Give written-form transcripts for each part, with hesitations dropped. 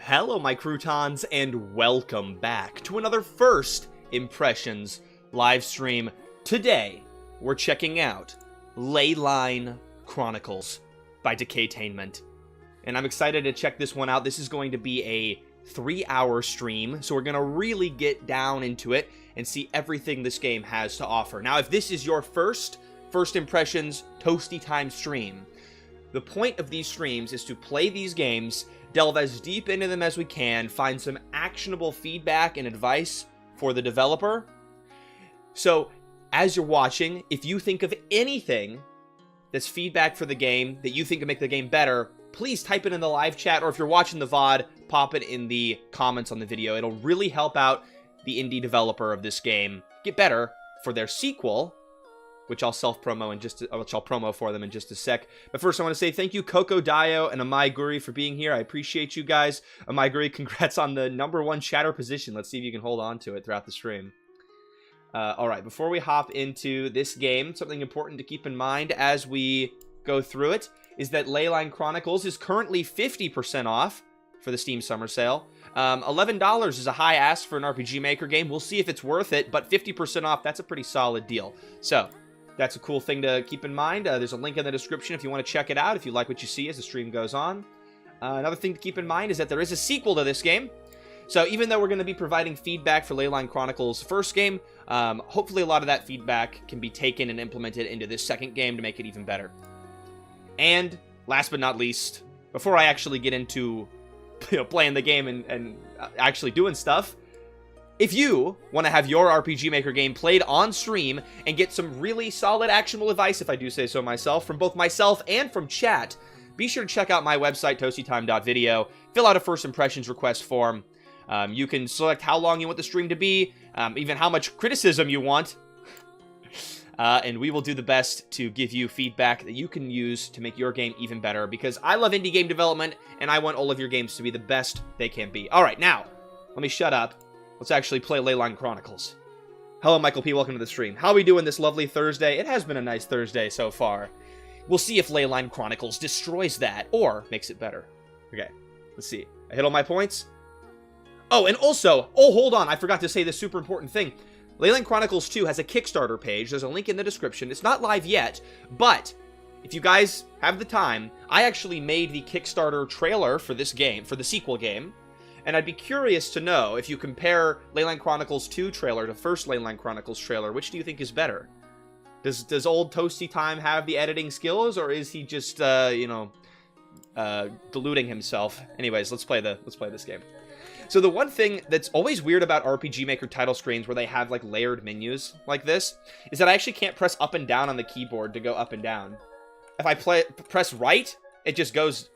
Hello my croutons, and welcome back to another First Impressions live stream. Today, we're checking out Leyline Chronicles by Decaytainment. And I'm excited to check this one out. This is going to be a 3-hour stream, so we're going to really get down into it and see everything this game has to offer. Now, if this is your First Impressions ToastyTime stream, the point of these streams is to play these games, delve as deep into them as we can, find some actionable feedback and advice for the developer. So, as you're watching, if you think of anything that's feedback for the game that you think can make the game better, please type it in the live chat, or if you're watching the VOD, pop it in the comments on the video. It'll really help out the indie developer of this game get better for their sequel, which I'll self-promo which I'll promo for them in just a sec. But first, I want to say thank you, Coco Dio and Amai Guri, for being here. I appreciate you guys. Amai Guri, congrats on the #1 chatter position. Let's see if you can hold on to it throughout the stream. All right, before we hop into this game, something important to keep in mind as we go through it is that Leyline Chronicles is currently 50% off for the Steam Summer Sale. $11 is a high ask for an RPG Maker game. We'll see if it's worth it, but 50% off, that's a pretty solid deal. So, that's a cool thing to keep in mind. There's a link in the description if you want to check it out, if you like what you see as the stream goes on. Another thing to keep in mind is that there is a sequel to this game. So even though we're going to be providing feedback for Leyline Chronicles' first game, hopefully a lot of that feedback can be taken and implemented into this second game to make it even better. And last but not least, before I actually get into playing the game and actually doing stuff, if you want to have your RPG Maker game played on stream and get some really solid actionable advice, if I do say so myself, from both myself and from chat, be sure to check out my website, ToastyTime.video, fill out a first impressions request form. You can select how long you want the stream to be, even how much criticism you want, and we will do the best to give you feedback that you can use to make your game even better, because I love indie game development, and I want all of your games to be the best they can be. Alright, now, let me shut up. Let's actually play Leyline Chronicles. Hello, Michael P. Welcome to the stream. How are we doing this lovely Thursday? It has been a nice Thursday so far. We'll see if Leyline Chronicles destroys that, or makes it better. Okay, let's see. I hit all my points. Oh, and also, hold on, I forgot to say this super important thing. Leyline Chronicles 2 has a Kickstarter page. There's a link in the description. It's not live yet, but if you guys have the time, I actually made the Kickstarter trailer for this game, for the sequel game. And I'd be curious to know, if you compare Leyline Chronicles 2 trailer to first Leyline Chronicles trailer, which do you think is better? Does old ToastyTime have the editing skills, or is he just, deluding himself? Anyways, let's play this game. So the one thing that's always weird about RPG Maker title screens where they have, like, layered menus like this, is that I actually can't press up and down on the keyboard to go up and down. If I press right, it just goes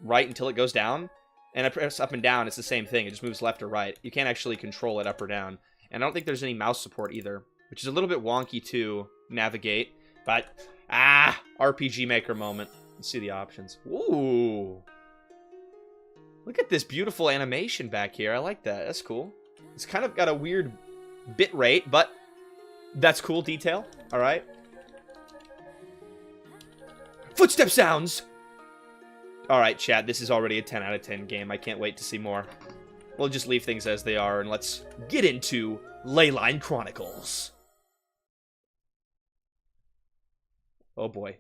right until it goes down. And I press up and down, it's the same thing. It just moves left or right. You can't actually control it up or down. And I don't think there's any mouse support either, which is a little bit wonky to navigate. But, RPG Maker moment. Let's see the options. Ooh. Look at this beautiful animation back here. I like that. That's cool. It's kind of got a weird bit rate, but that's cool detail. All right. Footstep sounds! Alright, chat, this is already a 10 out of 10 game. I can't wait to see more. We'll just leave things as they are, and let's get into Leyline Chronicles. Oh boy.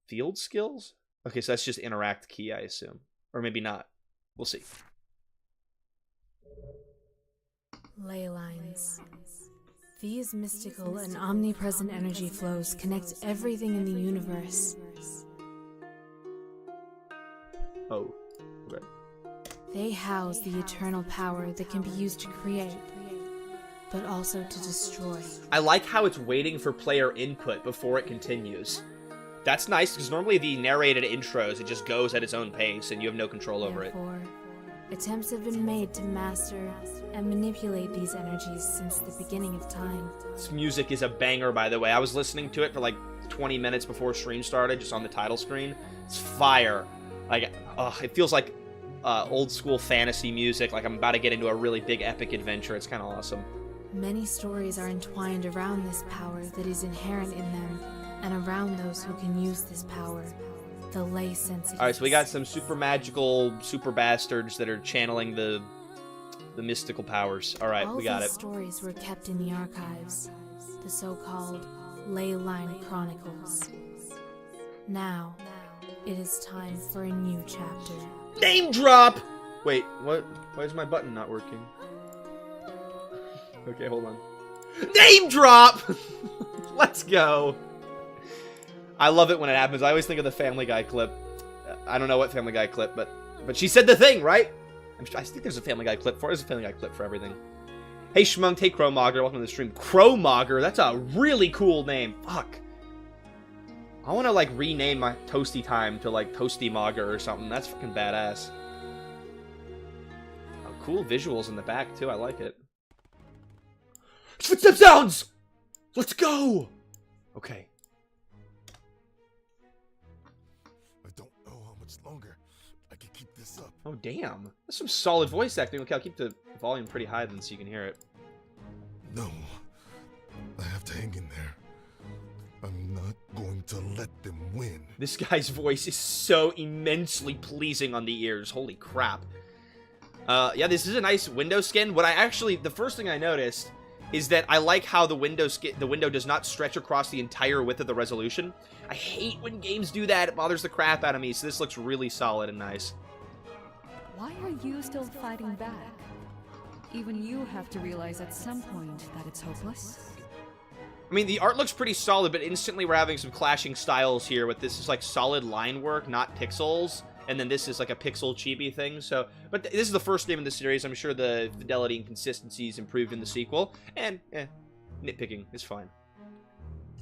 Field skills? Okay, so that's just interact key, I assume. Or maybe not. We'll see. Leylines. These mystical and omnipresent energy flows connect everything in the universe. Oh, okay. They house the eternal power that can be used to create, but also to destroy. I like how it's waiting for player input before it continues. That's nice, because normally the narrated intros, it just goes at its own pace, and you have no control over it. Therefore, attempts have been made to master and manipulate these energies since the beginning of time. This music is a banger, by the way. I was listening to it for like 20 minutes before stream started, just on the title screen. It's fire. Like, it feels like old school fantasy music, like I'm about to get into a really big epic adventure. It's kind of awesome. Many stories are entwined around this power that is inherent in them, and around those who can use this power. the lay sensitive. Alright, so we got some super magical, super bastards that are channeling the mystical powers. Alright, we got it. All these stories were kept in the archives, the so-called Leyline Chronicles. Now, it is time for a new chapter. Name drop! Wait, what? Why is my button not working? Okay, hold on. Name drop! Let's go. I love it when it happens. I always think of the Family Guy clip. I don't know what Family Guy clip, but she said the thing, right? I think there's a Family Guy clip for There's a Family Guy clip for everything. Hey Schmunked, hey Crowmogger, welcome to the stream. Crowmogger, that's a really cool name. Fuck. I want to, like, rename my ToastyTime to, like, ToastyMogger or something. That's fucking badass. Oh, cool visuals in the back, too. I like it. Footstep sounds! Let's go! Okay. I don't know how much longer I can keep this up. Oh, damn. That's some solid voice acting. Okay, I'll keep the volume pretty high then so you can hear it. No. I have to hang in there. I'm not going to let them win. This guy's voice is so immensely pleasing on the ears. Holy crap. Yeah, this is a nice window skin. The first thing I noticed is that I like how the window does not stretch across the entire width of the resolution. I hate when games do that. It bothers the crap out of me, so this looks really solid and nice. Why are you still fighting back? Even you have to realize at some point that it's hopeless. I mean, the art looks pretty solid, but instantly we're having some clashing styles here with this is like solid line work, not pixels. And then this is like a pixel chibi thing, so... But this is the first game in the series. I'm sure the fidelity and consistency is improved in the sequel. And, nitpicking is fine.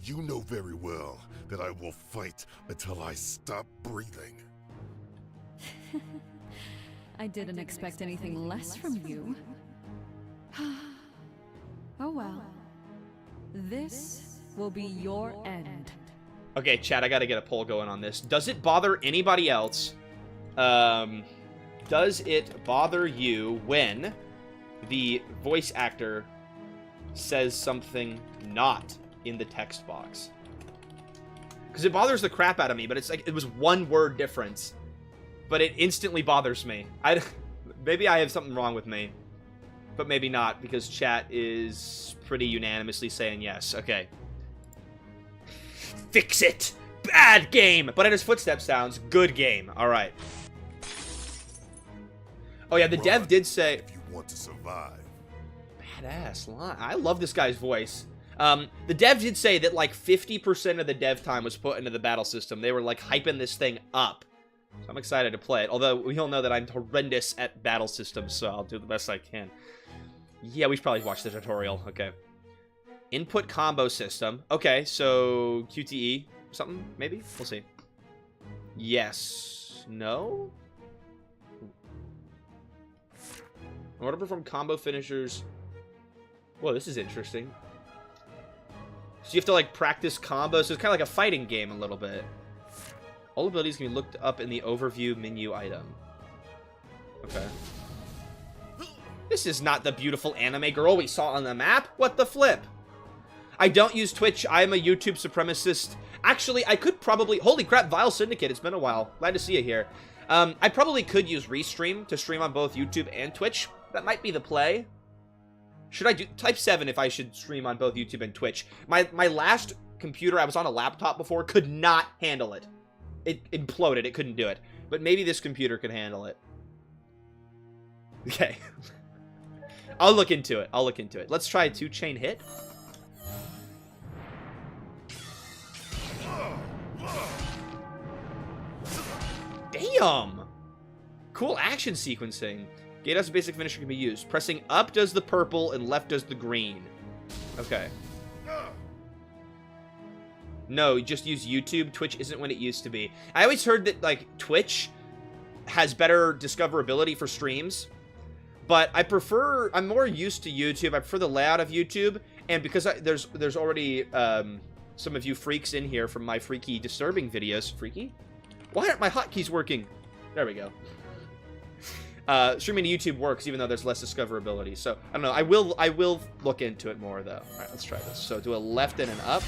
You know very well that I will fight until I stop breathing. I didn't expect anything less from you. Oh well. This will be your end. Okay, chat, I gotta get a poll going on this. Does it bother anybody else? Does it bother you when the voice actor says something not in the text box? Because it bothers the crap out of me, but it's like it was one word difference. But it instantly bothers me. Maybe I have something wrong with me. But maybe not, because chat is pretty unanimously saying yes. Okay. Fix it! Bad game! But it has footstep sounds. Good game. Alright. Oh yeah, the dev did say... If you want to survive. Badass line. I love this guy's voice. The dev did say that like 50% of the dev time was put into the battle system. They were like hyping this thing up. So I'm excited to play it. Although we all know that I'm horrendous at battle systems, so I'll do the best I can. Yeah, we should probably watch the tutorial. Okay. Input combo system. Okay, so QTE something, maybe? We'll see. Yes. No? In order to perform combo finishers... Whoa, this is interesting. So you have to, like, practice combos. So it's kind of like a fighting game a little bit. All abilities can be looked up in the overview menu item. Okay. This is not the beautiful anime girl we saw on the map. What the flip? I don't use Twitch. I'm a YouTube supremacist. Actually, I could probably... Holy crap, Vile Syndicate. It's been a while. Glad to see you here. I probably could use Restream to stream on both YouTube and Twitch. That might be the play. Should I do... Type 7 if I should stream on both YouTube and Twitch. My last computer, I was on a laptop before, could not handle it. It imploded. It couldn't do it. But maybe this computer could handle it. Okay. I'll look into it. I'll look into it. Let's try a 2-chain hit. Damn! Cool action sequencing. Gatehouse basic finisher can be used. Pressing up does the purple and left does the green. Okay. No, you just use YouTube. Twitch isn't what it used to be. I always heard that, like, Twitch has better discoverability for streams. But I'm more used to YouTube. I prefer the layout of YouTube. And because there's already some of you freaks in here from my freaky disturbing videos. Freaky? Why aren't my hotkeys working? There we go. Streaming to YouTube works even though there's less discoverability. So, I don't know. I will look into it more, though. Alright, let's try this. So, do a left and an up.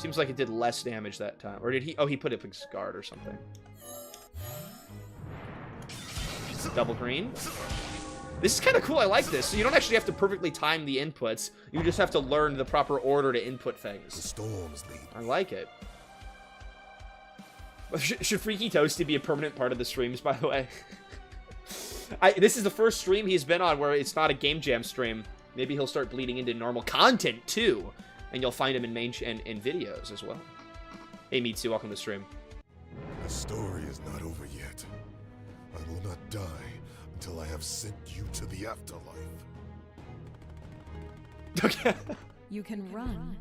Seems like it did less damage that time. Or did he? Oh, he put up his guard or something. Double green. This is kind of cool. I like this. So you don't actually have to perfectly time the inputs. You just have to learn the proper order to input things. The storms lead. I like it. Should Freaky Toasty be a permanent part of the streams, by the way? This is the first stream he's been on where it's not a Game Jam stream. Maybe he'll start bleeding into normal content, too. And you'll find him in in videos as well. Hey, Mitsu, welcome to the stream. The story is not over yet. I will not die until I have sent you to the afterlife. Okay. You can run,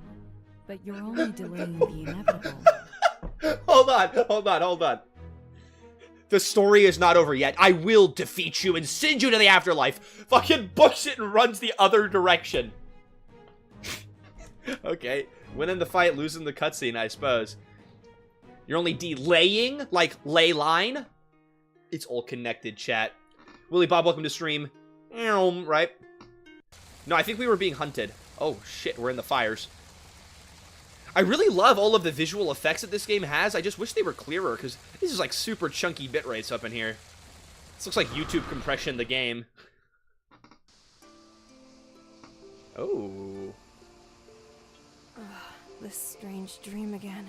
but you're only delaying the inevitable. Hold on. The story is not over yet. I will defeat you and send you to the afterlife. Fucking books it and runs the other direction. Okay. Winning the fight, losing the cutscene, I suppose. You're only delaying, like Leyline? It's all connected, chat. Willie Bob, welcome to stream. Right? No, I think we were being hunted. Oh, shit, we're in the fires. I really love all of the visual effects that this game has. I just wish they were clearer, because this is like super chunky bit rates up in here. This looks like YouTube compression the game. Oh. This strange dream again.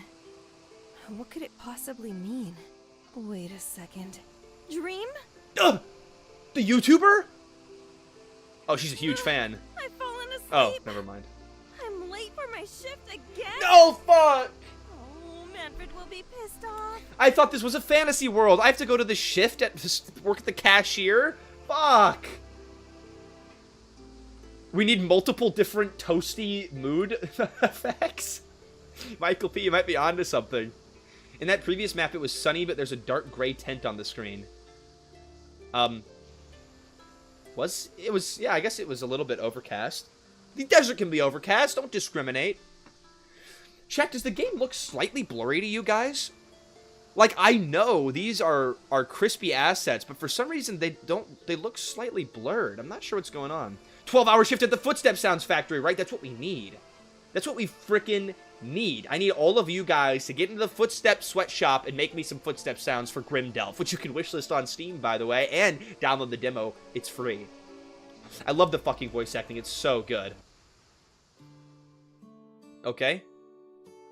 What could it possibly mean? Wait a second. Dream? The YouTuber? Oh, she's a huge fan. I've fallen asleep. Oh, never mind. I'm late for my shift again. No, fuck! Oh, Manfred will be pissed off. I thought this was a fantasy world. I have to go to the shift work at the cashier? Fuck. We need multiple different toasty mood effects. Michael P, you might be onto something. In that previous map, it was sunny, but there's a dark gray tint on the screen. Yeah, I guess it was a little bit overcast. The desert can be overcast, don't discriminate. Chat, does the game look slightly blurry to you guys? Like, I know these are crispy assets, but for some reason they look slightly blurred. I'm not sure what's going on. 12-hour shift at the Footstep Sounds Factory, right? That's what we need. That's what we frickin' need. I need all of you guys to get into the Footstep Sweatshop and make me some footstep sounds for Grimdelf, which you can wishlist on Steam, by the way, and download the demo. It's free. I love the fucking voice acting. It's so good. Okay.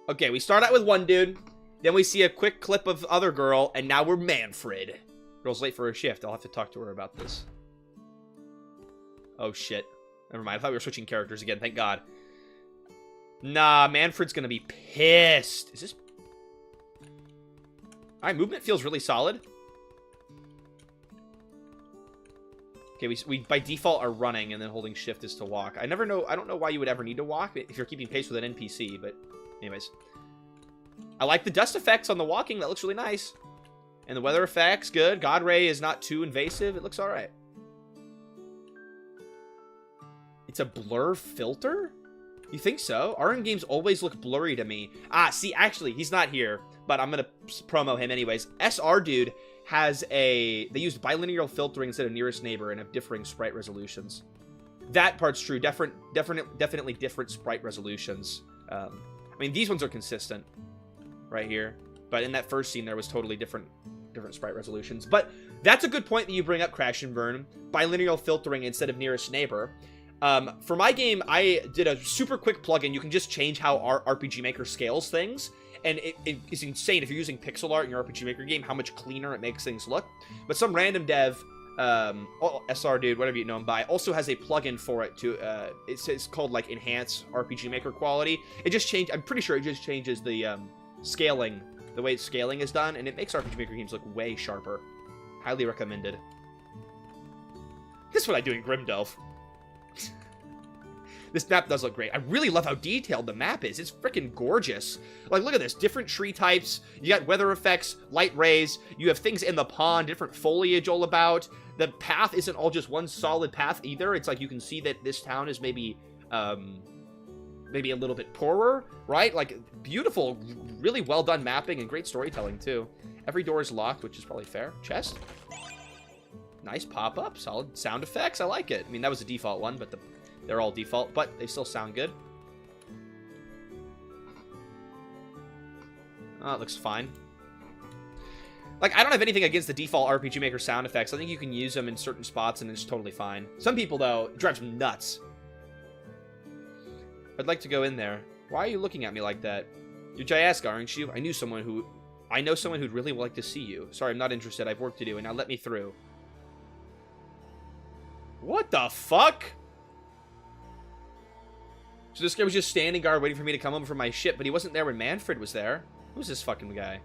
Okay, we start out with one dude. Then we see a quick clip of other girl, and now we're Manfred. Girl's late for her shift. I'll have to talk to her about this. Oh, shit. Never mind. I thought we were switching characters again. Thank God. Nah, Manfred's gonna be pissed. Is this... Alright, movement feels really solid. Okay, we by default are running, and then holding shift is to walk. I don't know why you would ever need to walk if you're keeping pace with an NPC, but anyways. I like the dust effects on the walking. That looks really nice. And the weather effects, good. God Ray is not too invasive. It looks alright. It's a blur filter? You think so? RN games always look blurry to me. Ah, see, actually, he's not here, but I'm gonna promo him anyways. SR Dude has they used bilinear filtering instead of nearest neighbor and have differing sprite resolutions. That part's true. Definitely different sprite resolutions. I mean, these ones are consistent right here, but in that first scene, there was totally different sprite resolutions. But that's a good point that you bring up, Crash and Burn. Bilinear filtering instead of nearest neighbor. For my game, I did a super quick plugin. You can just change how our RPG Maker scales things. And it is insane if you're using pixel art in your RPG Maker game, how much cleaner it makes things look. But some random dev, SR Dude, whatever you know him by, also has a plugin for it to, it's called like Enhance RPG Maker Quality. It just changed, I'm pretty sure it just changes the scaling, the way scaling is done, and it makes RPG Maker games look way sharper. Highly recommended. This is what I do in Grimdelf. This map does look great. I really love how detailed the map is. It's freaking gorgeous. Like, look at this. Different tree types. You got weather effects, light rays. You have things in the pond, different foliage all about. The path isn't all just one solid path either. It's like you can see that this town is maybe a little bit poorer, right? Like, beautiful, really well done mapping and great storytelling, too. Every door is locked, which is probably fair. Chest. Nice pop-up. Solid sound effects. I like it. I mean, that was a default one, but they're all default, but they still sound good. Oh, it looks fine. Like, I don't have anything against the default RPG Maker sound effects. I think you can use them in certain spots and it's totally fine. Some people, though, it drives them nuts. I'd like to go in there. Why are you looking at me like that? You're Jayaska, aren't you? I know someone who'd really like to see you. Sorry, I'm not interested. I have work to do, and now let me through. What the fuck? So this guy was just standing guard waiting for me to come over from my ship, but he wasn't there when Manfred was there. Who's this fucking guy?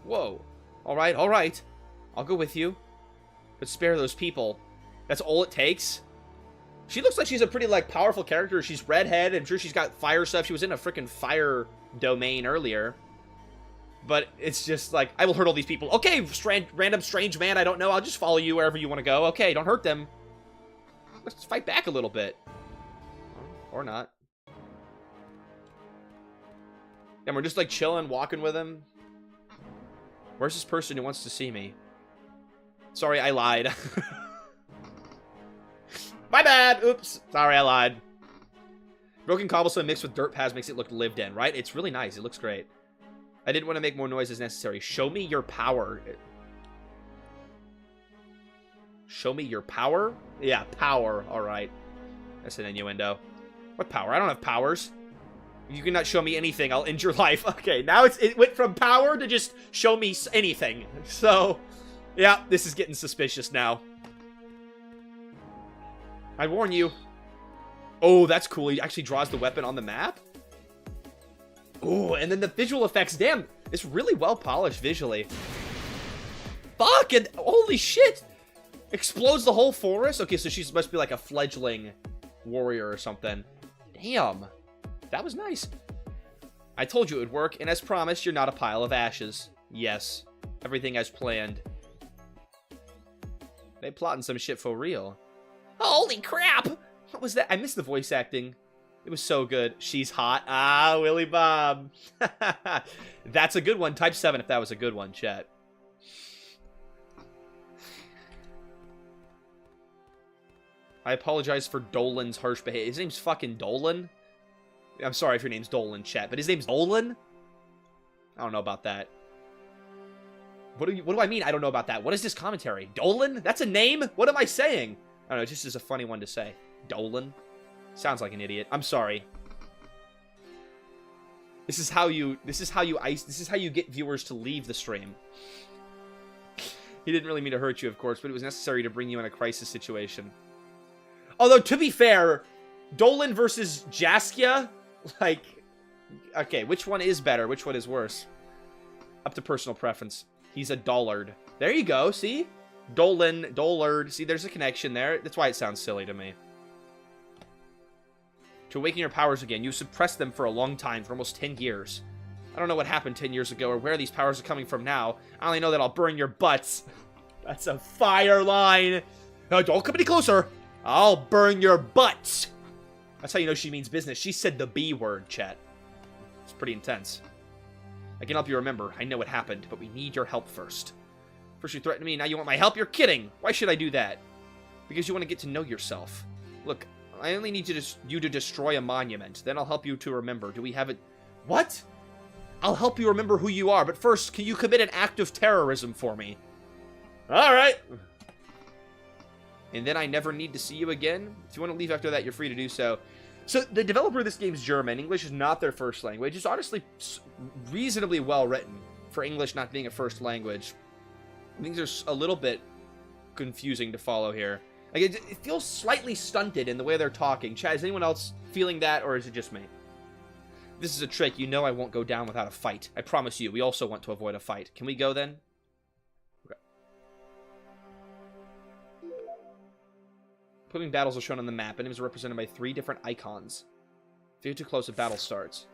Whoa. Alright, alright. I'll go with you. But spare those people. That's all it takes? She looks like she's a pretty, like, powerful character. She's redhead. I'm sure she's got fire stuff. She was in a freaking fire domain earlier. But it's just like, I will hurt all these people. Okay, random strange man, I don't know. I'll just follow you wherever you want to go. Okay, don't hurt them. Let's fight back a little bit. Or not. And we're just, like, chilling, walking with him. Where's this person who wants to see me? Sorry, I lied. My bad! Oops. Sorry, I lied. Broken cobblestone mixed with dirt paths makes it look lived in, right? It's really nice. It looks great. I didn't want to make more noise as necessary. Show me your power. Show me your power? Yeah, power. Alright. That's an innuendo. What power? I don't have powers. You cannot show me anything. I'll end your life. Okay, now it went from power to just show me anything. So, yeah, this is getting suspicious now. I warn you. Oh, that's cool. He actually draws the weapon on the map. Oh, and then the visual effects. Damn, it's really well polished visually. Fuck, and holy shit. Explodes the whole forest? Okay, so she must be like a fledgling warrior or something. Damn. That was nice. I told you it would work, and as promised, you're not a pile of ashes. Yes. Everything as planned. They plotting some shit for real. Holy crap! What was that? I missed the voice acting. It was so good. She's hot. Ah, Willy Bob. That's a good one. Type 7 if that was a good one, chat. I apologize for Dolan's harsh behavior. His name's fucking Dolan? I'm sorry if your name's Dolan, chat, but his name's Dolan? I don't know about that. What do I mean I don't know about that? What is this commentary? Dolan? That's a name? What am I saying? I don't know, it just is a funny one to say. Dolan? Sounds like an idiot. I'm sorry. This is how you get viewers to leave the stream. He didn't really mean to hurt you, of course, but it was necessary to bring you in a crisis situation. Although, to be fair, Dolan versus Jaskia, like, okay, which one is better? Which one is worse? Up to personal preference. He's a Dollard. There you go, see? Dolan, Dollard. See, there's a connection there. That's why it sounds silly to me. To awaken your powers again, you suppressed them for a long time, for almost 10 years. I don't know what happened 10 years ago or where these powers are coming from now. I only know that I'll burn your butts. That's a fire line. Don't come any closer. I'll burn your butts. That's how you know she means business. She said the B word, chat. It's pretty intense. I can help you remember. I know what happened, but we need your help first. First you threatened me, now you want my help? You're kidding. Why should I do that? Because you want to get to know yourself. Look, I only need you to destroy a monument. Then I'll help you to remember. Do we have it? What? I'll help you remember who you are, but first, can you commit an act of terrorism for me? Alright. And then I never need to see you again? If you want to leave after that, you're free to do so. So, the developer of this game is German. English is not their first language. It's honestly reasonably well written for English not being a first language. Things are a little bit confusing to follow here. Like, it feels slightly stunted in the way they're talking. Chad, is anyone else feeling that, or is it just me? This is a trick. You know I won't go down without a fight. I promise you. We also want to avoid a fight. Can we go, then? Okay. Putting battles are shown on the map. Enemies are represented by 3 different icons. If you get too close, a battle starts.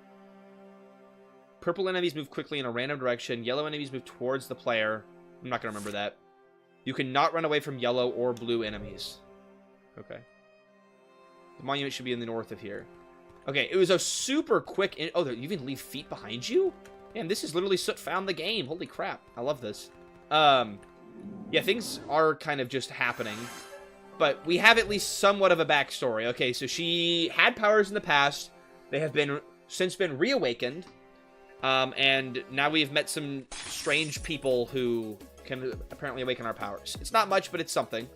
Purple enemies move quickly in a random direction. Yellow enemies move towards the player. I'm not going to remember that. You cannot run away from yellow or blue enemies. Okay. The monument should be in the north of here. Okay, it was a super quick... Oh, you even leave feet behind you? Man, this is literally Soot found the game. Holy crap. I love this. Yeah, things are kind of just happening. But we have at least somewhat of a backstory. Okay, so she had powers in the past. They have since been reawakened. And now we've met some strange people who can apparently awaken our powers. It's not much, but it's something.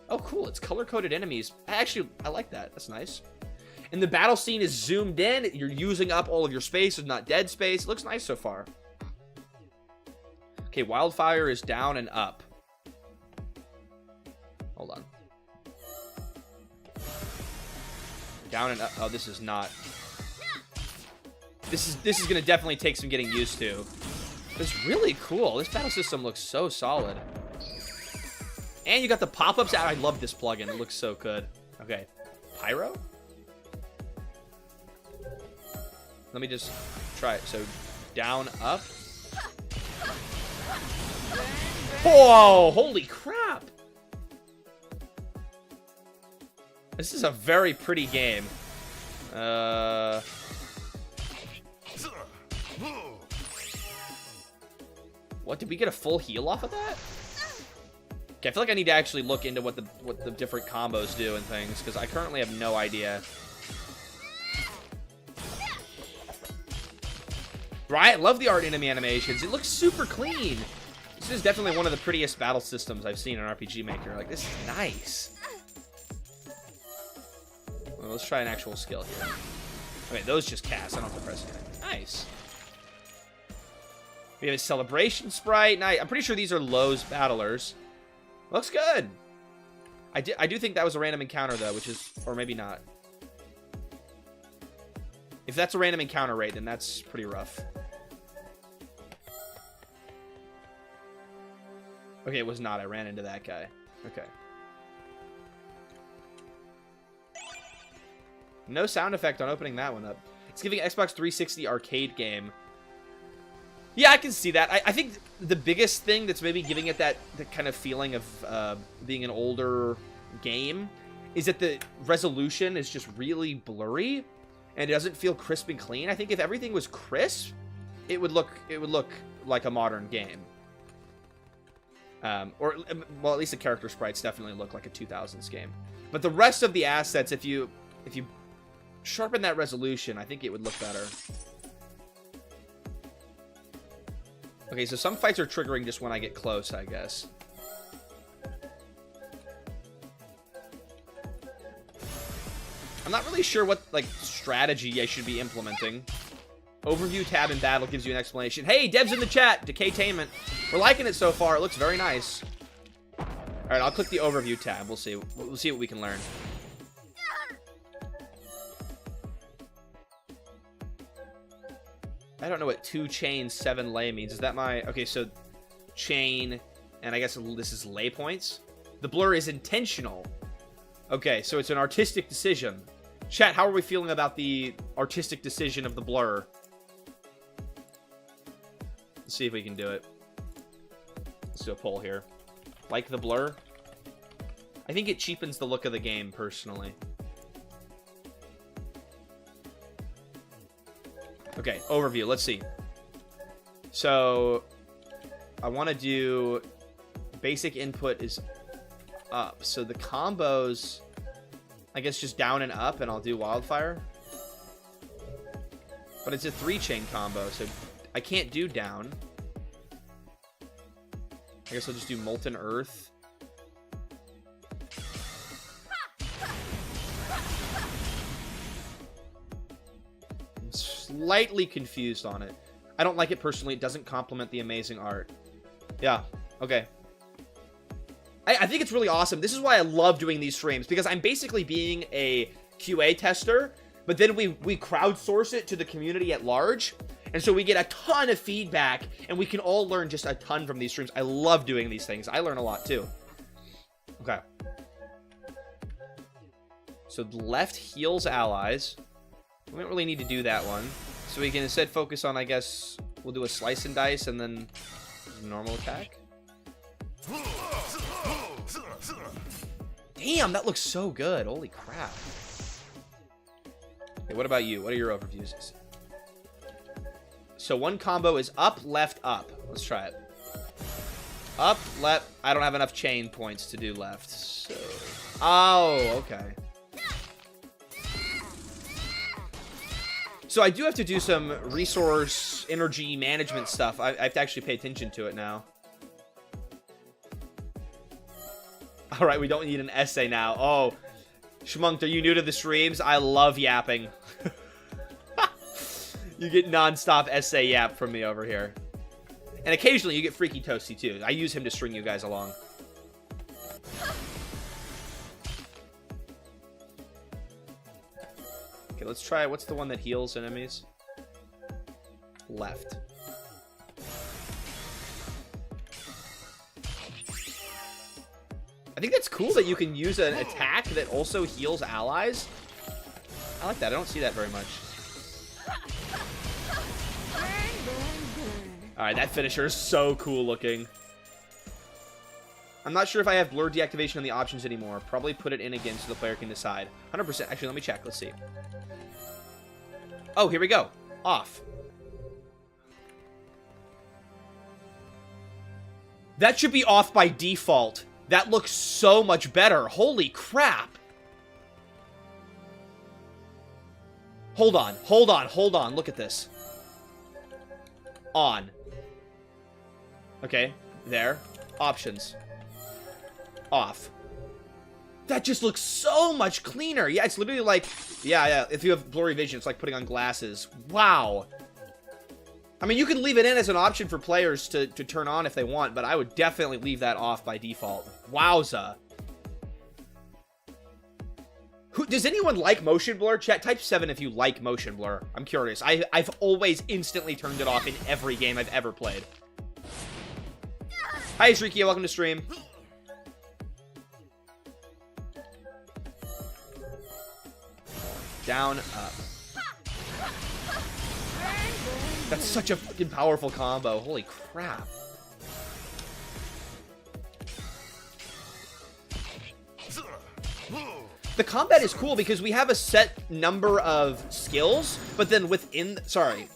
Oh, cool. It's color-coded enemies. Actually, I like that. That's nice. And the battle scene is zoomed in. You're using up all of your space. It's not dead space. It looks nice so far. Okay, wildfire is down and up. Hold on. Down and up. Oh, this is not. This is gonna definitely take some getting used to. It's really cool. This battle system looks so solid. And you got the pop-ups. I love this plugin. It looks so good. Okay. Pyro? Let me just try it. So, down, up. Whoa! Holy crap! This is a very pretty game. What, did we get a full heal off of that? Okay, I feel like I need to actually look into what the different combos do and things, because I currently have no idea. Right? I love the art enemy animations. It looks super clean. This is definitely one of the prettiest battle systems I've seen in RPG Maker. Like, this is nice. Well, let's try an actual skill here. Okay, those just cast. I don't have to press anything. Nice. We have a celebration sprite. Nice. I'm pretty sure these are Lowe's battlers. Looks good. I do think that was a random encounter, though, which is... Or maybe not. If that's a random encounter rate, then that's pretty rough. Okay, it was not. I ran into that guy. Okay. No sound effect on opening that one up. It's giving Xbox 360 arcade game. Yeah, I can see that. I think the biggest thing that's maybe giving it that kind of feeling of being an older game is that the resolution is just really blurry and it doesn't feel crisp and clean. I think if everything was crisp, it would look like a modern game. Or well, at least the character sprites definitely look like a 2000s game. But the rest of the assets, if you sharpen that resolution, I think it would look better. Okay, so some fights are triggering just when I get close, I guess. I'm not really sure what, like, strategy I should be implementing. Overview tab in battle gives you an explanation. Hey, devs in the chat! Decaytainment. We're liking it so far. It looks very nice. Alright, I'll click the overview tab. We'll see. We'll see what we can learn. I don't know what 2 chain 7 lay means. Is that my... Okay, so chain, and I guess this is lay points. The blur is intentional. Okay, so it's an artistic decision. Chat, how are we feeling about the artistic decision of the blur? Let's see if we can do it. Let's do a poll here. Like the blur? I think it cheapens the look of the game, personally. Okay, overview. Let's see. So, I want to do... Basic input is up. So the combos... I guess just down and up, and I'll do wildfire. But it's a 3-chain combo, so I can't do down. I guess I'll just do molten earth. I'm slightly confused on it. I don't like it personally. It doesn't complement the amazing art. Yeah, okay. I think it's really awesome. This is why I love doing these streams, because I'm basically being a QA tester, but then we crowdsource it to the community at large, and so we get a ton of feedback, and we can all learn just a ton from these streams. I love doing these things. I learn a lot, too. Okay. So left heals allies. We don't really need to do that one. So we can instead focus on, I guess, we'll do a slice and dice, and then normal attack. Damn, that looks so good. Holy crap. Okay, what about you? What are your overviews? So one combo is up, left, up. Let's try it. Up, left. I don't have enough chain points to do left. So... Oh, okay. So I do have to do some resource energy management stuff. I have to actually pay attention to it now. Alright, we don't need an essay now. Oh, Schmunked, are you new to the streams? I love yapping. You get non-stop essay yap from me over here. And occasionally you get Freaky Toasty too. I use him to string you guys along. Okay, let's try, what's the one that heals enemies? Left. I think that's cool that you can use an attack that also heals allies. I like that. I don't see that very much. Alright, that finisher is so cool looking. I'm not sure if I have blur deactivation on the options anymore. Probably put it in again so the player can decide. 100%. Actually, let me check. Let's see. Oh, here we go. Off. That should be off by default. That looks so much better. Holy crap. Hold on. Hold on. Hold on. Look at this. On. Okay. There. Options. Off. That just looks so much cleaner. Yeah, it's literally like... Yeah. If you have blurry vision, it's like putting on glasses. Wow. I mean, you can leave it in as an option for players to turn on if they want, but I would definitely leave that off by default. Wowza. Does anyone like motion blur? Chat, type 7 if you like motion blur. I'm curious. I've always instantly turned it off in every game I've ever played. Hi, Shrieky. Welcome to stream. Down, up. That's such a fucking powerful combo. Holy crap. The combat is cool because we have a set number of skills, but then within... Sorry.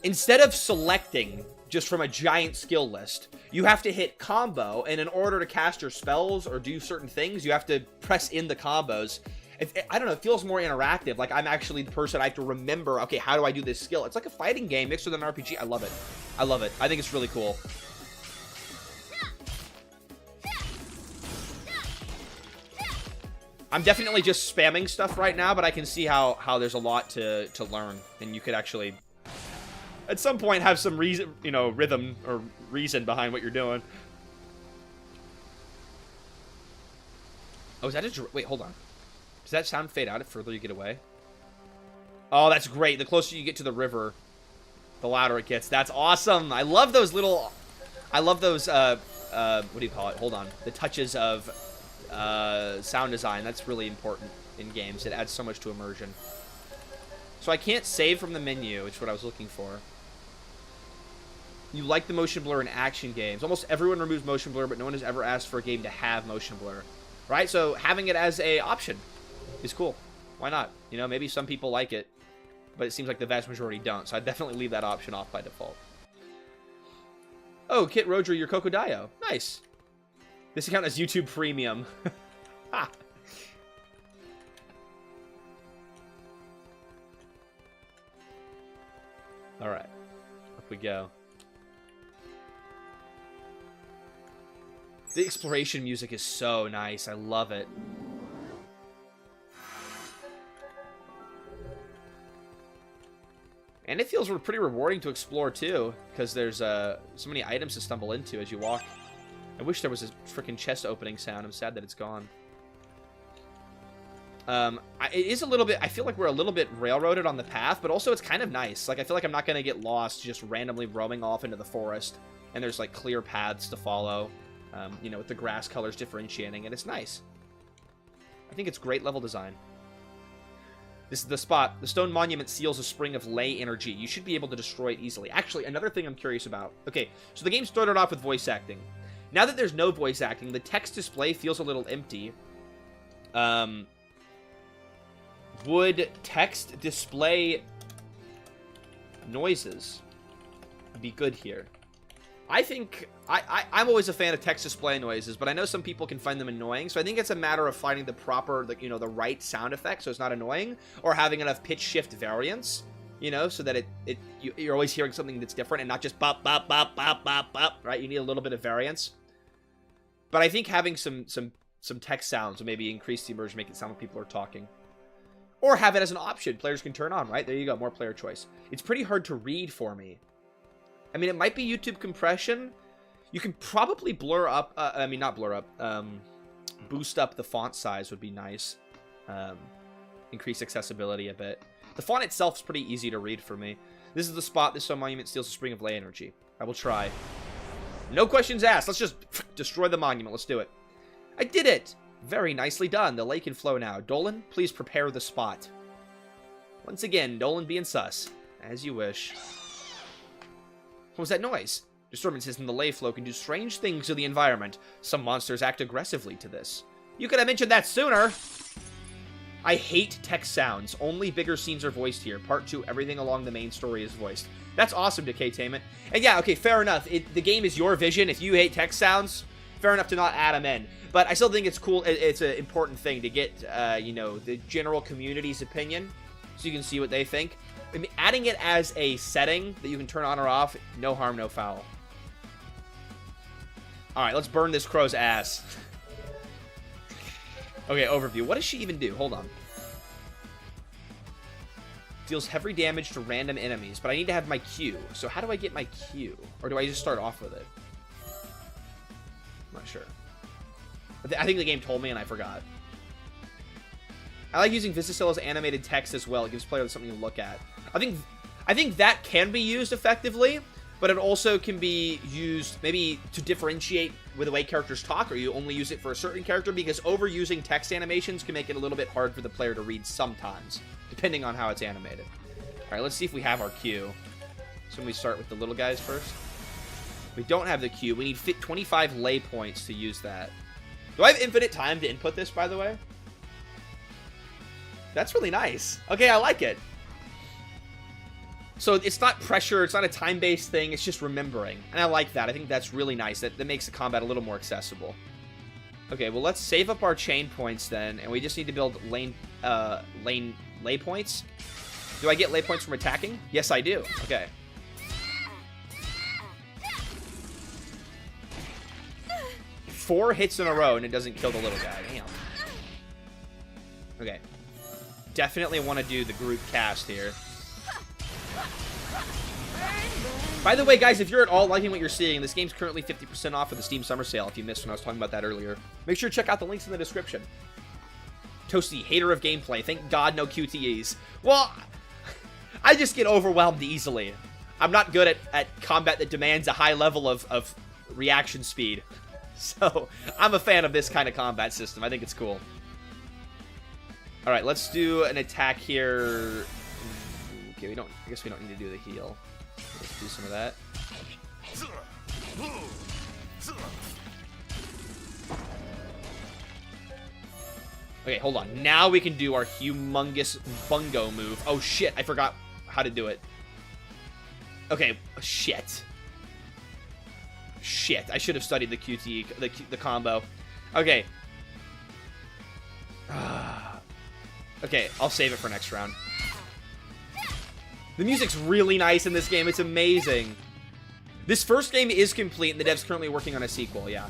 Instead of selecting just from a giant skill list, you have to hit combo, and in order to cast your spells or do certain things, you have to press in the combos. I don't know, it feels more interactive. Like, I'm actually the person I have to remember, okay, how do I do this skill? It's like a fighting game mixed with an RPG. I love it. I love it. I think it's really cool. I'm definitely just spamming stuff right now, but I can see how there's a lot to learn. And you could actually, at some point, have some reason, you know, rhythm or reason behind what you're doing. Oh, is that a... Wait, hold on. Does that sound fade out the further you get away? Oh, that's great. The closer you get to the river, the louder it gets. That's awesome. I love those little... I love those, what do you call it? Hold on. The touches of sound design. That's really important in games. It adds so much to immersion. So I can't save from the menu, which is what I was looking for. You like the motion blur in action games. Almost everyone removes motion blur, but no one has ever asked for a game to have motion blur. Right? So having it as a option is cool. Why not? You know, maybe some people like it, but it seems like the vast majority don't. So I'd definitely leave that option off by default. Oh, Kit Rodri, your Kokodayo. Nice. This account has YouTube Premium. Ha! Alright. Up we go. The exploration music is so nice. I love it. And it feels pretty rewarding to explore, too, because there's so many items to stumble into as you walk. I wish there was a freaking chest opening sound. I'm sad that it's gone. It is a little bit... I feel like we're a little bit railroaded on the path, but also it's kind of nice. Like, I feel like I'm not going to get lost just randomly roaming off into the forest, and there's, like, clear paths to follow, you know, with the grass colors differentiating, and it's nice. I think it's great level design. This is the spot. The stone monument seals a spring of ley energy. You should be able to destroy it easily. Actually, another thing I'm curious about. Okay, so the game started off with voice acting. Now that there's no voice acting, the text display feels a little empty. Would text display noises be good here? I think I'm always a fan of text display noises, but I know some people can find them annoying. So I think it's a matter of finding the proper, like, you know, the right sound effect so it's not annoying, or having enough pitch shift variance, you know, so that you're always hearing something that's different and not just bop bop bop bop bop bop, right? You need a little bit of variance. But I think having some text sounds will maybe increase the immersion, make it sound like people are talking. Or have it as an option players can turn on, right? There you go, more player choice. It's pretty hard to read for me. I mean, it might be YouTube compression. You can probably blur up, not blur up, boost up the font size would be nice. Increase accessibility a bit. The font itself is pretty easy to read for me. This is the spot this monument steals the spring of ley energy. I will try. No questions asked. Let's just destroy the monument. Let's do it. I did it! Very nicely done. The lake can flow now. Dolan, please prepare the spot. Once again, Dolan being sus. As you wish. What was that noise? Disturbances in the ley flow can do strange things to the environment. Some monsters act aggressively to this. You could have mentioned that sooner! I hate text sounds. Only bigger scenes are voiced here. Part 2, everything along the main story is voiced. That's awesome, Decaytainment. And yeah, okay, fair enough. The game is your vision. If you hate text sounds, fair enough to not add them in. But I still think it's cool. It's an important thing to get, you know, the general community's opinion, so you can see what they think. I mean, adding it as a setting that you can turn on or off, no harm, no foul. Alright, let's burn this crow's ass. Okay, overview. What does she even do? Hold on. Deals heavy damage to random enemies, but I need to have my Q. So how do I get my Q? Or do I just start off with it? I'm not sure. I think the game told me and I forgot. I like using Visticilla's animated text as well. It gives players something to look at. I think that can be used effectively, but it also can be used maybe to differentiate with the way characters talk, or you only use it for a certain character, because overusing text animations can make it a little bit hard for the player to read sometimes, depending on how it's animated. Alright, let's see if we have our Q. So we start with the little guys first. We don't have the Q. We need 25 ley points to use that. Do I have infinite time to input this, by the way? That's really nice. Okay, I like it. So it's not pressure, it's not a time-based thing, it's just remembering. And I like that. I think that's really nice. That makes the combat a little more accessible. Okay, well, let's save up our chain points then, and we just need to build ley points. Do I get ley points from attacking? Yes, I do. Okay. Four hits in a row, and it doesn't kill the little guy. Damn. Okay. Definitely want to do the group cast here. By the way, guys, if you're at all liking what you're seeing, this game's currently 50% off for the Steam Summer Sale, if you missed when I was talking about that earlier. Make sure to check out the links in the description. Toasty, hater of gameplay. Thank God no QTEs. Well, I just get overwhelmed easily. I'm not good at combat that demands a high level of reaction speed. So, I'm a fan of this kind of combat system. I think it's cool. Alright, let's do an attack here. Okay, I guess we don't need to do the heal. Let's do some of that. Okay, hold on. Now we can do our humongous bungo move. Oh shit, I forgot how to do it. Okay, shit. Shit, I should have studied the QTE, the combo. Okay. Okay, I'll save it for next round. The music's really nice in this game. It's amazing. This first game is complete, and the dev's currently working on a sequel, yeah.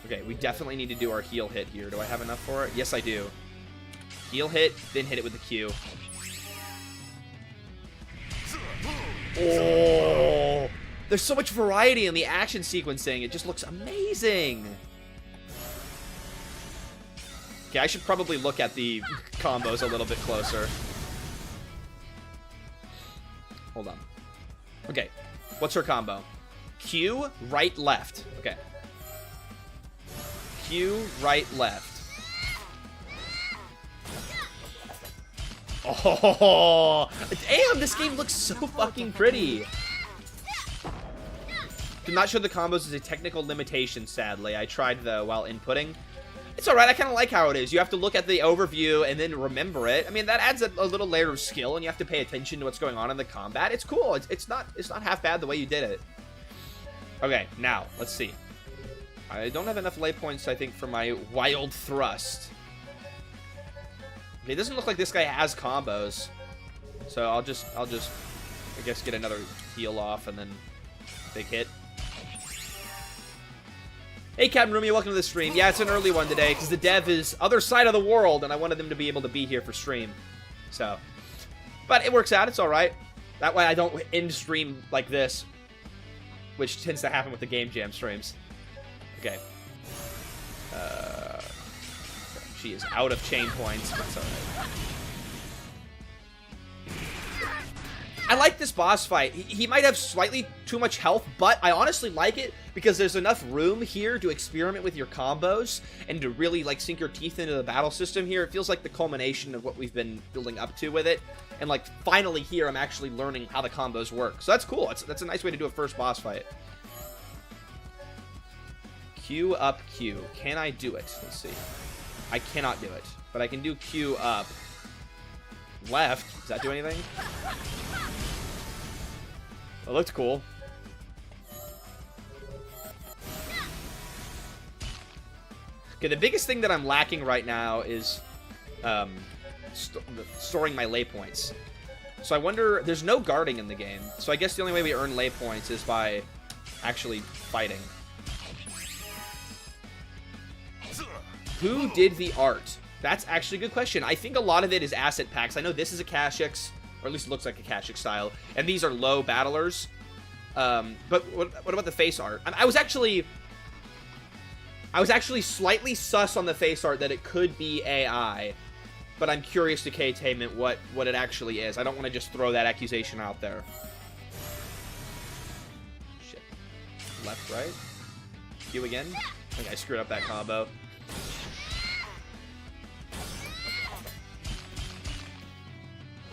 Okay, we definitely need to do our heal hit here. Do I have enough for it? Yes, I do. Heal hit, then hit it with the Q. Oh! There's so much variety in the action sequencing. It just looks amazing. Okay, I should probably look at the combos a little bit closer. Hold on. Okay, what's her combo? Q, right, left. Okay. Q, right, left. Oh, damn, this game looks so fucking pretty. Did not show the combos as a technical limitation, sadly. I tried, though, while inputting. It's alright, I kind of like how it is. You have to look at the overview and then remember it. I mean, that adds a little layer of skill, and you have to pay attention to what's going on in the combat. It's cool. It's not half bad the way you did it. Okay, now, let's see. I don't have enough lay points, I think, for my wild thrust. Okay, it doesn't look like this guy has combos. So I'll just, I guess, get another heal off and then big hit. Hey, Captain Rumi, welcome to the stream. Yeah, it's an early one today because the dev is other side of the world, and I wanted them to be able to be here for stream. So, but it works out. It's all right. That way I don't end stream like this, which tends to happen with the Game Jam streams. Okay. She is out of chain points. That's all right. I like this boss fight. He might have slightly too much health, but I honestly like it because there's enough room here to experiment with your combos and to really like sink your teeth into the battle system here. It feels like the culmination of what we've been building up to with it. And like finally here, I'm actually learning how the combos work. So that's cool. That's a nice way to do a first boss fight. Q up Q. Can I do it? Let's see. I cannot do it, but I can do Q up. Left. Does that do anything? It looked cool. Okay, the biggest thing that I'm lacking right now is storing my lay points. So I wonder, there's no guarding in the game. So I guess the only way we earn lay points is by actually fighting. Who did the art? That's actually a good question. I think a lot of it is asset packs. I know this is a Kashix, or at least it looks like a Kashix style, and these are low battlers. But what about the face art? I was actually slightly sus on the face art that it could be AI, but I'm curious to K-Tainment what it actually is. I don't want to just throw that accusation out there. Shit. Left, right? Q again? I think I screwed up that combo.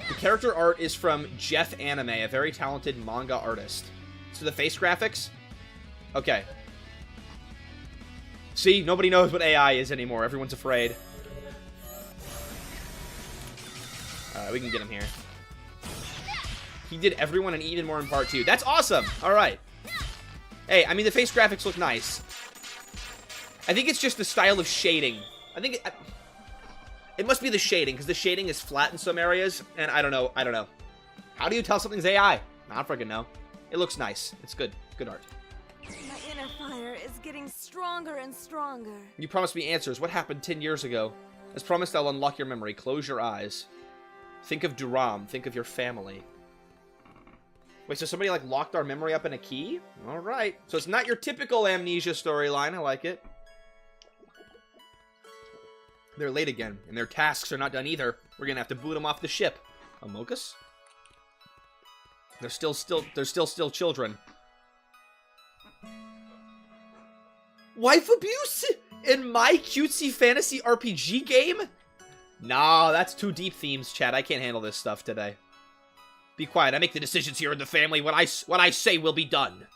The character art is from Jeff Anime, a very talented manga artist. So the face graphics? Okay. See, nobody knows what AI is anymore. Everyone's afraid. Alright, we can get him here. He did everyone in Eden More in Part 2. That's awesome! Alright. Hey, I mean, the face graphics look nice. I think it's just the style of shading. I think it must be the shading, because the shading is flat in some areas, and I don't know. How do you tell something's AI? I don't freaking know. It looks nice. It's good. Good art. My inner fire is getting stronger and stronger. You promised me answers. What happened 10 years ago? As promised, I'll unlock your memory. Close your eyes. Think of Duram. Think of your family. Wait, so somebody, like, locked our memory up in a key? Alright. So it's not your typical amnesia storyline. I like it. They're late again, and their tasks are not done either. We're gonna have to boot them off the ship. Amogus? They're still children. Wife abuse? In my cutesy fantasy RPG game? Nah, that's too deep themes, chat. I can't handle this stuff today. Be quiet. I make the decisions here in the family. What I say will be done.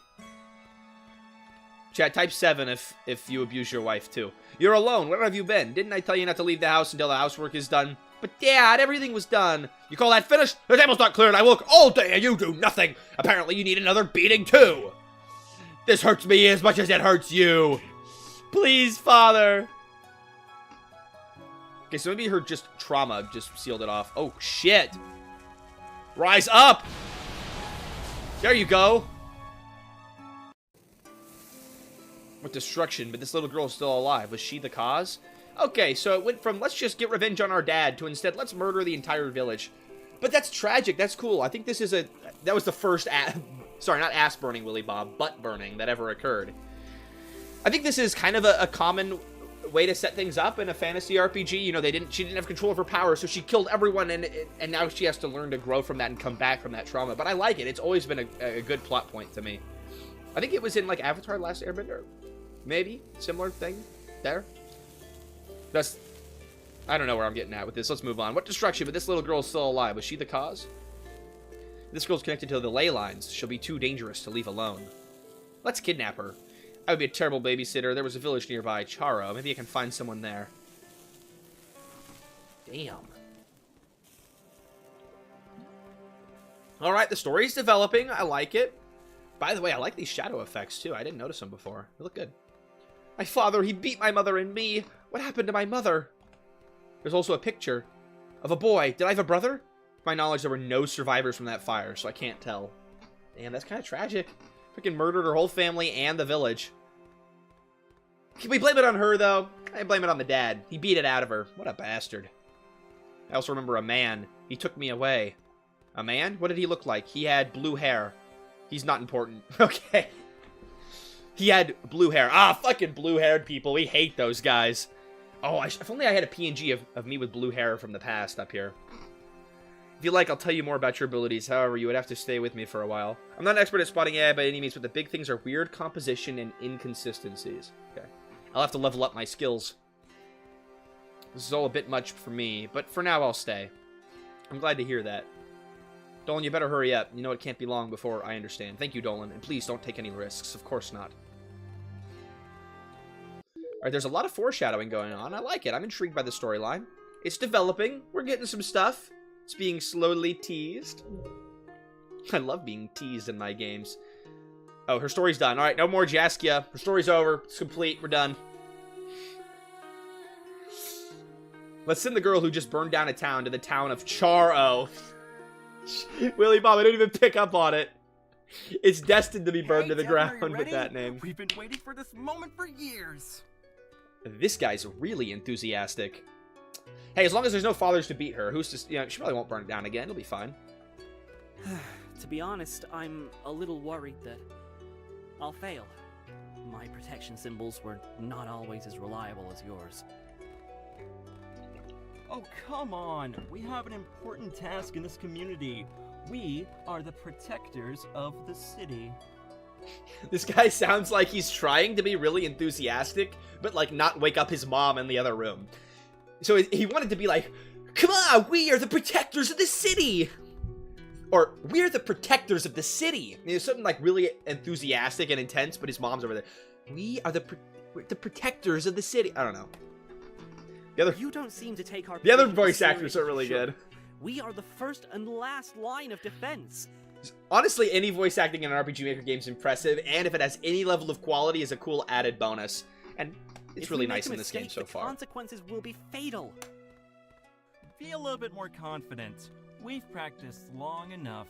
Chat, type 7 if you abuse your wife, too. You're alone. Where have you been? Didn't I tell you not to leave the house until the housework is done? But, Dad, everything was done. You call that finished? The table's not cleared. I work all day and you do nothing. Apparently, you need another beating, too. This hurts me as much as it hurts you. Please, Father. Okay, so maybe her just trauma just sealed it off. Oh, shit. Rise up. There you go. With destruction, but this little girl is still alive. Was she the cause? Okay, so it went from let's just get revenge on our dad to instead let's murder the entire village. But that's tragic. That's cool. I think this is that was the first sorry, not ass burning, Willy Bob, butt burning that ever occurred. I think this is kind of a common way to set things up in a fantasy RPG. You know, she didn't have control of her power, so she killed everyone, and now she has to learn to grow from that and come back from that trauma. But I like it. It's always been a good plot point to me. I think it was in like Avatar: Last Airbender. Maybe. Similar thing. There. I don't know where I'm getting at with this. Let's move on. What destruction? But this little girl is still alive. Was she the cause? This girl's connected to the ley lines. She'll be too dangerous to leave alone. Let's kidnap her. I would be a terrible babysitter. There was a village nearby, Charo. Maybe I can find someone there. Damn. Alright, the story's developing. I like it. By the way, I like these shadow effects, too. I didn't notice them before. They look good. My father, he beat my mother and me. What happened to my mother? There's also a picture of a boy. Did I have a brother? To my knowledge, there were no survivors from that fire, so I can't tell. Damn, that's kind of tragic. Freaking murdered her whole family and the village. Can we blame it on her, though? I blame it on the dad. He beat it out of her. What a bastard. I also remember a man. He took me away. A man? What did he look like? He had blue hair. He's not important. Okay. He had blue hair. Ah, fucking blue-haired people. We hate those guys. Oh, if only I had a PNG of me with blue hair from the past up here. If you like, I'll tell you more about your abilities. However, you would have to stay with me for a while. I'm not an expert at spotting AI by any means, but the big things are weird composition and inconsistencies. Okay. I'll have to level up my skills. This is all a bit much for me, but for now I'll stay. I'm glad to hear that. Dolan, you better hurry up. You know it can't be long before I understand. Thank you, Dolan, and please don't take any risks. Of course not. Alright, there's a lot of foreshadowing going on. I like it. I'm intrigued by the storyline. It's developing. We're getting some stuff. It's being slowly teased. I love being teased in my games. Oh, her story's done. Alright, no more Jaskia. Her story's over. It's complete. We're done. Let's send the girl who just burned down a town to the town of Charo. Willy Bob, I didn't even pick up on it. It's destined to be burned to the ground with that name. We've been waiting for this moment for years. This guy's really enthusiastic. Hey, as long as there's no fathers to beat her, who's just, you know, she probably won't burn it down again. It'll be fine. To be honest, I'm a little worried that I'll fail. My protection symbols were not always as reliable as yours. Oh, come on. We have an important task in this community. We are the protectors of the city. This guy sounds like he's trying to be really enthusiastic, but, like, not wake up his mom in the other room. So he wanted to be like, come on, we are the protectors of the city! Or, we're the protectors of the city! And there's something, like, really enthusiastic and intense, but his mom's over there. We're the protectors of the city. I don't know. You don't seem to take our the other voice actors are really good. We are the first and last line of defense. Honestly, any voice acting in an RPG Maker game is impressive, and if it has any level of quality, is a cool added bonus. And it's really nice in this game so far. The consequences will be fatal. Be a little bit more confident. We've practiced long enough.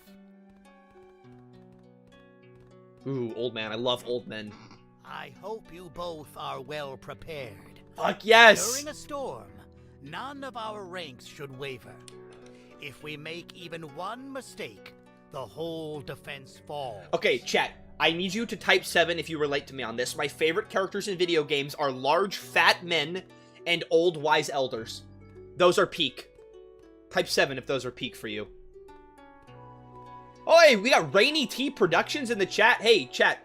Ooh, old man. I love old men. I hope you both are well prepared. Fuck yes! During a storm, none of our ranks should waver. If we make even one mistake, the whole defense falls. Okay, chat. I need you to type 7 if you relate to me on this. My favorite characters in video games are large, fat men and old, wise elders. Those are peak. Type 7 if those are peak for you. Oh, hey, we got Rainy T Productions in the chat. Hey, chat,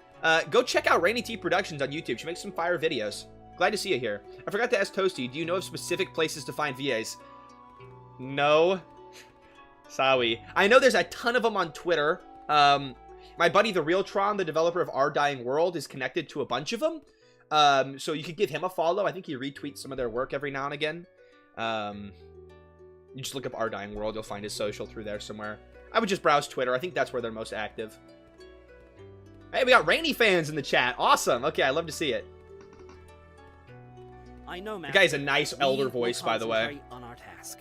go check out Rainy T Productions on YouTube. She makes some fire videos. Glad to see you here. I forgot to ask Toasty, do you know of specific places to find VAs? No. Sorry. I know there's a ton of them on Twitter. My buddy, the Realtron, the developer of Our Dying World, is connected to a bunch of them. So you could give him a follow. I think he retweets some of their work every now and again. You just look up Our Dying World. You'll find his social through there somewhere. I would just browse Twitter. I think that's where they're most active. Hey, we got Rainy fans in the chat. Awesome. Okay, I love to see it. I know, man. The guy's a nice elder voice, by the way. On our task.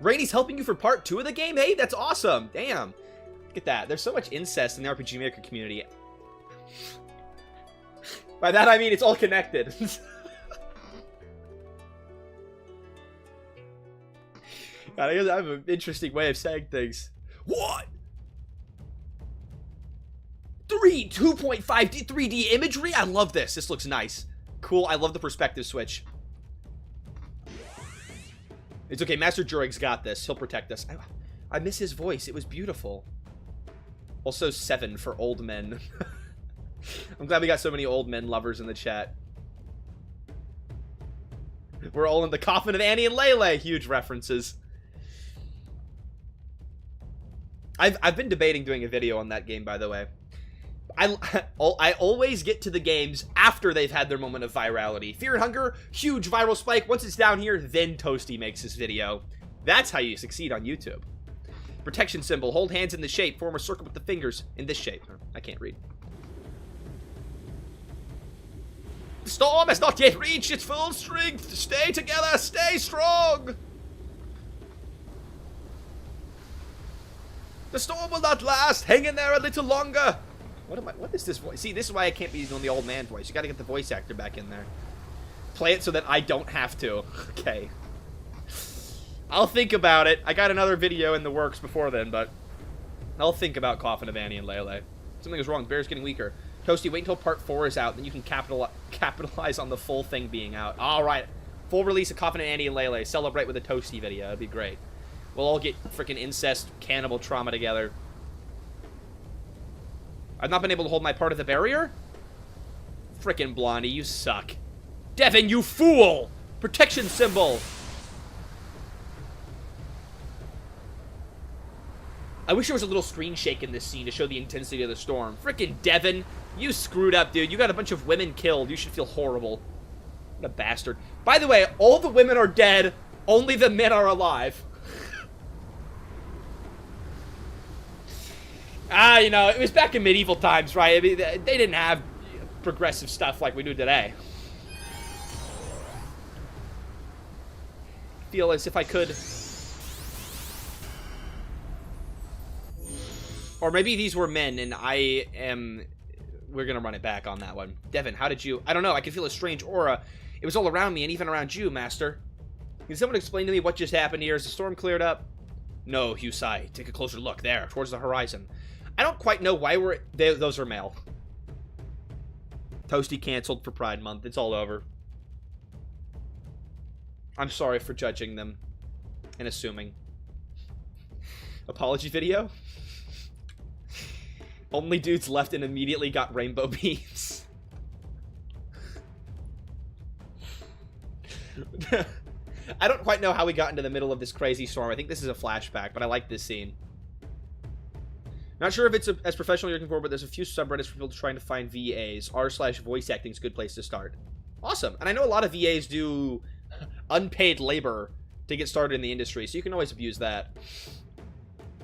Rainy's helping you for part 2 of the game? Hey, that's awesome. Damn. Look at that. There's so much incest in the RPG Maker community. By that, I mean it's all connected. God, I have an interesting way of saying things. What? 2.5D 3D imagery? I love this. This looks nice. Cool. I love the perspective switch. It's okay. Master Jurig's got this. He'll protect us. I miss his voice. It was beautiful. Also 7 for old men. I'm glad we got so many old men lovers in the chat. We're all in the coffin of Annie and Lele. Huge references. I've been debating doing a video on that game, by the way. I always get to the games after they've had their moment of virality. Fear and Hunger, huge viral spike. Once it's down here, then Toasty makes his video. That's how you succeed on YouTube. Protection symbol. Hold hands in the shape. Form a circle with the fingers in this shape. I can't read. The storm has not yet reached its full strength. Stay together. Stay strong. The storm will not last. Hang in there a little longer. What is this voice? See, this is why I can't be doing the old man voice. You gotta get the voice actor back in there. Play it so that I don't have to. Okay. I'll think about it. I got another video in the works before then, but I'll think about Coffin of Annie and Lele. Something is wrong. The bear's getting weaker. Toasty, wait until part 4 is out, then you can capitalize on the full thing being out. Alright. Full release of Coffin of Annie and Lele. Celebrate with a Toasty video. That'd be great. We'll all get freaking incest, cannibal trauma together. I've not been able to hold my part of the barrier? Frickin' Blondie, you suck. Devin, you fool! Protection symbol! I wish there was a little screen shake in this scene to show the intensity of the storm. Frickin' Devin, you screwed up, dude. You got a bunch of women killed. You should feel horrible. What a bastard. By the way, all the women are dead. Only the men are alive. You know, it was back in medieval times, right? I mean, they didn't have progressive stuff like we do today. I feel as if I could... Or maybe these were men, and I am... We're gonna run it back on that one. Devin, how did you... I don't know, I can feel a strange aura. It was all around me, and even around you, Master. Can someone explain to me what just happened here? Has the storm cleared up? No, Husai. Take a closer look. There, towards the horizon. I don't quite know why we're... those are male. Toasty canceled for Pride Month. It's all over. I'm sorry for judging them. And assuming. Apology video? Only dudes left and immediately got rainbow beams. I don't quite know how we got into the middle of this crazy storm. I think this is a flashback, but I like this scene. Not sure if it's as professional you're looking for, but there's a few subreddits for people trying to find VAs. r/voice acting is a good place to start. Awesome. And I know a lot of VAs do unpaid labor to get started in the industry, so you can always abuse that.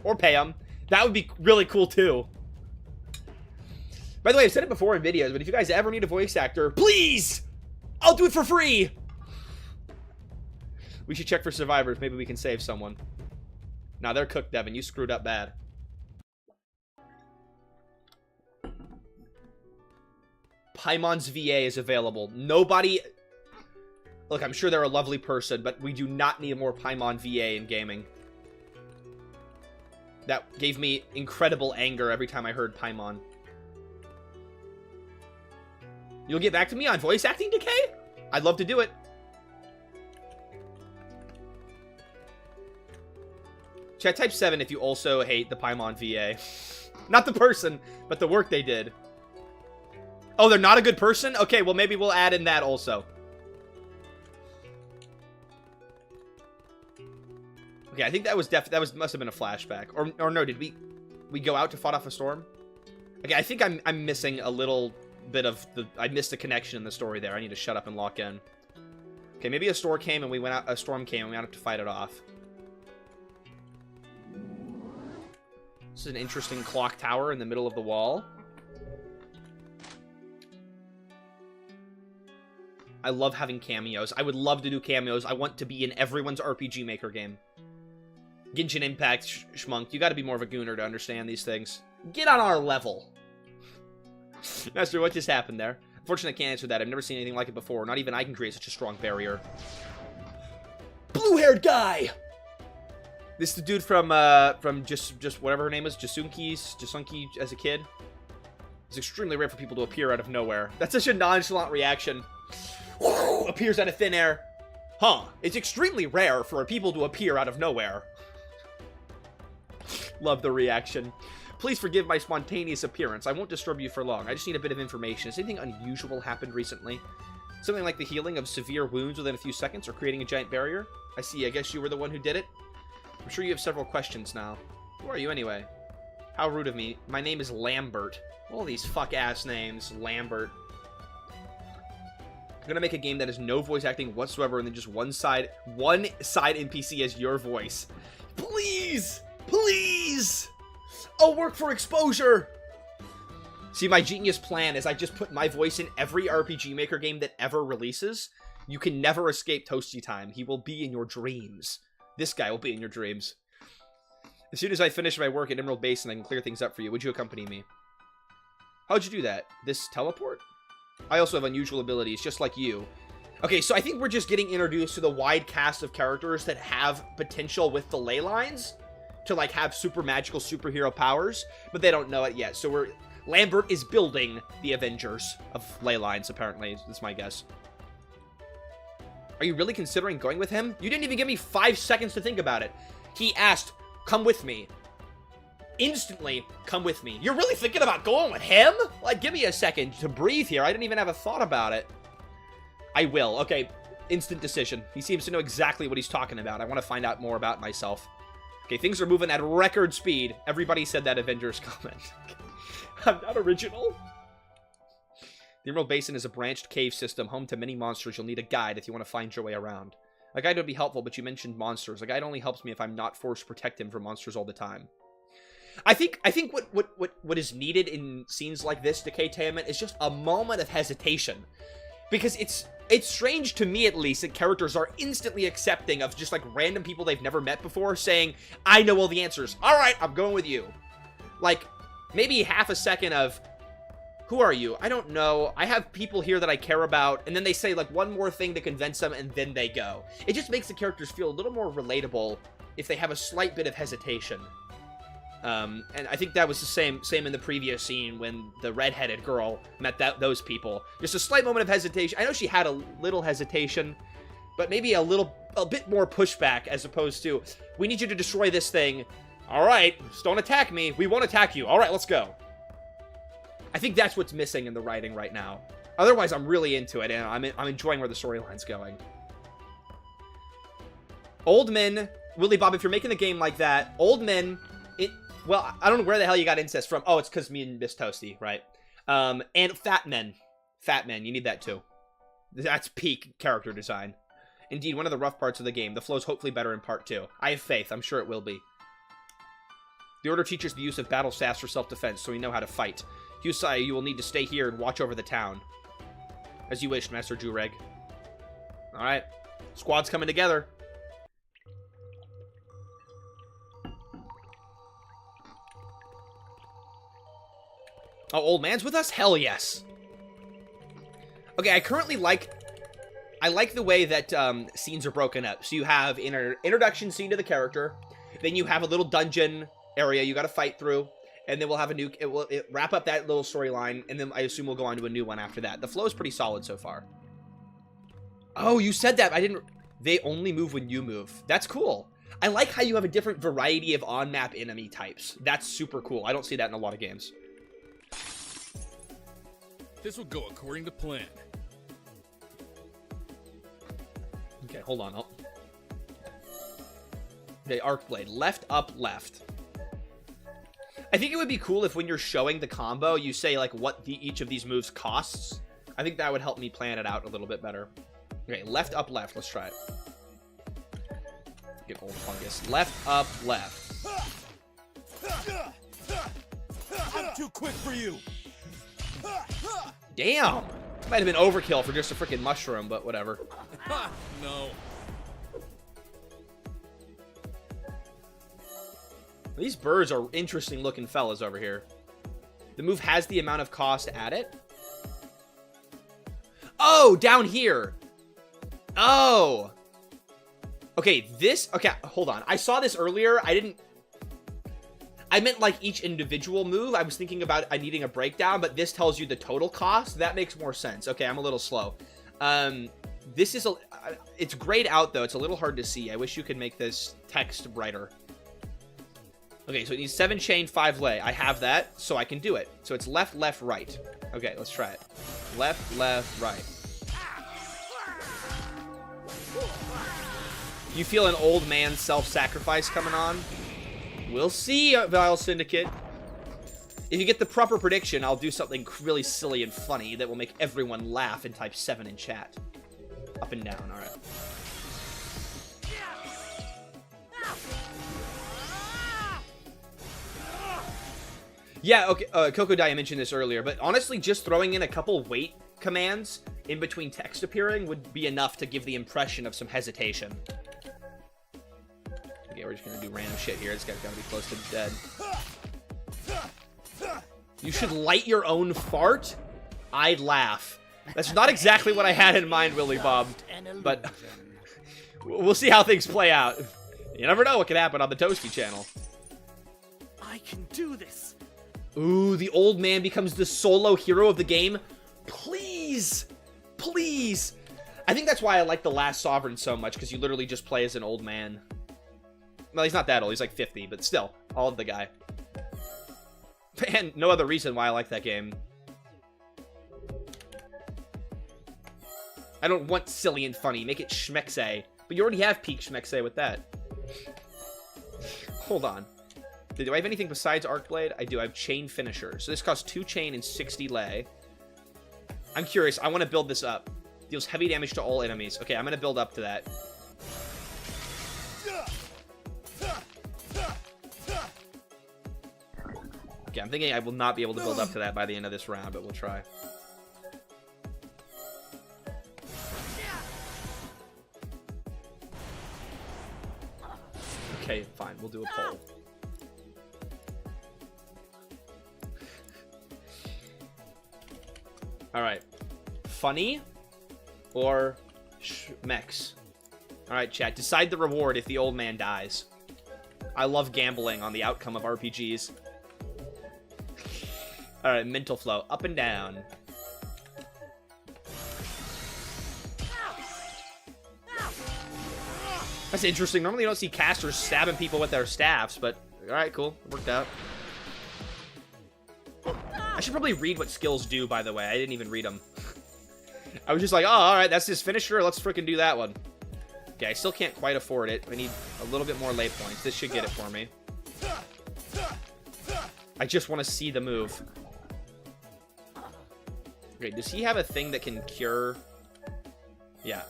Or pay them. That would be really cool, too. By the way, I've said it before in videos, but if you guys ever need a voice actor, please! I'll do it for free! We should check for survivors. Maybe we can save someone. Nah, they're cooked, Devin. You screwed up bad. Paimon's VA is available. Nobody... Look, I'm sure they're a lovely person, but we do not need more Paimon VA in gaming. That gave me incredible anger every time I heard Paimon. You'll get back to me on voice acting, Decay? I'd love to do it. Chat, type 7 if you also hate the Paimon VA. Not the person, but the work they did. Oh, they're not a good person? Okay, well, maybe we'll add in that also. Okay, I think that was must have been a flashback. Or no, did we go out to fight off a storm? Okay, I think I'm missing a little bit of the... I missed a connection in the story there. I need to shut up and lock in. Okay, maybe a storm came and we went out... A storm came and we went out to fight it off. This is an interesting clock tower in the middle of the wall. I love having cameos. I would love to do cameos. I want to be in everyone's RPG Maker game. Genshin Impact, Schmunk. You gotta be more of a gooner to understand these things. Get on our level. Master, what just happened there? Unfortunately, I can't answer that. I've never seen anything like it before. Not even I can create such a strong barrier. Blue-haired guy! This is the dude from just whatever her name is, Jasunki as a kid. It's extremely rare for people to appear out of nowhere. That's such a nonchalant reaction. Appears out of thin air. Huh. It's extremely rare for people to appear out of nowhere. Love the reaction. Please forgive my spontaneous appearance. I won't disturb you for long. I just need a bit of information. Has anything unusual happened recently? Something like the healing of severe wounds within a few seconds or creating a giant barrier? I see. I guess you were the one who did it? I'm sure you have several questions now. Who are you anyway? How rude of me. My name is Lambert. All these fuck-ass names. Lambert. I'm gonna make a game that has no voice acting whatsoever and then just one side NPC as your voice. Please! Please! I'll work for exposure! See, my genius plan is I just put my voice in every RPG Maker game that ever releases. You can never escape ToastyTime. He will be in your dreams. This guy will be in your dreams. As soon as I finish my work at Emerald Basin, I can clear things up for you. Would you accompany me? How'd you do that? This teleport? I also have unusual abilities, just like you. Okay, so I think we're just getting introduced to the wide cast of characters that have potential with the ley lines to, like, have super magical superhero powers, but they don't know it yet. So Lambert is building the Avengers of ley lines, apparently. That's my guess. Are you really considering going with him? You didn't even give me 5 seconds to think about it. He asked, come with me. Instantly, come with me. You're really thinking about going with him? Like, give me a second to breathe here. I didn't even have a thought about it. I will. Okay, instant decision. He seems to know exactly what he's talking about. I want to find out more about myself. Okay, things are moving at record speed. Everybody said that Avengers comment. I'm not original. The Emerald Basin is a branched cave system, home to many monsters. You'll need a guide if you want to find your way around. A guide would be helpful, but you mentioned monsters. A guide only helps me if I'm not forced to protect him from monsters all the time. I think what is needed in scenes like this, Decay Tenement, is just a moment of hesitation. Because it's strange to me, at least, that characters are instantly accepting of just, like, random people they've never met before saying, I know all the answers. All right, I'm going with you. Like, maybe half a second of, who are you? I don't know. I have people here that I care about. And then they say, like, one more thing to convince them, and then they go. It just makes the characters feel a little more relatable if they have a slight bit of hesitation. And I think that was the same in the previous scene when the redheaded girl met those people. Just a slight moment of hesitation. I know she had a little hesitation, but maybe a bit more pushback as opposed to, we need you to destroy this thing. All right, just don't attack me. We won't attack you. All right, let's go. I think that's what's missing in the writing right now. Otherwise, I'm really into it, and I'm enjoying where the storyline's going. Old men, Willy Bob, if you're making a game like that, old men, well, I don't know where the hell you got incest from. Oh, it's because me and Miss Toasty, right? And fat men. Fat men, you need that too. That's peak character design. Indeed, one of the rough parts of the game. The flow's hopefully better in part 2. I have faith. I'm sure it will be. The Order teaches the use of battle staffs for self-defense, so we know how to fight. Husai, you will need to stay here and watch over the town. As you wish, Master Jureg. Alright. Squad's coming together. Oh, old man's with us? Hell yes. Okay, I currently like the way that scenes are broken up. So you have an introduction scene to the character, then you have a little dungeon area you got to fight through, and then we'll have it will wrap up that little storyline, and then I assume we'll go on to a new one after that. The flow is pretty solid so far. Oh, you said that. I didn't. They only move when you move. That's cool. I like how you have a different variety of on-map enemy types. That's super cool. I don't see that in a lot of games. This will go according to plan. Okay, hold on. Okay, arc blade. Left, up, left. I think it would be cool if when you're showing the combo, you say, like, what each of these moves costs. I think that would help me plan it out a little bit better. Okay, left, up, left. Let's try it. Get old fungus. Left, up, left. I'm too quick for you. Damn! Might have been overkill for just a freaking mushroom, but whatever. No. These birds are interesting looking fellas over here. The move has the amount of cost at it. Oh, down here. Oh. Okay, okay, hold on. I saw this earlier. I meant like each individual move. I was thinking about needing a breakdown, but this tells you the total cost. That makes more sense. Okay, I'm a little slow. This is it's grayed out though. It's a little hard to see. I wish you could make this text brighter. Okay, so it needs 7 chain, 5 lay. I have that, so I can do it. So it's left, left, right. Okay, let's try it. Left, left, right. You feel an old man self-sacrifice coming on? We'll see, Vile Syndicate. If you get the proper prediction, I'll do something really silly and funny that will make everyone laugh and type 7 in chat. Up and down, alright. Yeah, okay, Kokodai, I mentioned this earlier, but honestly, just throwing in a couple wait commands in between text appearing would be enough to give the impression of some hesitation. Okay, we're just gonna do random shit here. This guy's gotta be close to dead. You should light your own fart? I'd laugh. That's not exactly what I had in mind, Willy Bob, but we'll see how things play out. You never know what could happen on the Toasty channel. I can do this. Ooh, the old man becomes the solo hero of the game. Please! Please! I think that's why I like The Last Sovereign so much, because you literally just play as an old man. Well, he's not that old. He's like 50, but still, all of the guy. And no other reason why I like that game. I don't want silly and funny. Make it schmexe. But you already have peak schmexe with that. Hold on. Do I have anything besides Arc Blade? I do. I have Chain Finisher. So this costs 2 chain and 60 lay. I'm curious. I want to build this up. Deals heavy damage to all enemies. Okay, I'm going to build up to that. Okay, I'm thinking I will not be able to build up to that by the end of this round, but we'll try. Okay, fine. We'll do a poll. Alright. Funny or schmex? Alright, chat. Decide the reward if the old man dies. I love gambling on the outcome of RPGs. Alright, mental flow. Up and down. That's interesting. Normally you don't see casters stabbing people with their staffs, but alright, cool. It worked out. I should probably read what skills do, by the way. I didn't even read them. I was just like, oh, alright, that's his finisher. Let's freaking do that one. Okay, I still can't quite afford it. I need a little bit more lay points. This should get it for me. I just want to see the move. Okay, does he have a thing that can cure? Yeah.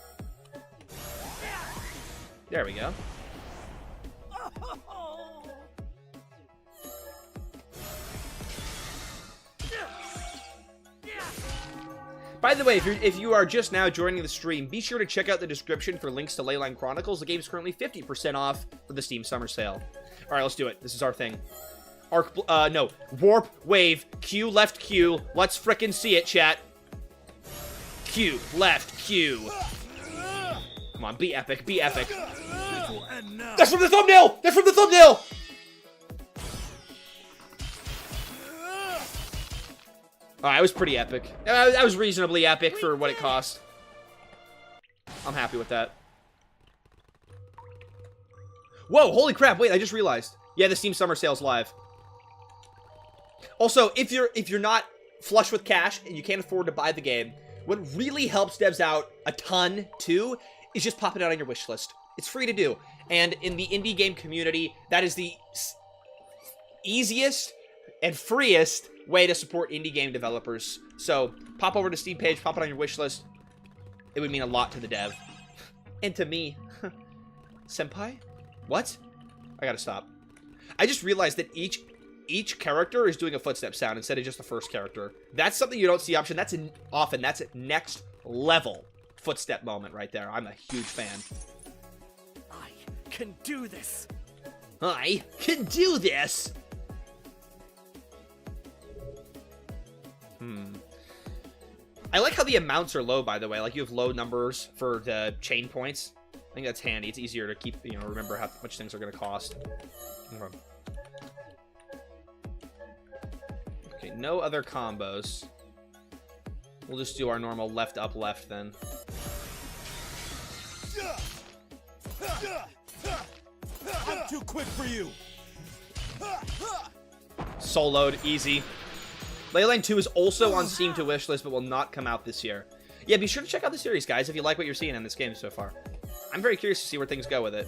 There we go. By the way, if you are just now joining the stream, be sure to check out the description for links to Leyline Chronicles. The game is currently 50% off for the Steam Summer Sale. All right, let's do it. This is our thing. No. Warp, wave, Q, left, Q. Let's frickin' see it, chat. Q, left, Q. Come on, be epic, be epic. That's from the thumbnail! That's from the thumbnail! Alright, it was pretty epic. That was reasonably epic for what it cost. I'm happy with that. Whoa, holy crap, wait, I just realized. Yeah, the Steam Summer Sale's live. Also, if you're not flush with cash and you can't afford to buy the game, what really helps devs out a ton, too, is just pop it out on your wish list. It's free to do. And in the indie game community, that is the easiest and freest way to support indie game developers. So, pop over to Steam page, pop it on your wish list. It would mean a lot to the dev. And to me. Senpai? What? I gotta stop. I just realized that each character is doing a footstep sound instead of just the first character. That's something you don't see option. That's often. That's a next level footstep moment right there. I'm a huge fan. I can do this. I can do this. I like how the amounts are low, by the way. Like, you have low numbers for the chain points. I think that's handy. It's easier to keep, remember how much things are going to cost. Okay, no other combos. We'll just do our normal left, up, left, then. I'm too quick for you. Soloed, easy. Leyline 2 is also on Steam to wishlist, but will not come out this year. Yeah, be sure to check out the series, guys, if you like what you're seeing in this game so far. I'm very curious to see where things go with it.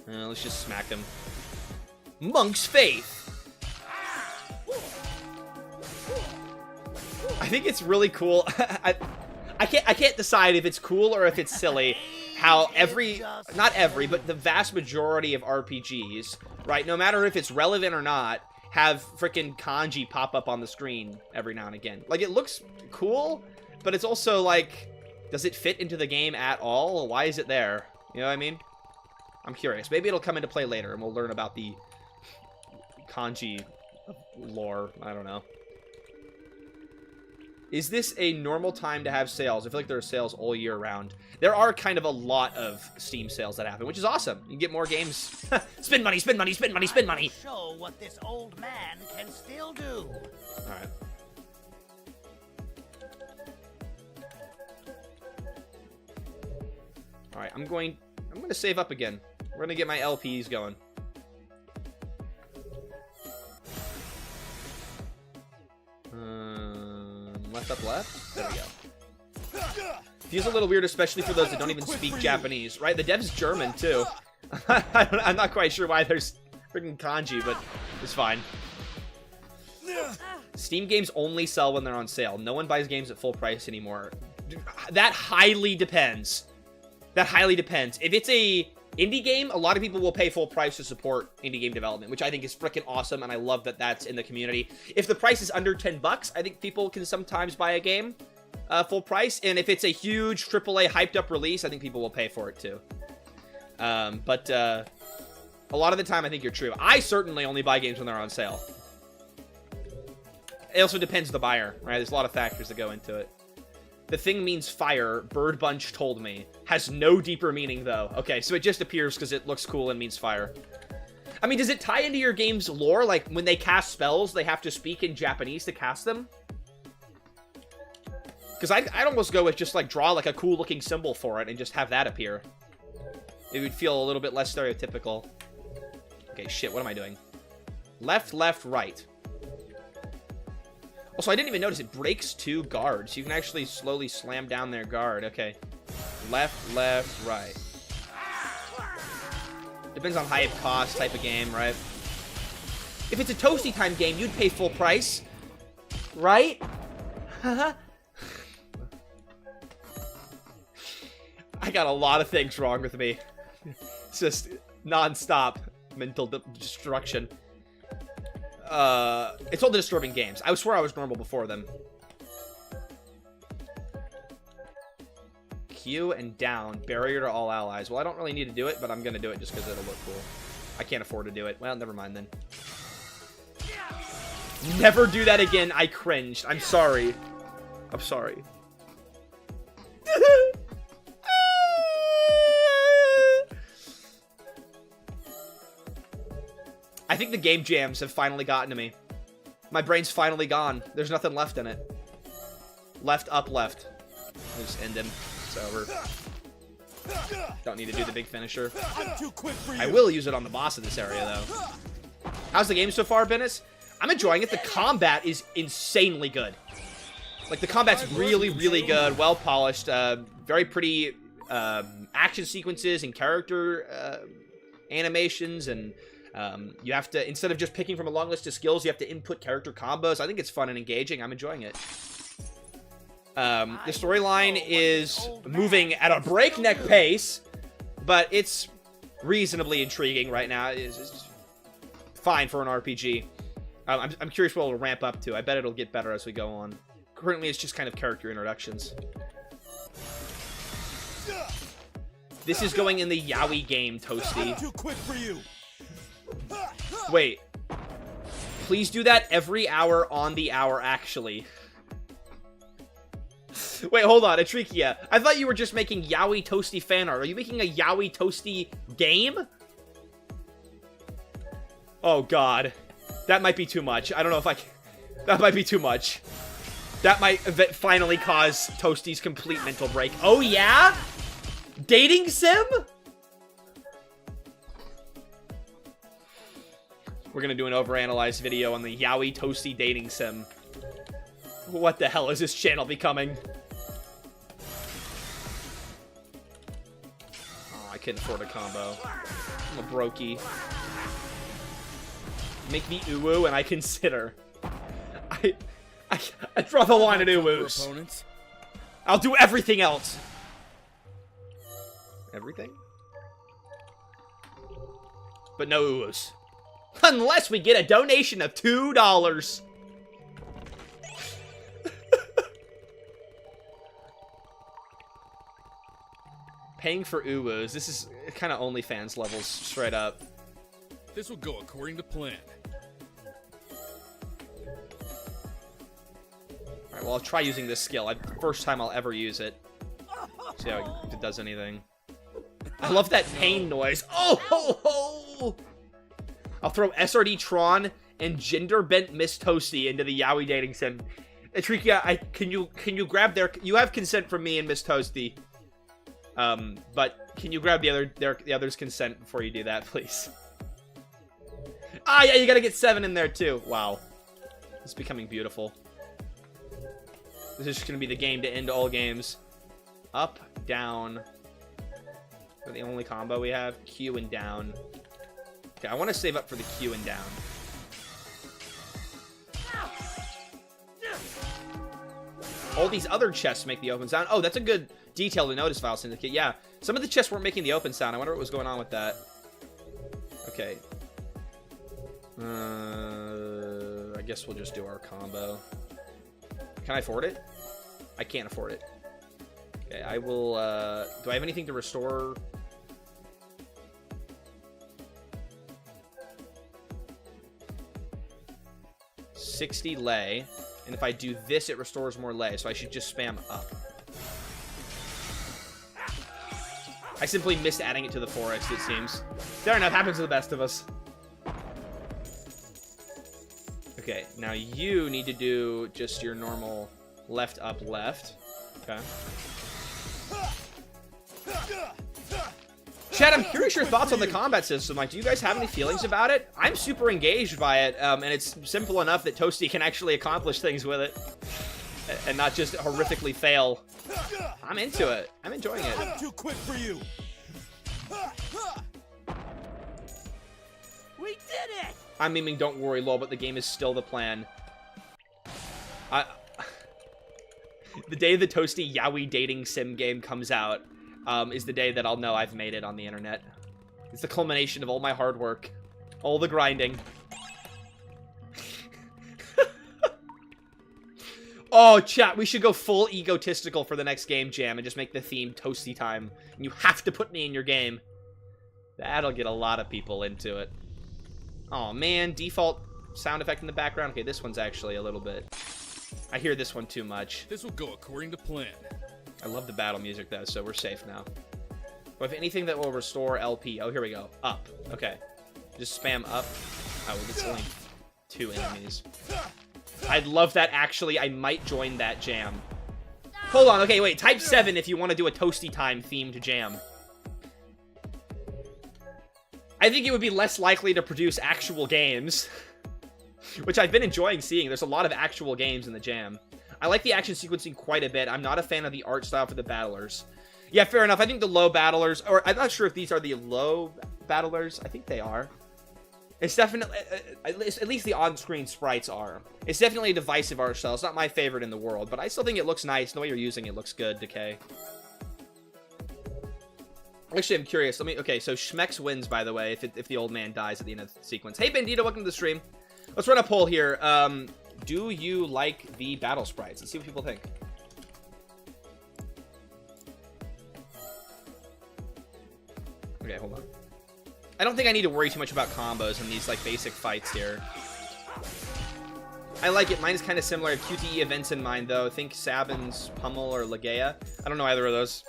Let's just smack him. Monk's Faith! I think it's really cool. I can't decide if it's cool or if it's silly how not every, but the vast majority of RPGs, right, no matter if it's relevant or not, have freaking kanji pop up on the screen every now and again. Like, it looks cool, but it's also like, does it fit into the game at all? Why is it there? You know what I mean? I'm curious. Maybe it'll come into play later and we'll learn about the kanji lore. I don't know. Is this a normal time to have sales? I feel like there are sales all year round. There are kind of a lot of Steam sales that happen, which is awesome. You can get more games. Spend money, spend money, spend money, spend money. Show what this old man can still do. All right. All right, I'm going to save up again. We're going to get my LPs going. Left up left? There we go. Feels a little weird, especially for those that don't even speak Japanese, right? The dev's German, too. I'm not quite sure why there's freaking kanji, but it's fine. Steam games only sell when they're on sale. No one buys games at full price anymore. That highly depends. That highly depends. If it's a indie game, a lot of people will pay full price to support indie game development, which I think is freaking awesome, and I love that that's in the community. If the price is under 10 bucks, I think people can sometimes buy a game full price, and if it's a huge AAA hyped up release, I think people will pay for it too. But a lot of the time, I think you're true. I certainly only buy games when they're on sale. It also depends on the buyer, right? There's a lot of factors that go into it. The thing means fire, Bird Bunch told me. Has no deeper meaning, though. Okay, so it just appears because it looks cool and means fire. I mean, does it tie into your game's lore? Like, when they cast spells, they have to speak in Japanese to cast them? Because I'd almost go with just, like, draw, like, a cool-looking symbol for it and just have that appear. It would feel a little bit less stereotypical. Okay, shit, what am I doing? Left, left, right. Also, I didn't even notice it breaks 2 guards. You can actually slowly slam down their guard. Okay. Left, left, right. Depends on hype cost type of game, right? If it's a ToastyTime game, you'd pay full price. Right? I got a lot of things wrong with me. It's just non-stop mental destruction. It's all the disturbing games. I swear I was normal before them. Q and down. Barrier to all allies. Well, I don't really need to do it, but I'm gonna do it just because it'll look cool. I can't afford to do it. Well, never mind then. Never do that again. I cringed. I'm sorry. I'm sorry. I think the game jams have finally gotten to me. My brain's finally gone. There's nothing left in it. Left, up, left. I'll just end him. It's over. Don't need to do the big finisher. I'm too quick for you. I will use it on the boss of this area, though. How's the game so far, Bennis? I'm enjoying it. The combat is insanely good. Like, the combat's really, really good. Well polished. Very pretty action sequences and character animations, and you have to, instead of just picking from a long list of skills, you have to input character combos. I think it's fun and engaging. I'm enjoying it. The storyline is moving at a breakneck pace, but it's reasonably intriguing right now. It's fine for an RPG. I'm curious what it'll ramp up to. I bet it'll get better as we go on. Currently, it's just kind of character introductions. This is going in the Yaoi game, Toasty. I'm too quick for you. Wait. Please do that every hour on the hour, actually. Wait, hold on, Atrikia. I thought you were just making Yaoi Toasty fan art. Are you making a Yaoi Toasty game? Oh, God. That might be too much. I don't know if I can... That might be too much. That might finally cause Toasty's complete mental break. Oh, yeah? Dating sim? We're gonna do an overanalyzed video on the Yaoi Toasty dating sim. What the hell is this channel becoming? Oh, I couldn't afford a combo. I'm a brokey. Make me uwu and I consider. I draw the line at For Uwus. opponents. I'll do everything else. Everything? But no Uwus. Unless we get a donation of $2. Paying for Uwus. This is kind of OnlyFans levels, straight up. This will go according to plan. Alright, well, I'll try using this skill. First time I'll ever use it. See how it does anything. I love that pain noise. Oh, ho, ho! I'll throw SRD Tron and gender bent Miss Toasty into the Yaoi dating sim. Trikia, can you grab their? You have consent from me and Miss Toasty. But can you grab the other's consent before you do that, please? Ah, yeah, you gotta get 7 in there too. Wow, it's becoming beautiful. This is just gonna be the game to end all games. Up, down. Is that the only combo we have? Q and down. Okay, I want to save up for the Q and down. All these other chests make the open sound. Oh, that's a good detail to notice, File Syndicate. Yeah, some of the chests weren't making the open sound. I wonder what was going on with that. Okay. I guess we'll just do our combo. Can I afford it? I can't afford it. Okay, I will, do I have anything to restore? $60 lay, and if I do this, it restores more lay, so I should just spam up. I simply missed adding it to the forest, it seems. Fair enough, happens to the best of us. Okay, now you need to do just your normal left, up, left. Okay. Chad, I'm curious your thoughts on the combat system. Like, do you guys have any feelings about it? I'm super engaged by it, and it's simple enough that Toasty can actually accomplish things with it. And not just horrifically fail. I'm into it. I'm enjoying it. I'm too quick for you. We did it! I'm memeing, don't worry, lol, but the game is still the plan. The day the Toasty Yaoi dating sim game comes out is the day that I'll know I've made it on the internet. It's the culmination of all my hard work. All the grinding. Oh, chat, we should go full egotistical for the next game jam and just make the theme ToastyTime. And you have to put me in your game. That'll get a lot of people into it. Oh man, default sound effect in the background. Okay, this one's actually a little bit... I hear this one too much. This will go according to plan. I love the battle music though, so we're safe now. But if anything that will restore LP... Oh, here we go. Up. Okay. Just spam up. Oh, it's only 2 enemies. I'd love that, actually. I might join that jam. Hold on. Okay, wait. Type 7 if you want to do a ToastyTime themed jam. I think it would be less likely to produce actual games. Which I've been enjoying seeing. There's a lot of actual games in the jam. I like the action sequencing quite a bit. I'm not a fan of the art style for the battlers. Yeah, fair enough. I think the low battlers... Or I'm not sure if these are the low battlers. I think they are. It's definitely... At least the on-screen sprites are. It's definitely a divisive art style. It's not my favorite in the world. But I still think it looks nice. The way you're using it looks good, Decay. Actually, I'm curious. Okay, so Schmex wins, by the way, if the old man dies at the end of the sequence. Hey, Bandito, welcome to the stream. Let's run a poll here. Do you like the battle sprites? Let's see what people think. Okay, hold on. I don't think I need to worry too much about combos in these, like, basic fights here. I like it. Mine is kind of similar. I have QTE events in mind, though. I think Sabin's Pummel or Legea. I don't know either of those.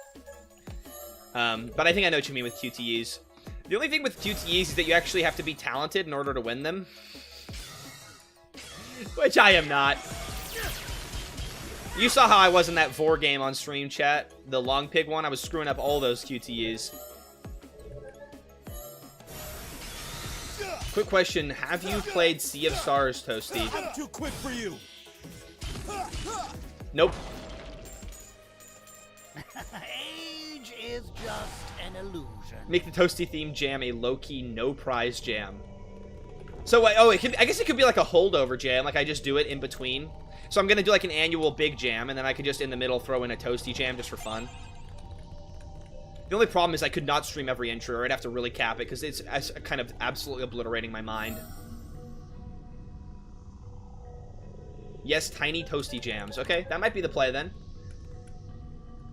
But I think I know what you mean with QTEs. The only thing with QTEs is that you actually have to be talented in order to win them. Which I am not. You saw how I was in that Vor game on stream, chat. The Long Pig one. I was screwing up all those QTEs. Quick question. Have you played Sea of Stars, Toasty? I'm too quick for you. Nope. Age is just an illusion. Make the Toasty theme jam a low-key, no-prize jam. So, oh, I guess it could be like a holdover jam. Like, I just do it in between. So I'm going to do like an annual big jam, and then I could just in the middle throw in a toasty jam just for fun. The only problem is I could not stream every intro, or I'd have to really cap it, because it's kind of absolutely obliterating my mind. Yes, tiny toasty jams. Okay, that might be the play then.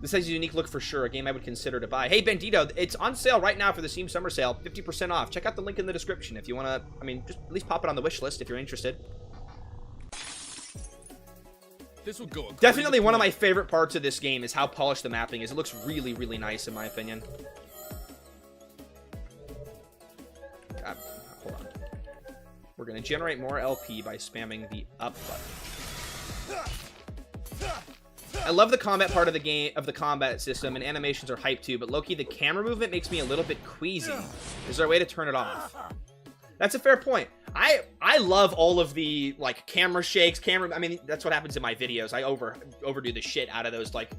This has a unique look for sure, a game I would consider to buy. Hey, Bandito, it's on sale right now for the Steam Summer Sale, 50% off. Check out the link in the description if you want to, I mean, just at least pop it on the wish list if you're interested. This will go Definitely one of my favorite parts of this game is how polished the mapping is. It looks really, really nice in my opinion. Hold on. We're going to generate more LP by spamming the up button. I love the combat part of the game, of the combat system, and animations are hyped too, but low-key, the camera movement makes me a little bit queasy. Is there a way to turn it off? That's a fair point. I love all of the, like, camera shakes, I mean, that's what happens in my videos. I overdo the shit out of those, like,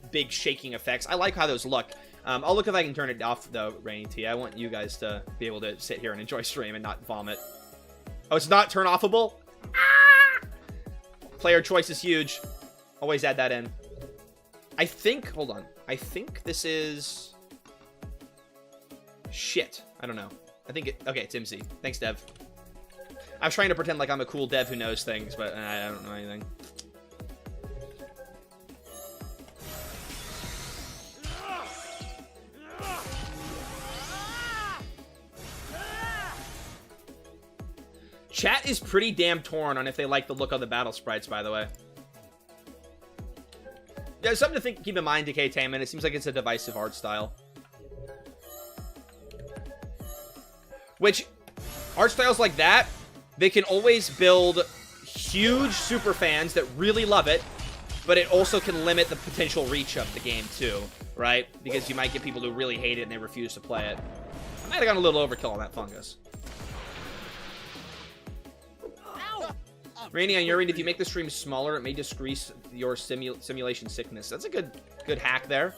big shaking effects. I like how those look. I'll look if I can turn it off, though, Rainy T. I want you guys to be able to sit here and enjoy stream and not vomit. Oh, it's not turn-offable? Ah! Player choice is huge. Always add that in. I think, hold on. I think this is... Shit. I don't know. I think it... Okay, it's MC. Thanks, Dev. I was trying to pretend like I'm a cool dev who knows things, but I don't know anything. Chat is pretty damn torn on if they like the look of the battle sprites, by the way. There's something to keep in mind, DKtainment. It seems like it's a divisive art style. Which, art styles like that, they can always build huge super fans that really love it, but it also can limit the potential reach of the game too, right? Because you might get people who really hate it and they refuse to play it. I might have gone a little overkill on that fungus. Rainy, on your end, if you make the stream smaller, it may decrease your simulation sickness. That's a good hack there.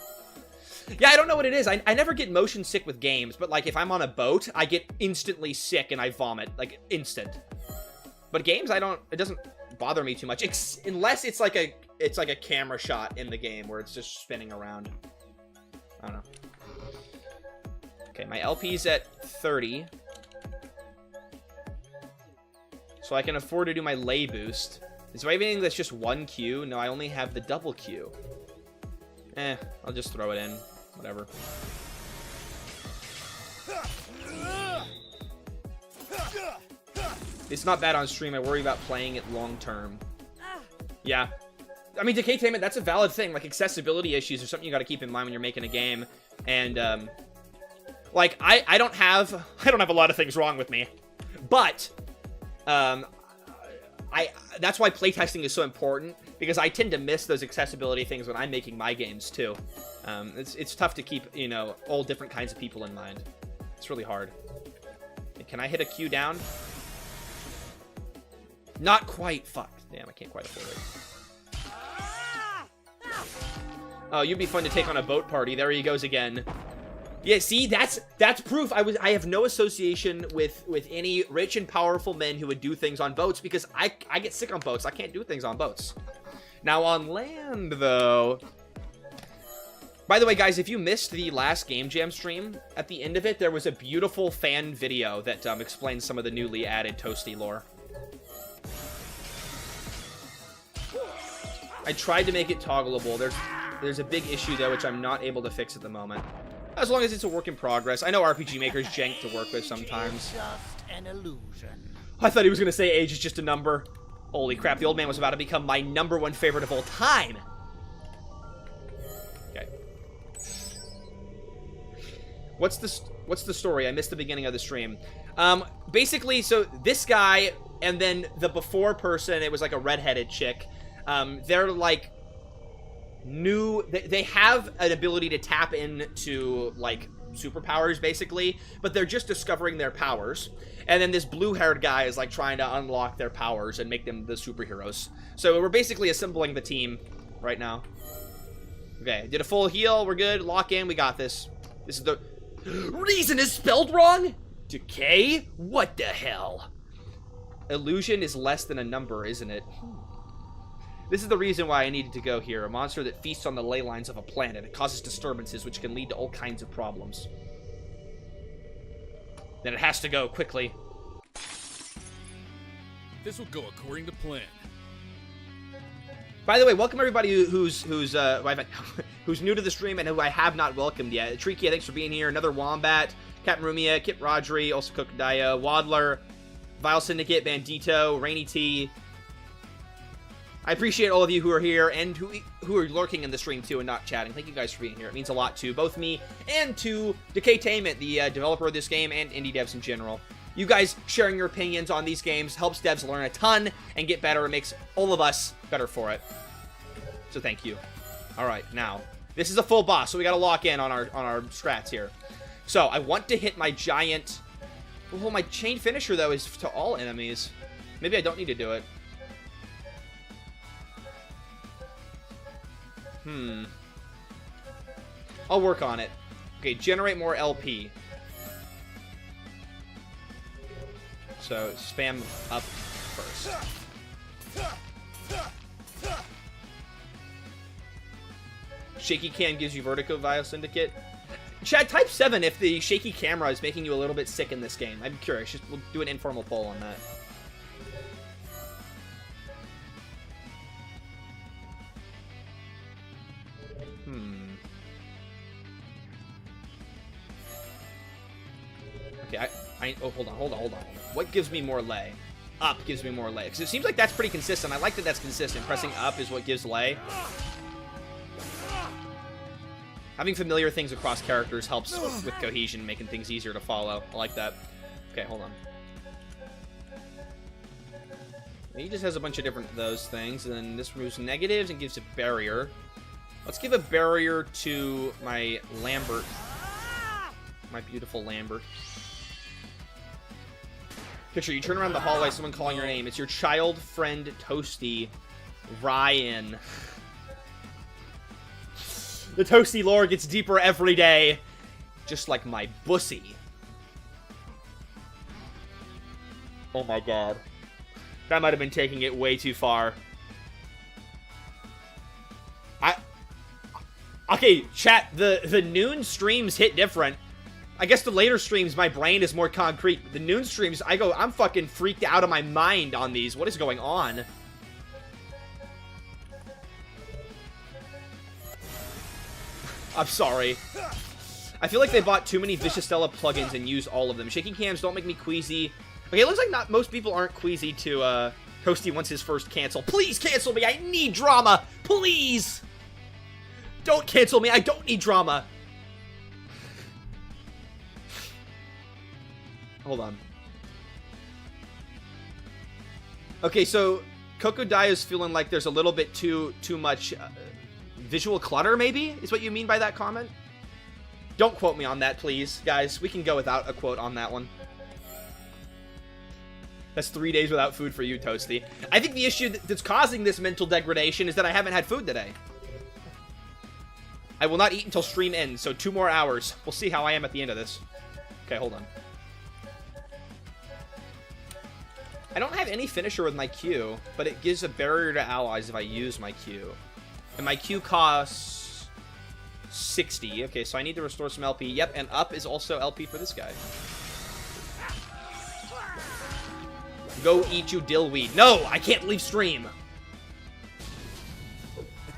Yeah, I don't know what it is. I never get motion sick with games, but like if I'm on a boat, I get instantly sick and I vomit, like instant. But games, it doesn't bother me too much, unless it's like a camera shot in the game where it's just spinning around. I don't know. Okay, my LP's at 30. So I can afford to do my lay boost. Is there anything that's just one Q? No, I only have the double Q. I'll just throw it in. Whatever. It's not bad on stream. I worry about playing it long term. Yeah. I mean, DKtainment, that's a valid thing. Like, accessibility issues are something you got to keep in mind when you're making a game. And, like, I don't have a lot of things wrong with me. But... that's why playtesting is so important, because I tend to miss those accessibility things when I'm making my games too. It's tough to keep, you know, all different kinds of people in mind. It's really hard. Can I hit a Q down? Not quite. Fuck. Damn, I can't quite afford it. Oh, you'd be fun to take on a boat party. There he goes again. Yeah, see, that's proof. I have no association with any rich and powerful men who would do things on boats, because I get sick on boats. I can't do things on boats. Now on land, though. By the way, guys, if you missed the last Game Jam stream, at the end of it, there was a beautiful fan video that explains some of the newly added Toasty lore. I tried to make it toggleable. There's a big issue, though, which I'm not able to fix at the moment. As long as it's a work in progress. I know RPG Maker's jank to work with sometimes. Just an illusion. I thought he was going to say age is just a number. Holy crap, the old man was about to become my #1 favorite of all time. Okay. What's the story? I missed the beginning of the stream. Basically, so this guy and then the before person, it was like a redheaded chick. They're like... they have an ability to tap into like superpowers basically, but they're just discovering their powers, and then this blue-haired guy is like trying to unlock their powers and make them the superheroes. So we're basically assembling the team right now. Okay, did a full heal, we're good, lock in, we got this. This is the reason is spelled wrong. Decay, what the hell? illusion is less than a number, isn't it? This is the reason why I needed to go here. A monster that feasts on the ley lines of a planet. It causes disturbances, which can lead to all kinds of problems. Then it has to go quickly. This will go according to plan. By the way, welcome everybody who's new to the stream and who I have not welcomed yet. Trikia, thanks for being here. Another Wombat, Captain Rumia, Kit Rodri, also Kokodiah, Waddler, Vile Syndicate, Bandito, Rainy T. I appreciate all of you who are here and who are lurking in the stream too and not chatting. Thank you guys for being here. It means a lot to both me and to Decaytainment, the developer of this game, and indie devs in general. You guys sharing your opinions on these games helps devs learn a ton and get better. It makes all of us better for it. So thank you. All right, now this is a full boss, so we got to lock in on our strats here. So I want to hit my giant. Well, my chain finisher though is to all enemies. Maybe I don't need to do it. I'll work on it. Okay, generate more LP. So, spam up first. Shaky cam gives you vertigo, Vile Syndicate. Chad, type 7 if the shaky camera is making you a little bit sick in this game. I'm curious. We'll do an informal poll on that. Okay, oh, hold on. What gives me more lay? Up gives me more lay. Because it seems like that's pretty consistent. I like that that's consistent. Pressing up is what gives lay. Having familiar things across characters helps with cohesion, making things easier to follow. I like that. Okay, hold on. He just has a bunch of different those things. And then this removes negatives and gives a barrier. Let's give a barrier to my Lambert. My beautiful Lambert. Picture, you turn around the hallway, someone calling your name. It's your child friend, Toasty. Ryan. The Toasty lore gets deeper every day. Just like my bussy. Oh my god. That might have been taking it way too far. Okay, chat, the noon streams hit different. I guess the later streams, my brain is more concrete. The noon streams, I'm fucking freaked out of my mind on these. What is going on? I'm sorry. I feel like they bought too many Vicious Stella plugins and used all of them. Shaking cams don't make me queasy. Okay, it looks like not most people aren't queasy to Toasty wants his first cancel. Please cancel me. I need drama. Please. Don't cancel me. I don't need drama. Hold on. Okay, so Kokodiah is feeling like there's a little bit too much visual clutter, maybe? Is what you mean by that comment? Don't quote me on that, please. Guys, we can go without a quote on that one. That's 3 days without food for you, Toasty. I think the issue that's causing this mental degradation is that I haven't had food today. I will not eat until stream ends, so 2 more hours. We'll see how I am at the end of this. Okay, hold on. I don't have any finisher with my Q, but it gives a barrier to allies if I use my Q. And my Q costs 60. Okay, so I need to restore some LP. Yep, and up is also LP for this guy. Go eat you dillweed. No, I can't leave stream.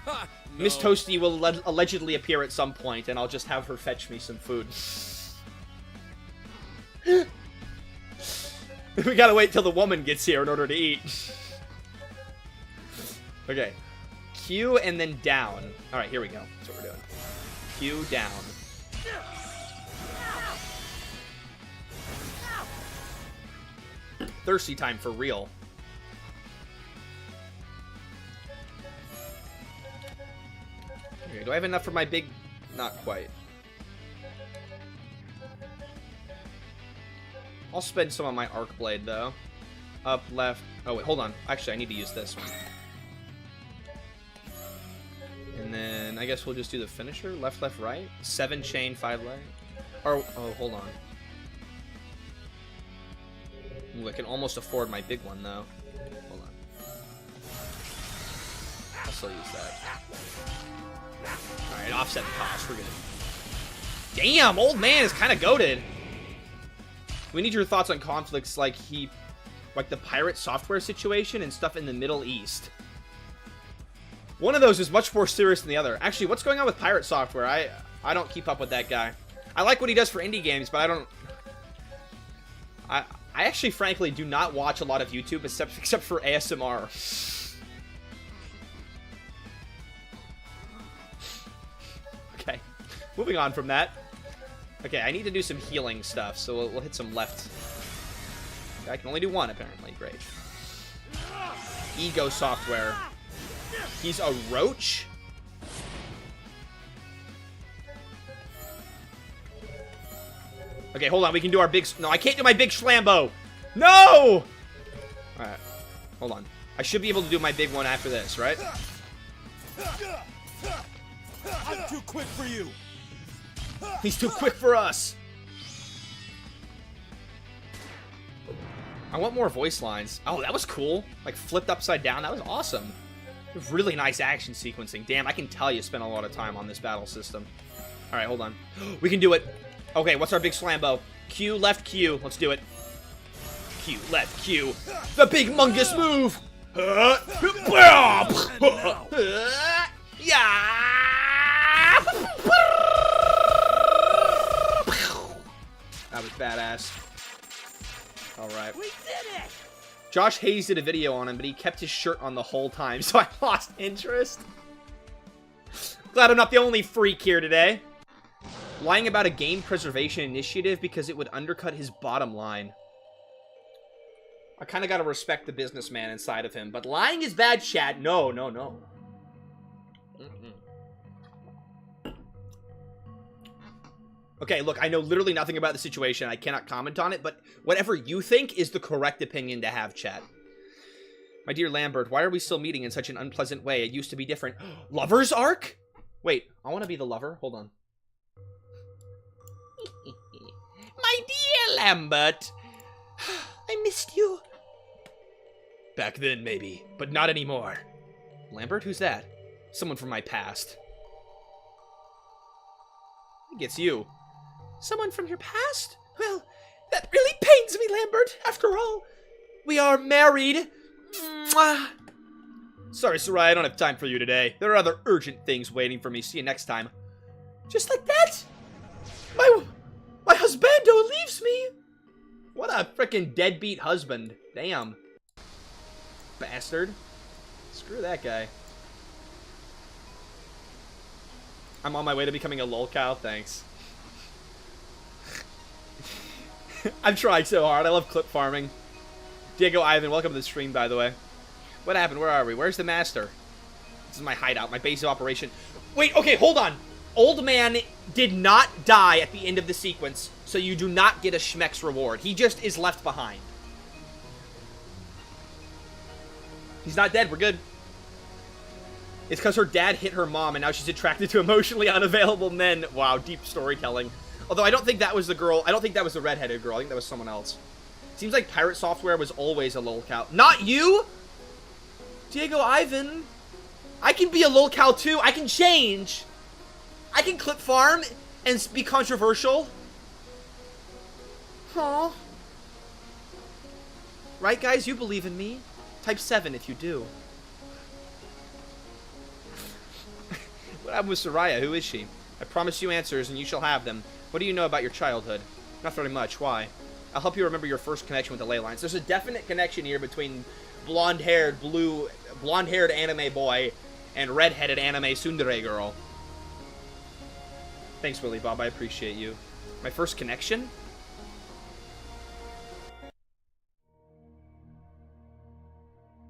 No. Miss Toasty will allegedly appear at some point, and I'll just have her fetch me some food. We gotta wait till the woman gets here in order to eat. Okay. Q and then down. Alright, here we go. That's what we're doing. Q down. Thirsty time for real. Okay, do I have enough for my big... Not quite. I'll spend some on my arc blade, though. Up, left... Oh, wait, hold on. Actually, I need to use this one. And then, I guess we'll just do the finisher. Left, left, right. 7 chain, 5 leg. Or, oh, hold on. Ooh, I can almost afford my big one, though. Hold on. I'll still use that. Alright, offset the cost. We're good. Damn, old man is kind of goated. We need your thoughts on conflicts like the pirate software situation and stuff in the Middle East. One of those is much more serious than the other. Actually, what's going on with pirate software? I don't keep up with that guy. I like what he does for indie games, but I don't... I actually, frankly, do not watch a lot of YouTube except for ASMR. Okay, moving on from that. Okay, I need to do some healing stuff, so we'll hit some left. I can only do one, apparently. Great. Ego software. He's a roach? Okay, hold on. We can do our big... No, I can't do my big Schlambo. No! Alright. Hold on. I should be able to do my big one after this, right? I'm too quick for you. He's too quick for us. I want more voice lines. Oh, that was cool. Like, flipped upside down. That was awesome. Really nice action sequencing. Damn, I can tell you spent a lot of time on this battle system. Alright, hold on. We can do it. Okay, what's our big Slambo? Q, left, Q. Let's do it. Q, left, Q. The big mungus move! Yeah! That was badass. Alright. We did it! Josh Hayes did a video on him, but he kept his shirt on the whole time, so I lost interest. Glad I'm not the only freak here today. Lying about a game preservation initiative because it would undercut his bottom line. I kind of got to respect the businessman inside of him, but lying is bad, chat. No, no, no. Okay, look, I know literally nothing about the situation. I cannot comment on it, but whatever you think is the correct opinion to have, chat. My dear Lambert, why are we still meeting in such an unpleasant way? It used to be different. Lover's arc? Wait, I want to be the lover. Hold on. My dear Lambert, I missed you. Back then, maybe, but not anymore. Lambert? Who's that? Someone from my past. I think it's you. Someone from your past? Well, that really pains me, Lambert. After all, we are married. Mwah. Sorry, Sarai, I don't have time for you today. There are other urgent things waiting for me. See you next time. Just like that? My husbando leaves me. What a freaking deadbeat husband. Damn. Bastard. Screw that guy. I'm on my way to becoming a lolcow. Thanks. I'm trying so hard. I love clip farming. Diego Ivan, welcome to the stream, by the way. What happened? Where are we? Where's the master? This is my hideout, my base of operation. Wait, okay, hold on. Old man did not die at the end of the sequence, so you do not get a Schmeck's reward. He just is left behind. He's not dead. We're good. It's because her dad hit her mom, and now she's attracted to emotionally unavailable men. Wow, deep storytelling. Although I don't think that was the girl. I don't think that was the redheaded girl. I think that was someone else. Seems like pirate software was always a lolcow. Not you! Diego Ivan. I can be a lolcow too. I can change. I can clip farm and be controversial. Huh? Right, guys? You believe in me. Type 7 if you do. What happened with Soraya? Who is she? I promise you answers, and you shall have them. What do you know about your childhood? Not very much. Why? I'll help you remember your first connection with the ley lines. There's a definite connection here between blonde-haired anime boy and red-headed anime tsundere girl. Thanks, Willy Bob. I appreciate you. My first connection?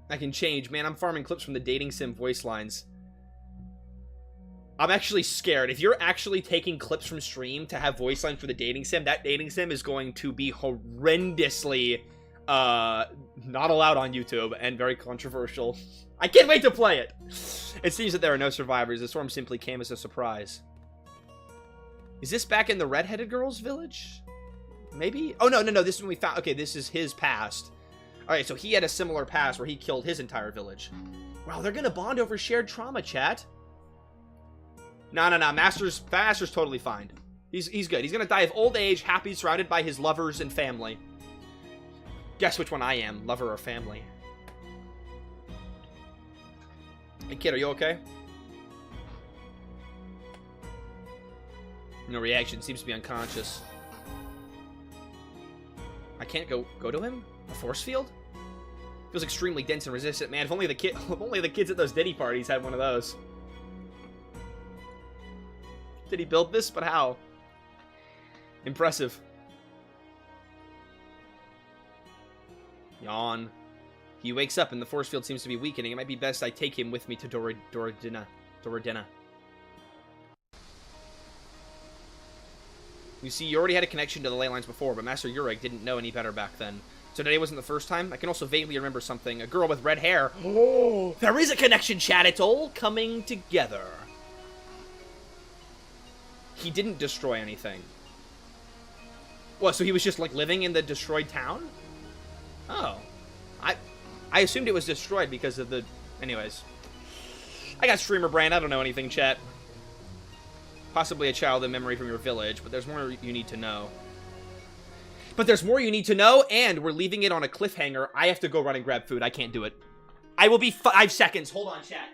I can change. Man, I'm farming clips from the dating sim voice lines. I'm actually scared. If you're actually taking clips from stream to have voice lines for the dating sim, that dating sim is going to be horrendously not allowed on YouTube and very controversial. I can't wait to play it. It seems that there are no survivors. The storm simply came as a surprise. Is this back in the redheaded girl's village? Maybe? Oh, no. This is when we found... Okay, this is his past. Alright, so he had a similar past where he killed his entire village. Wow, they're gonna bond over shared trauma, chat. No. Master's totally fine. He's good. He's gonna die of old age, happy, surrounded by his lovers and family. Guess which one I am, lover or family. Hey, kid, are you okay? No reaction. Seems to be unconscious. I can't go to him? A force field? Feels extremely dense and resistant, man. If only the kids at those Diddy parties had one of those. Did he build this? But how? Impressive. Yawn. He wakes up and the force field seems to be weakening. It might be best I take him with me to Doradina. You see, you already had a connection to the ley lines before, but Master Ureg didn't know any better back then. So today wasn't the first time? I can also vaguely remember something. A girl with red hair. Oh, there is a connection, chat. It's all coming together. He didn't destroy anything. What, so he was just, like, living in the destroyed town? Oh. I assumed it was destroyed because of the... Anyways. I got streamer brain. I don't know anything, chat. Possibly a childhood memory from your village, but there's more you need to know. And we're leaving it on a cliffhanger. I have to go run and grab food. I can't do it. I will be 5 seconds. Hold on, chat.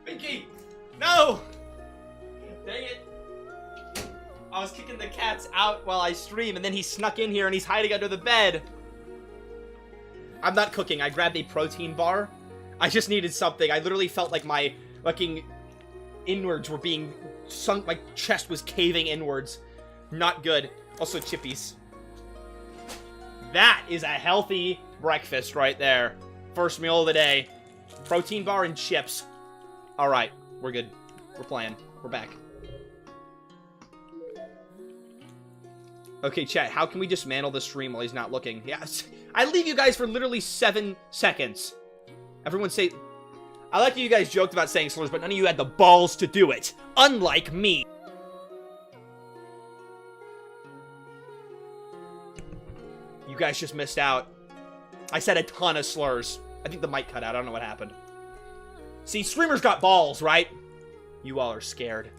Pinky! No! Dang it. I was kicking the cats out while I stream, and then he snuck in here and he's hiding under the bed. I'm not cooking. I grabbed a protein bar. I just needed something. I literally felt like my fucking inwards were being sunk. My chest was caving inwards. Not good. Also, chippies. That is a healthy breakfast right there. First meal of the day. Protein bar and chips. Alright, we're good. We're playing. We're back. Okay, chat, how can we dismantle the stream while he's not looking? Yes. I leave you guys for literally 7 seconds. Everyone say... I like that you guys joked about saying slurs, but none of you had the balls to do it. Unlike me. You guys just missed out. I said a ton of slurs. I think the mic cut out. I don't know what happened. See, streamers got balls, right? You all are scared.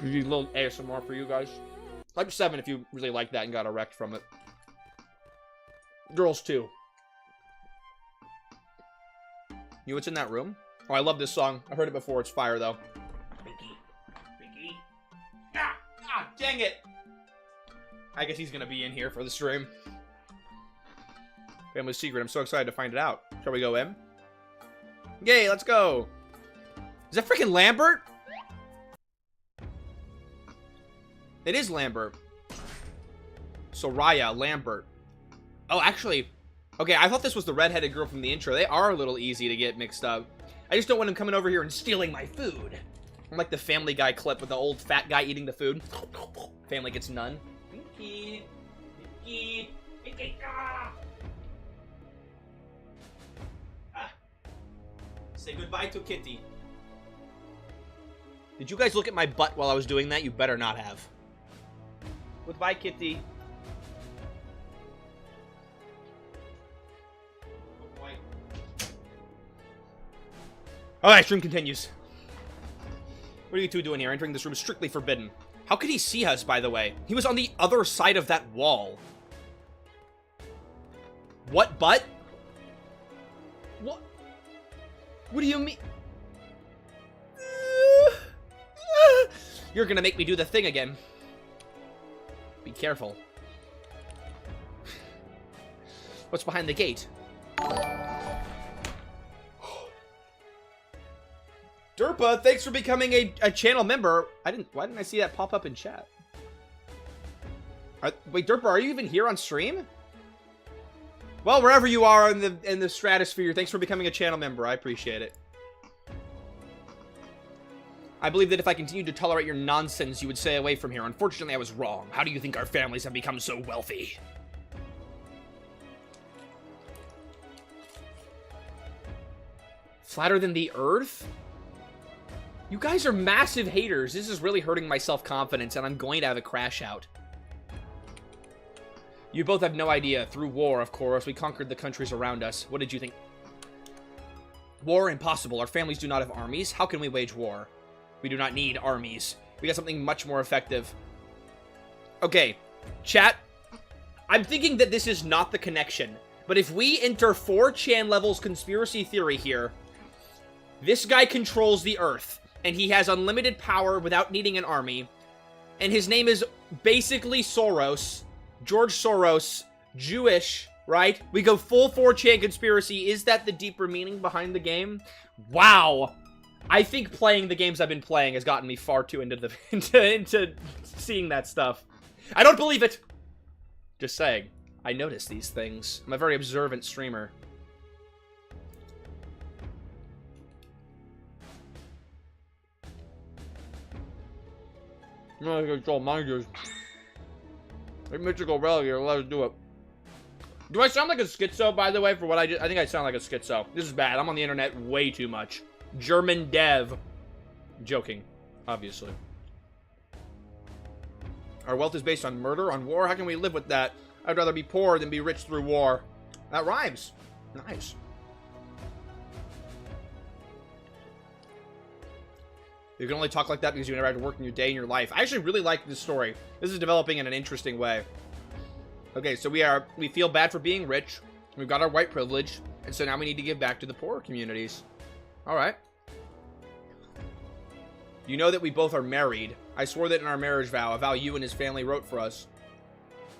A little ASMR for you guys. Type 7 if you really like that and got erect from it. Girls too. You know what's in that room? Oh, I love this song. I heard it before. It's fire, though. Pinky. Ah, dang it. I guess he's gonna be in here for the stream. Family secret. I'm so excited to find it out. Shall we go in? Yay, let's go. Is that freaking Lambert? It is Lambert. Soraya, Lambert. Oh, actually, okay, I thought this was the redheaded girl from the intro. They are a little easy to get mixed up. I just don't want him coming over here and stealing my food. I'm like the Family Guy clip with the old fat guy eating the food. Family gets none. Pinky. Pinky. Pinky. Ah. Say goodbye to Kitty. Did you guys look at my butt while I was doing that? You better not have. Goodbye, Kitty. Oh boy. Alright, stream continues. What are you two doing here? Entering this room is strictly forbidden. How could he see us, by the way? He was on the other side of that wall. What butt? What? What do you mean? You're gonna make me do the thing again. Be careful. What's behind the gate? Derpa, thanks for becoming a channel member. Why didn't I see that pop up in chat? Wait, Derpa, are you even here on stream? Well, wherever you are in the stratosphere, thanks for becoming a channel member. I appreciate it. I believe that if I continued to tolerate your nonsense, you would stay away from here. Unfortunately, I was wrong. How do you think our families have become so wealthy? Flatter than the Earth? You guys are massive haters. This is really hurting my self-confidence, and I'm going to have a crash out. You both have no idea. Through war, of course, we conquered the countries around us. What did you think? War? Impossible. Our families do not have armies. How can we wage war? We do not need armies. We got something much more effective. Okay, chat. I'm thinking that this is not the connection. But if we enter 4chan levels conspiracy theory here, this guy controls the Earth, and he has unlimited power without needing an army. And his name is basically Soros. George Soros. Jewish, right? We go full 4chan conspiracy. Is that the deeper meaning behind the game? Wow. I think playing the games I've been playing has gotten me far too into into seeing that stuff. I don't believe it. Just saying. I notice these things. I'm a very observant streamer. No, I control minders. Hey, mythical relic here. Let us do it. Do I sound like a schizo, by the way, for what I did? I think I sound like a schizo. This is bad. I'm on the internet way too much. German dev. Joking, obviously. Our wealth is based on murder, on war. How can we live with that? I'd rather be poor than be rich through war. That rhymes. Nice. You can only talk like that because you never had to work in your day in your life. I actually really like this story. This is developing in an interesting way. Okay, so we feel bad for being rich. We've got our white privilege. And so now we need to give back to the poorer communities. Alright. You know that we both are married. I swore that in our marriage vow, a vow you and his family wrote for us.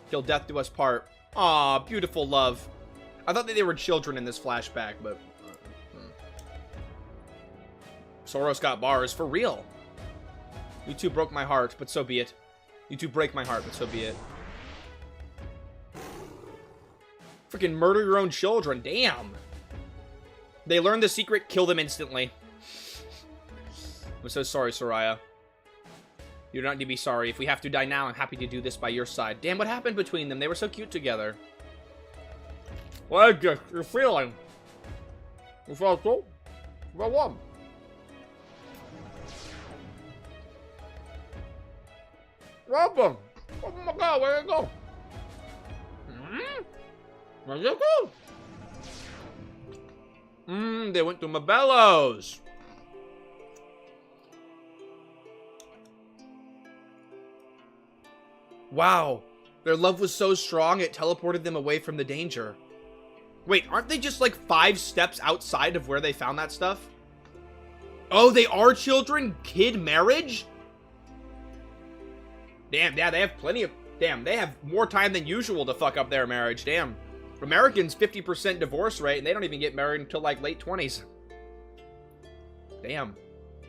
Till death do us part. Aw, beautiful love. I thought that they were children in this flashback, but... Soros got bars, for real. You two broke my heart, but so be it. You two break my heart, but so be it. Freaking murder your own children, damn. They learn the secret, kill them instantly. I'm so sorry, Soraya. You don't need to be sorry. If we have to die now, I'm happy to do this by your side. Damn, what happened between them? They were so cute together. What are you feeling? You felt so? Well, what? Welcome. Oh my god, where'd it go? Where'd it go? They went to Mobelo's. Wow. Their love was so strong, it teleported them away from the danger. Wait, aren't they just like 5 steps outside of where they found that stuff? Oh, they are children? Kid marriage? Damn, yeah, they have plenty of... Damn, they have more time than usual to fuck up their marriage. Damn. Americans, 50% divorce rate, and they don't even get married until, like, late 20s. Damn.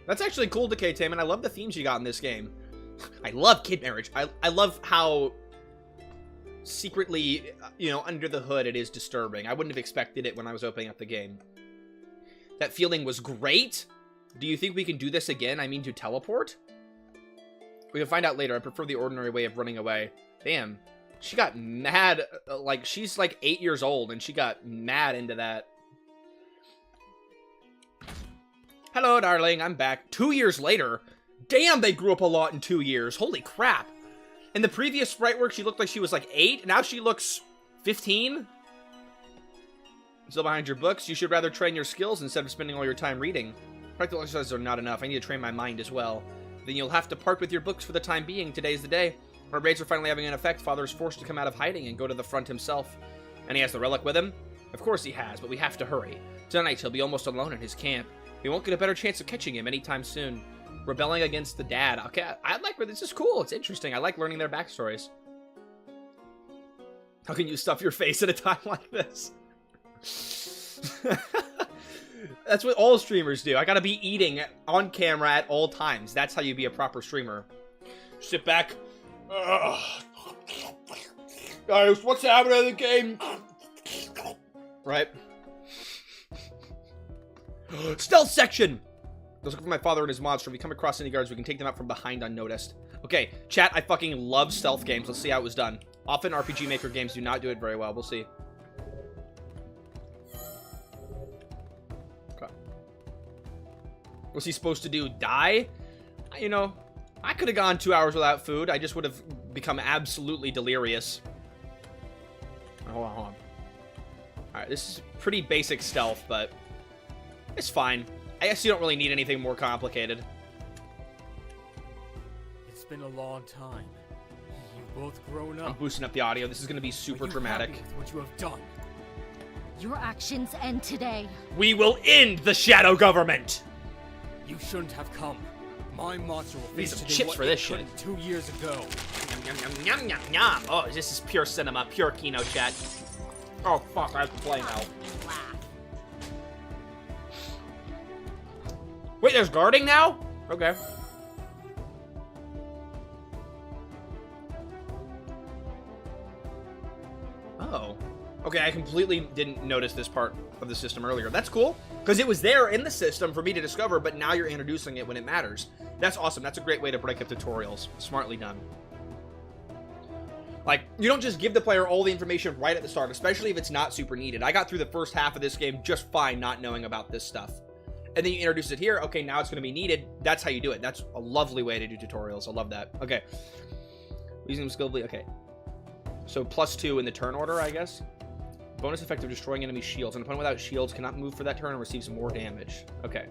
That's actually cool, Decay Tam, and I love the themes you got in this game. I love kid marriage. I love how secretly, you know, under the hood it is disturbing. I wouldn't have expected it when I was opening up the game. That feeling was great. Do you think we can do this again? I mean, to teleport? We can find out later. I prefer the ordinary way of running away. Damn. She got mad. Like, she's like 8 years old, and she got mad into that. Hello, darling. I'm back. 2 years later. Damn, they grew up a lot in 2 years. Holy crap. In the previous sprite work, she looked like she was like 8. Now she looks 15. Still behind your books? You should rather train your skills instead of spending all your time reading. Practical exercises are not enough. I need to train my mind as well. Then you'll have to part with your books for the time being. Today's the day. Our raids are finally having an effect. Father is forced to come out of hiding and go to the front himself. And he has the relic with him? Of course he has, but we have to hurry. Tonight he'll be almost alone in his camp. We won't get a better chance of catching him anytime soon. Rebelling against the dad. Okay, I like where this is cool. It's interesting. I like learning their backstories. How can you stuff your face at a time like this? That's what all streamers do. I gotta be eating on camera at all times. That's how you be a proper streamer. Sit back. Guys, what's happening in the game? Right? Stealth section! Let's look for my father and his monster. If we come across any guards, we can take them out from behind unnoticed. Okay, chat, I fucking love stealth games. Let's see how it was done. Often RPG Maker games do not do it very well. We'll see. Okay. What's he supposed to do? Die? You know, I could have gone 2 hours without food. I just would have become absolutely delirious. Hold on, hold on. Alright, this is pretty basic stealth, but it's fine. I guess you don't really need anything more complicated. It's been a long time. You've both grown up. I'm boosting up the audio. This is going to be super dramatic. With what you have done. Your actions end today. We will end the shadow government. You shouldn't have come. My monster will Need face some today chips what for it this shit. couldn't 2 years ago. Yum, yum, yum, yum, yum. Oh, this is pure cinema, pure Kino chat. Oh fuck, I have to play now. Wait, there's guarding now? Okay. Oh. Okay, I completely didn't notice this part of the system earlier. That's cool, because it was there in the system for me to discover, but now you're introducing it when it matters. That's awesome. That's a great way to break up tutorials. Smartly done. Like, you don't just give the player all the information right at the start, especially if it's not super needed. I got through the first half of this game just fine not knowing about this stuff. And then you introduce it here. Okay, now it's going to be needed. That's how you do it. That's a lovely way to do tutorials. I love that. Okay. Using them skillfully. Okay. So +2 in the turn order, I guess. Bonus effect of destroying enemy shields. An opponent without shields cannot move for that turn and receives more damage. Okay.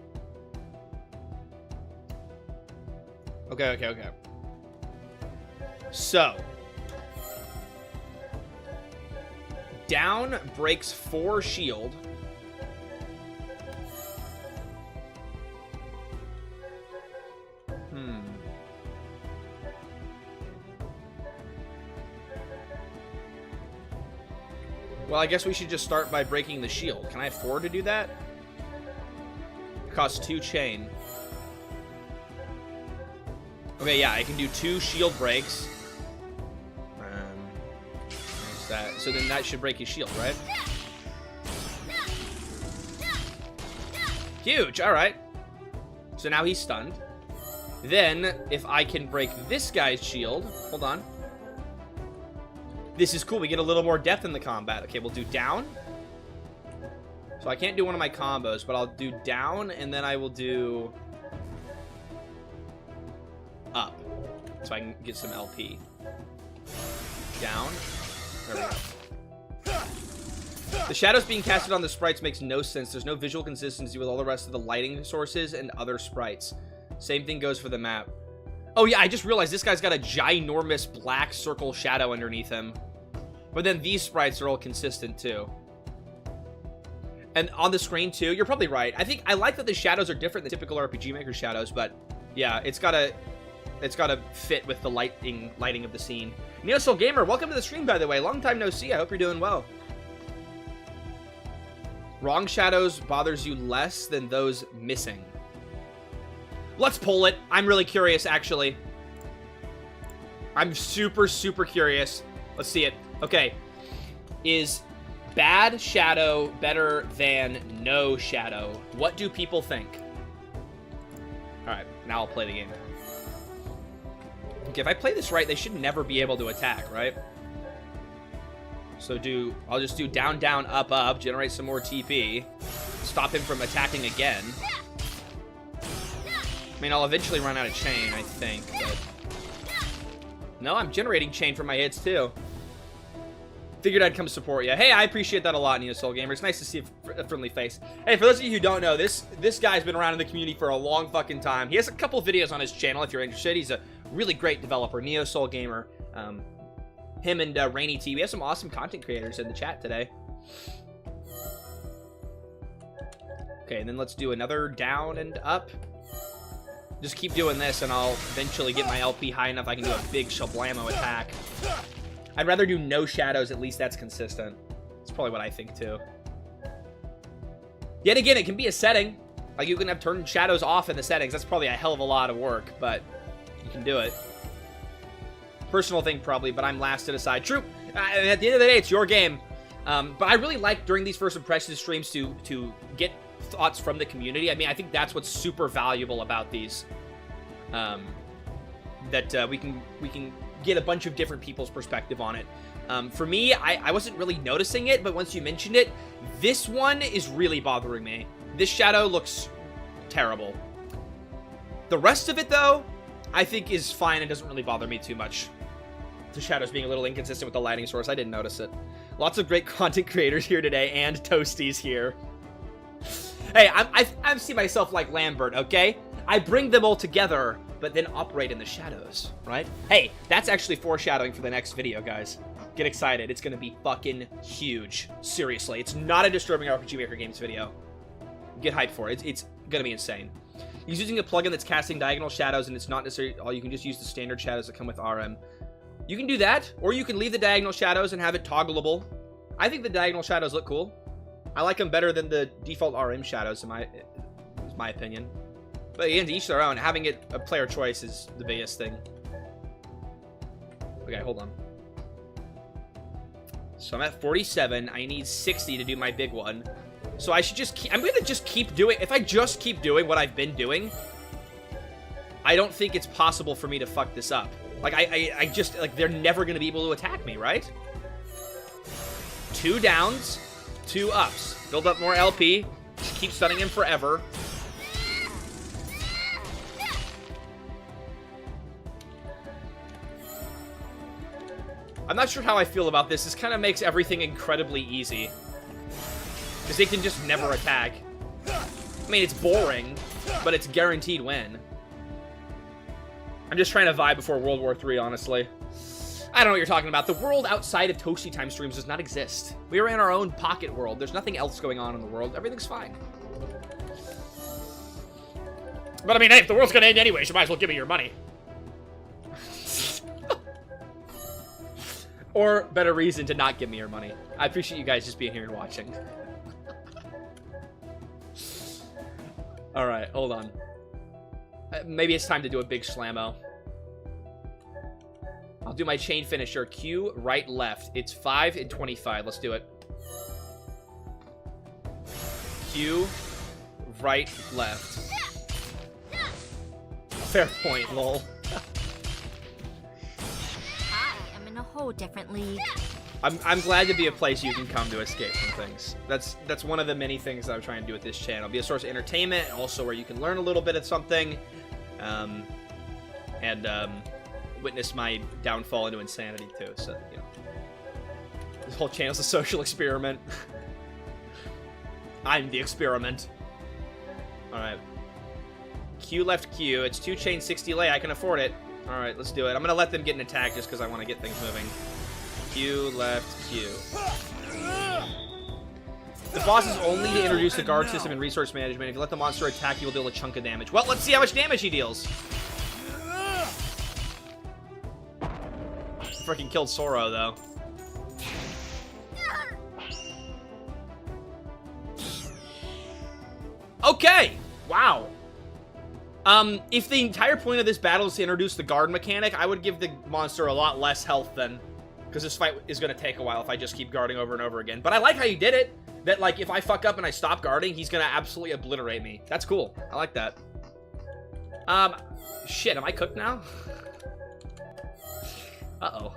Okay. So. Down breaks 4 shield. Well, I guess we should just start by breaking the shield. Can I afford to do that? It costs 2 chain. Okay, yeah, I can do 2 shield breaks. There's that. So then that should break his shield, right? Huge, alright. So now he's stunned. Then, if I can break this guy's shield... Hold on. This is cool. We get a little more depth in the combat. Okay, we'll do down. So I can't do one of my combos, but I'll do down, and then I will do up. So I can get some LP. Down. There we go. The shadows being casted on the sprites makes no sense. There's no visual consistency with all the rest of the lighting sources and other sprites. Same thing goes for the map. Oh yeah, I just realized this guy's got a ginormous black circle shadow underneath him. But then these sprites are all consistent too. And on the screen too, you're probably right. I like that the shadows are different than typical RPG Maker shadows, but yeah, it's gotta fit with the lighting of the scene. NeoSoul Gamer, welcome to the stream, by the way. Long time no see. I hope you're doing well. Wrong shadows bothers you less than those missing. Let's pull it. I'm really curious, actually. I'm super curious. Let's see it. Okay. Is bad shadow better than no shadow? What do people think? Alright, now I'll play the game. Okay, if I play this right, they should never be able to attack, right? So I'll just do down, down, up, up, generate some more TP. Stop him from attacking again. I mean, I'll eventually run out of chain, I think, but... No, I'm generating chain for my hits, too. Figured I'd come support you. Hey, I appreciate that a lot, NeoSoul Gamer. It's nice to see a friendly face. Hey, for those of you who don't know, this guy's been around in the community for a long fucking time. He has a couple videos on his channel, if you're interested. He's a really great developer, NeoSoul Gamer. Him and Rainy T. We have some awesome content creators in the chat today. Okay, and then let's do another down and up. Just keep doing this, and I'll eventually get my LP high enough I can do a big shablamo attack. I'd rather do no shadows, at least that's consistent. That's probably what I think, too. Yet again, it can be a setting. Like, you can have turned shadows off in the settings. That's probably a hell of a lot of work, but you can do it. Personal thing, probably, but I'm last to decide. True. At the end of the day, it's your game. But I really like during these first impressions streams to get thoughts from the community. I mean, I think that's what's super valuable about these. That we can get a bunch of different people's perspective on it. For me, I wasn't really noticing it, but once you mentioned it, this one is really bothering me. This shadow looks terrible. The rest of it, though, I think is fine and doesn't really bother me too much. The shadows being a little inconsistent with the lighting source, I didn't notice it. Lots of great content creators here today, and Toasty's here. Hey, I see myself like Lambert, okay? I bring them all together, but then operate in the shadows, right? Hey, that's actually foreshadowing for the next video, guys. Get excited. It's gonna be fucking huge. Seriously, it's not a Disturbing RPG Maker Games video. Get hyped for it. It's gonna be insane. He's using a plugin that's casting diagonal shadows, and it's not necessarily all. You can just use the standard shadows that come with RM. You can do that, or you can leave the diagonal shadows and have it toggleable. I think the diagonal shadows look cool. I like them better than the default RM shadows, in my opinion. But again, to each their own. Having it a player choice is the biggest thing. Okay, hold on. So I'm at 47. I need 60 to do my big one. So I should just keep... I'm going to just keep doing... If I just keep doing what I've been doing, I don't think it's possible for me to fuck this up. Like, I just... Like, they're never going to be able to attack me, right? 2 downs, 2 ups. Build up more LP. Just keep stunning him forever. I'm not sure how I feel about this. This kind of makes everything incredibly easy. Because they can just never attack. I mean, it's boring, but it's guaranteed win. I'm just trying to vibe before World War III, honestly. I don't know what you're talking about. The world outside of ToastyTime streams does not exist. We are in our own pocket world. There's nothing else going on in the world. Everything's fine. But I mean, hey, if the world's gonna end anyway, you might as well give me your money. Or better reason to not give me your money. I appreciate you guys just being here and watching. Alright, hold on. Maybe it's time to do a big slammo. I'll do my chain finisher. Q, right, left. It's 5 and 25. Let's do it. Q, right, left. Fair point, lol. A whole different league. I'm glad to be a place you can come to escape from things. That's one of the many things that I'm trying to do with this channel. Be a source of entertainment, and also where you can learn a little bit of something, and witness my downfall into insanity too. So, you know, this whole channel's a social experiment. I'm the experiment. All right. Q left Q. It's 2 chain 60 lay. I can afford it. Alright, let's do it. I'm gonna let them get an attack just because I want to get things moving. Q, left, Q. The boss is only to introduce the guard system and resource management. If you let the monster attack, he will deal a chunk of damage. Well, let's see how much damage he deals. Freaking killed Soro, though. Okay! Wow. If the entire point of this battle is to introduce the guard mechanic, I would give the monster a lot less health then. Because this fight is going to take a while if I just keep guarding over and over again. But I like how you did it. That, like, if I fuck up and I stop guarding, he's going to absolutely obliterate me. That's cool. I like that. Shit, am I cooked now? Uh-oh.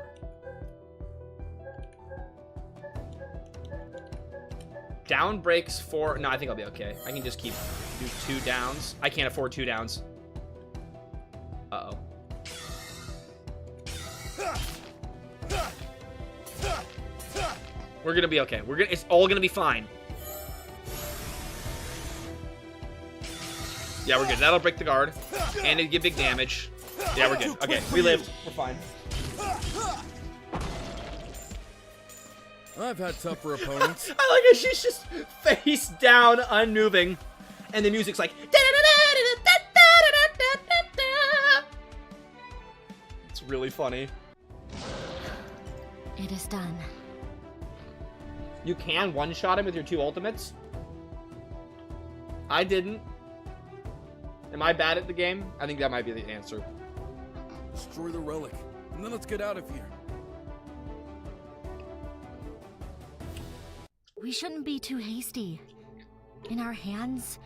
Down breaks 4. No, I think I'll be okay. I can just keep do 2 downs. I can't afford 2 downs. Uh-oh. We're gonna be okay. It's all gonna be fine. Yeah, we're good. That'll break the guard. And it'll give big damage. Yeah, we're good. Okay, we lived. We're fine. I've had tougher opponents. I like it. She's just face down, unmoving. And the music's like... It's really funny. It is done. You can one-shot him with your 2 ultimates? I didn't. Am I bad at the game? I think that might be the answer. Destroy the relic, and then let's get out of here. We shouldn't be too hasty. In our hands,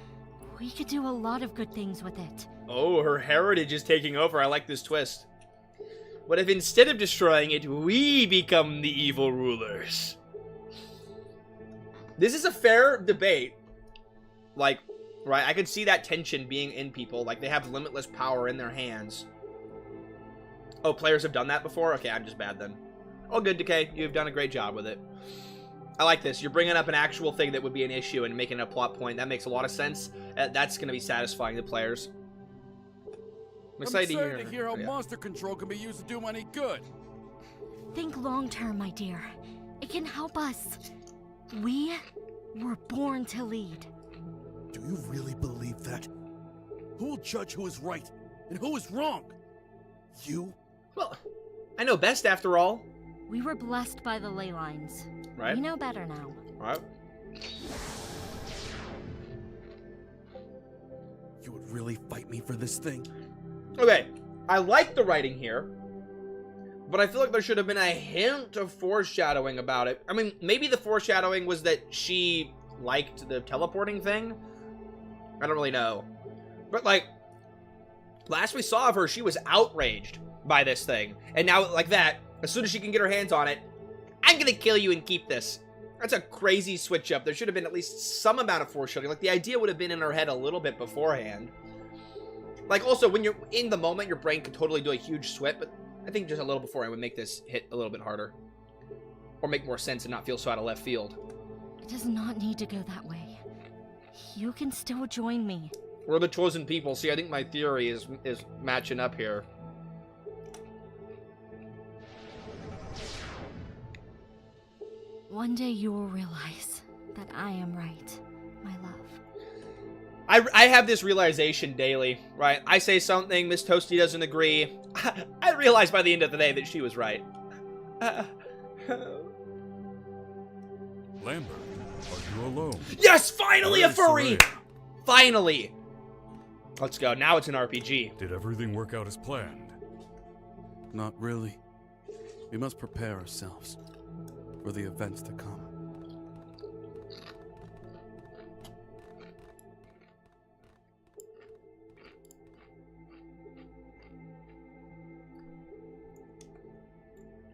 we could do a lot of good things with it. Oh, her heritage is taking over. I like this twist. What if instead of destroying it, we become the evil rulers? This is a fair debate. Like, right, I could see that tension being in people. Like, they have limitless power in their hands. Oh, players have done that before? Okay, I'm just bad then. Oh, good, Decay. You've done a great job with it. I like this. You're bringing up an actual thing that would be an issue and making it a plot point. That makes a lot of sense. That's going to be satisfying to players. I'm excited to hear how monster control can be used to do any good. Think long term, my dear. It can help us. We were born to lead. Do you really believe that? Who will judge who is right and who is wrong? You? Well, I know best after all. We were blessed by the ley lines. Right. We know better now. Right. You would really fight me for this thing? Okay, I like the writing here, but I feel like there should have been a hint of foreshadowing about it. I mean, maybe the foreshadowing was that she liked the teleporting thing. I don't really know. But, like, last we saw of her, she was outraged by this thing. And now, like that, as soon as she can get her hands on it, I'm gonna kill you and keep this. That's a crazy switch up. There should have been at least some amount of foreshadowing. Like, the idea would have been in her head a little bit beforehand. Like, also, when you're in the moment, your brain could totally do a huge switch, but I think just a little beforehand would make this hit a little bit harder. Or make more sense and not feel so out of left field. It does not need to go that way. You can still join me. We're the chosen people. See, I think my theory is matching up here. One day you will realize that I am right, my love. I have this realization daily, right? I say something, Miss Toasty doesn't agree. I realize by the end of the day that she was right. Lambert, are you alone? Yes, finally a Where's furry! Soraya? Finally! Let's go. Now it's an RPG. Did everything work out as planned? Not really. We must prepare ourselves for the events to come.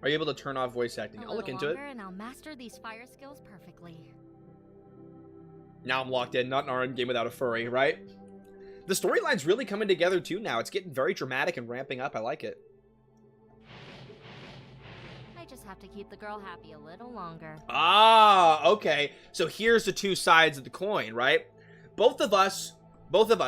Are you able to turn off voice acting? I'll look into it. And I'll master these fire skills perfectly. Now I'm locked in. Not in our end game without a furry, right? The storyline's really coming together too now. It's getting very dramatic and ramping up. I like it. I just have to keep the girl happy a little longer. Ah, okay. So here's the two sides of the coin, right? Both of us,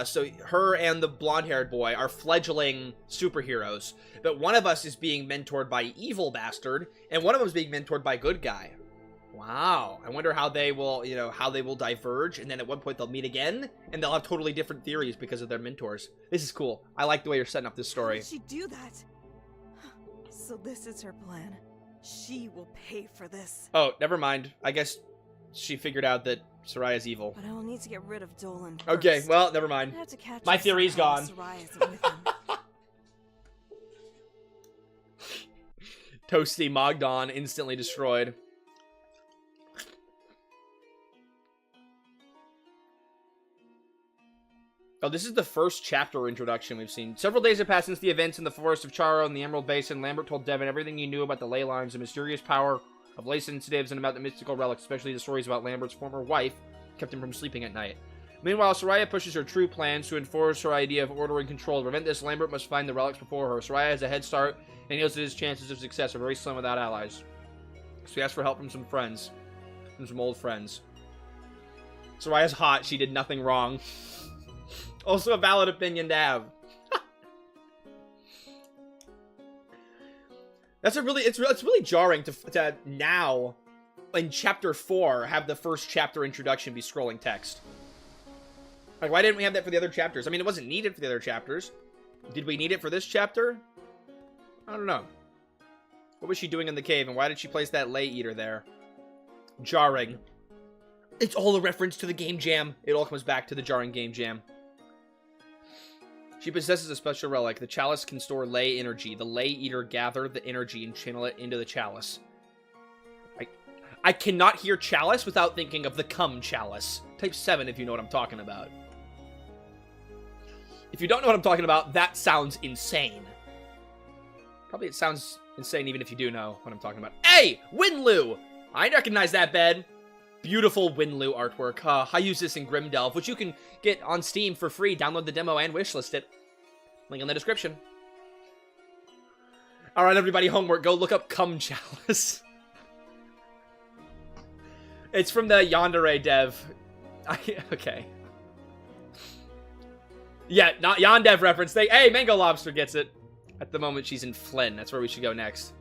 so her and the blonde-haired boy, are fledgling superheroes. But one of us is being mentored by evil bastard, and one of them is being mentored by good guy. Wow. I wonder how they will, how they will diverge, and then at one point they'll meet again, and they'll have totally different theories because of their mentors. This is cool. I like the way you're setting up this story. How did she do that? So this is her plan. She will pay for this. Oh, never mind. I guess she figured out that Soraya's evil. But I will need to get rid of Dolan first. Okay, well, never mind. I have to catch My up theory's somehow gone. if Soraya isn't with him. Toasty Mogdon instantly destroyed. Oh, this is the first chapter introduction we've seen. Several days have passed since the events in the Forest of Charo and the Emerald Basin. Lambert told Devin everything he knew about the ley lines, the mysterious power of ley sensitives, and about the mystical relics, especially the stories about Lambert's former wife, kept him from sleeping at night. Meanwhile, Soraya pushes her true plans to enforce her idea of order and control. To prevent this, Lambert must find the relics before her. Soraya has a head start, and he knows that his chances of success are very slim without allies. So he asks for help from some friends. From some old friends. Soraya's hot. She did nothing wrong. Also a valid opinion to have. It's really jarring to now, in chapter 4, have the first chapter introduction be scrolling text. Like, why didn't we have that for the other chapters? I mean, it wasn't needed for the other chapters. Did we need it for this chapter? I don't know. What was she doing in the cave, and why did she place that lay eater there? Jarring. It's all a reference to the game jam. It all comes back to the jarring game jam. She possesses a special relic. The chalice can store ley energy. The ley eater gather the energy and channel it into the chalice. I cannot hear chalice without thinking of the cum chalice. Type 7 if you know what I'm talking about. If you don't know what I'm talking about, that sounds insane. Probably it sounds insane even if you do know what I'm talking about. Hey! Winlu! I recognize that bed. Beautiful Winlu artwork. I use this in Grimdelve, which you can get on Steam for free. Download the demo and wishlist it. Link in the description. Alright, everybody, homework. Go look up cum chalice. It's from the Yandere dev. Okay. Yeah, not Yondev reference. Hey, Mango Lobster gets it. At the moment, she's in Flynn. That's where we should go next.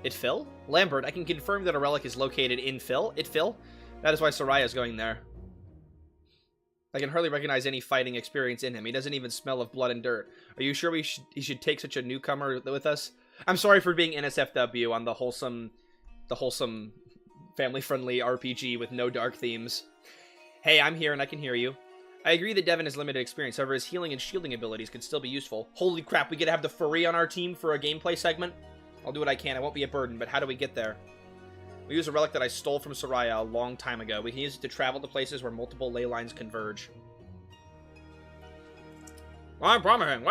Itfil? Lambert, I can confirm that a relic is located in Itfil. That is why Soraya's going there. I can hardly recognize any fighting experience in him. He doesn't even smell of blood and dirt. Are you sure he should take such a newcomer with us? I'm sorry for being NSFW on the wholesome, family-friendly RPG with no dark themes. Hey, I'm here and I can hear you. I agree that Devin has limited experience, however his healing and shielding abilities could still be useful. Holy crap, we get to have the furry on our team for a gameplay segment? I'll do what I can, it won't be a burden, but how do we get there? We use a relic that I stole from Soraya a long time ago. We can use it to travel to places where multiple ley lines converge. I'm promising.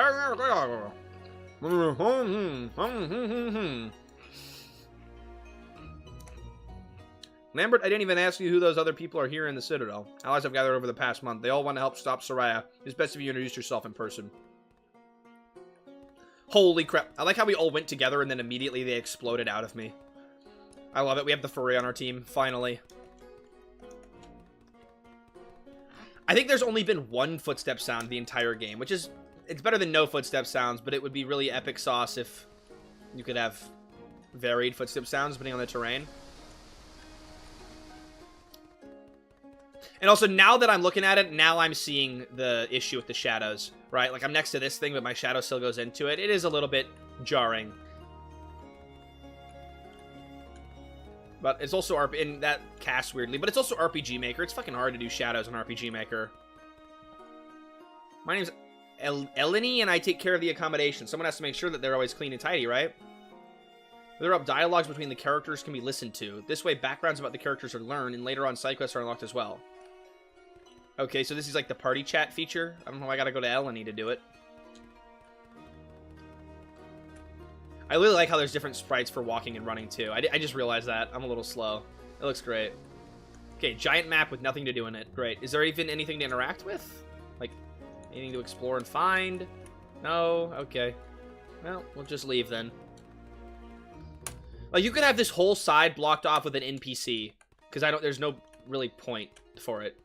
Lambert, I didn't even ask you who those other people are here in the Citadel. Allies I've gathered over the past month. They all want to help stop Soraya. It's best if you introduce yourself in person. Holy crap. I like how we all went together and then immediately they exploded out of me. I love it. We have the furry on our team, finally. I think there's only been one footstep sound the entire game, which is... It's better than no footstep sounds, but it would be really epic sauce if you could have varied footstep sounds depending on the terrain. And also, now that I'm looking at it, now I'm seeing the issue with the shadows, right? Like, I'm next to this thing, but my shadow still goes into it. It is a little bit jarring. But it's also and that casts weirdly, but it's also RPG Maker. It's fucking hard to do shadows on RPG Maker. My name's Eleni, and I take care of the accommodation. Someone has to make sure that they're always clean and tidy, right? There are dialogues between the characters can be listened to. This way, backgrounds about the characters are learned, and later on, side quests are unlocked as well. Okay, so this is like the party chat feature. I don't know. I gotta go to Eleni to do it. I really like how there's different sprites for walking and running, too. I just realized that. I'm a little slow. It looks great. Okay, giant map with nothing to do in it. Great. Is there even anything to interact with? Like, anything to explore and find? No? Okay. Well, we'll just leave then. Like, you could have this whole side blocked off with an NPC. Because there's no really point for it.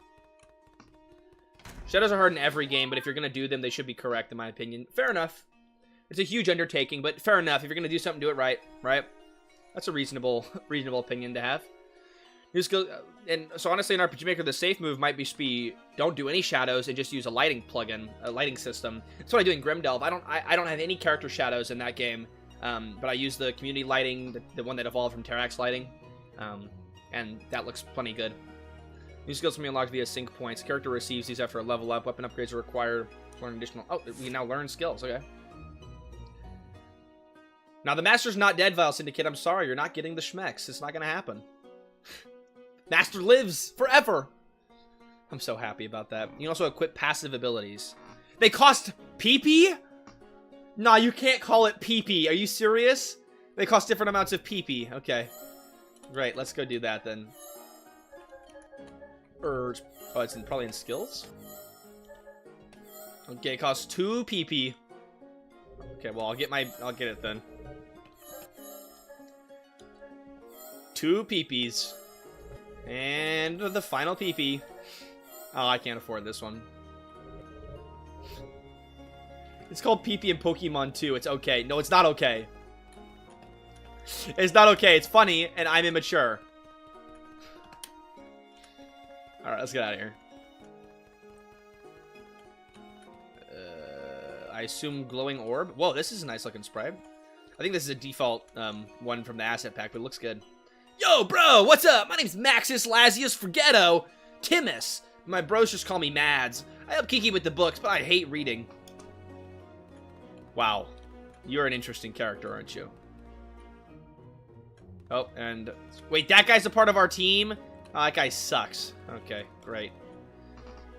Shadows are hard in every game, but if you're going to do them, they should be correct, in my opinion. Fair enough. It's a huge undertaking, but fair enough. If you're going to do something, do it right, right? That's a reasonable opinion to have. Just go, and so honestly, in RPG Maker, the safe move might be don't do any shadows and just use a lighting plugin, a lighting system. That's what I do in Grimdelve. I don't have any character shadows in that game, but I use the community lighting, the one that evolved from Terrax lighting, and that looks plenty good. New skills can be unlocked via sync points. Character receives these after a level up. Weapon upgrades are required to learn additional... Oh, we now learn skills. Okay. Now, the Master's not dead, Vile Syndicate. I'm sorry. You're not getting the schmecks. It's not going to happen. Master lives forever. I'm so happy about that. You can also equip passive abilities. They cost PP? Nah, you can't call it PP. Are you serious? They cost different amounts of PP. Okay. Great. Let's go do that then. Oh, it's probably in skills? Okay, it costs 2 PP. Okay, well, I'll get it then. 2 PPs. And the final PP. Oh, I can't afford this one. It's called PP in Pokemon 2. It's okay. No, it's not okay. It's not okay. It's funny, and I'm immature. Alright, let's get out of here. I assume glowing orb. Whoa, this is a nice looking sprite. I think this is a default one from the asset pack, but it looks good. Yo, bro, what's up? My name's Maxis Lazius Forgetto Timus. My bros just call me Mads. I help Kiki with the books, but I hate reading. Wow. You're an interesting character, aren't you? Oh, and wait, that guy's a part of our team? Oh, that guy sucks. Okay, great.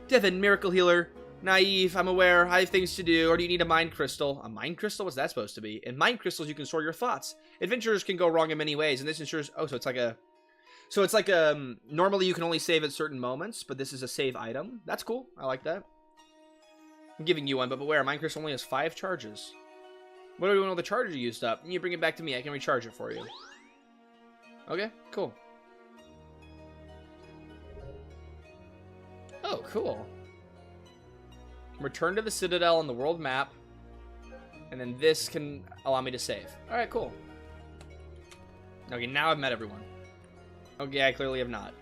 Devin, miracle healer. Naive, I'm aware. I have things to do. Or do you need a mind crystal? A mind crystal? What's that supposed to be? In mind crystals, you can store your thoughts. Adventures can go wrong in many ways, and this ensures... Oh, so it's like a... So it's like a... Normally, you can only save at certain moments, but this is a save item. That's cool. I like that. I'm giving you one, but beware. Mind crystal only has 5 charges. What do we do when all the charges are used up? You bring it back to me. I can recharge it for you. Okay, cool. Oh, cool. Return to the Citadel on the world map. And then this can allow me to save. Alright, cool. Okay, now I've met everyone. Okay, I clearly have not.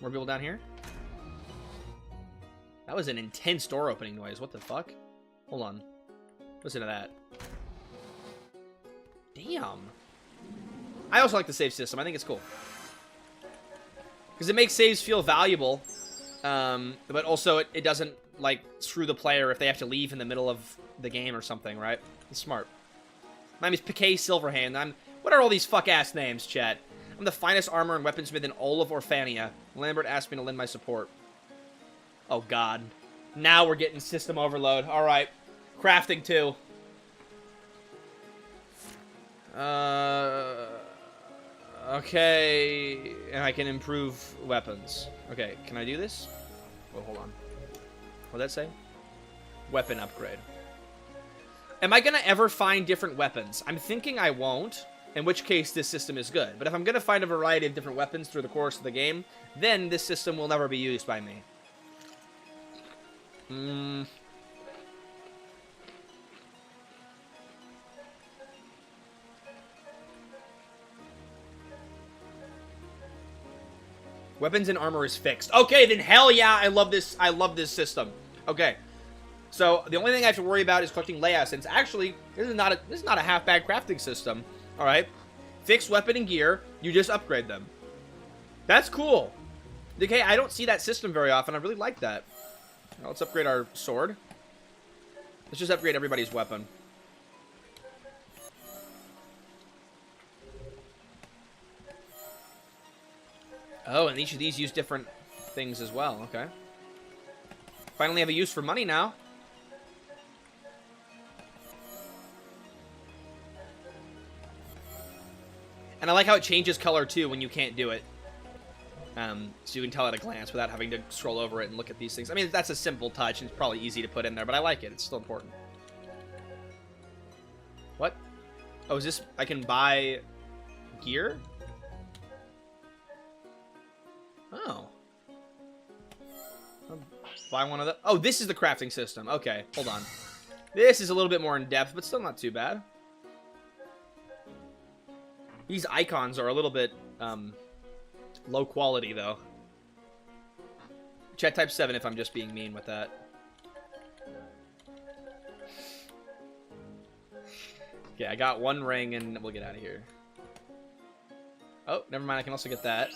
More people down here? That was an intense door opening noise. What the fuck? Hold on. Listen to that. Damn. I also like the save system. I think it's cool. Because it makes saves feel valuable. But also it doesn't, like, screw the player if they have to leave in the middle of the game or something, right? It's smart. My name is Piquet Silverhand. What are all these fuck-ass names, chat? I'm the finest armor and weaponsmith in all of Orphania. Lambert asked me to lend my support. Oh, God. Now we're getting system overload. Alright. Crafting, too. Okay. And I can improve weapons. Okay, can I do this? Oh, hold on. What'd that say? Weapon upgrade. Am I gonna ever find different weapons? I'm thinking I won't, in which case this system is good. But if I'm gonna find a variety of different weapons through the course of the game, then this system will never be used by me. Weapons and armor is fixed. Okay, then hell yeah, I love this. I love this system. Okay. So the only thing I have to worry about is collecting lay assets. Actually, this is not a half bad crafting system. All right. Fixed weapon and gear, you just upgrade them. That's cool. Okay, I don't see that system very often. I really like that. Now, let's upgrade our sword. Let's just upgrade everybody's weapon. Oh, and each of these use different things as well. Okay. Finally have a use for money now. And I like how it changes color, too, when you can't do it. So you can tell at a glance without having to scroll over it and look at these things. I mean, that's a simple touch, and it's probably easy to put in there, but I like it. It's still important. What? Oh, is this... I can buy gear? Oh. I'll buy one of the... Oh, this is the crafting system. Okay, hold on. This is a little bit more in-depth, but still not too bad. These icons are a little bit, low quality, though. Chat type 7 if I'm just being mean with that. Okay, I got one ring, and we'll get out of here. Oh, never mind, I can also get that.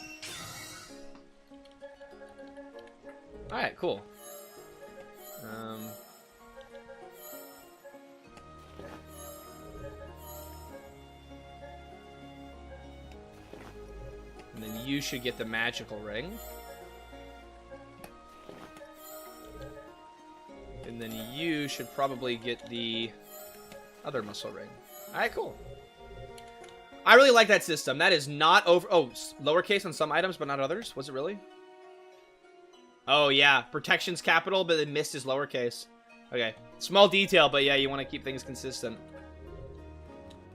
Alright, cool. And then you should get the magical ring. And then you should probably get the other muscle ring. Alright, cool. I really like that system. That is not over... Oh, lowercase on some items, but not others? Was it really? Oh, yeah. Protection's capital, but the mist is lowercase. Okay. Small detail, but yeah, you want to keep things consistent.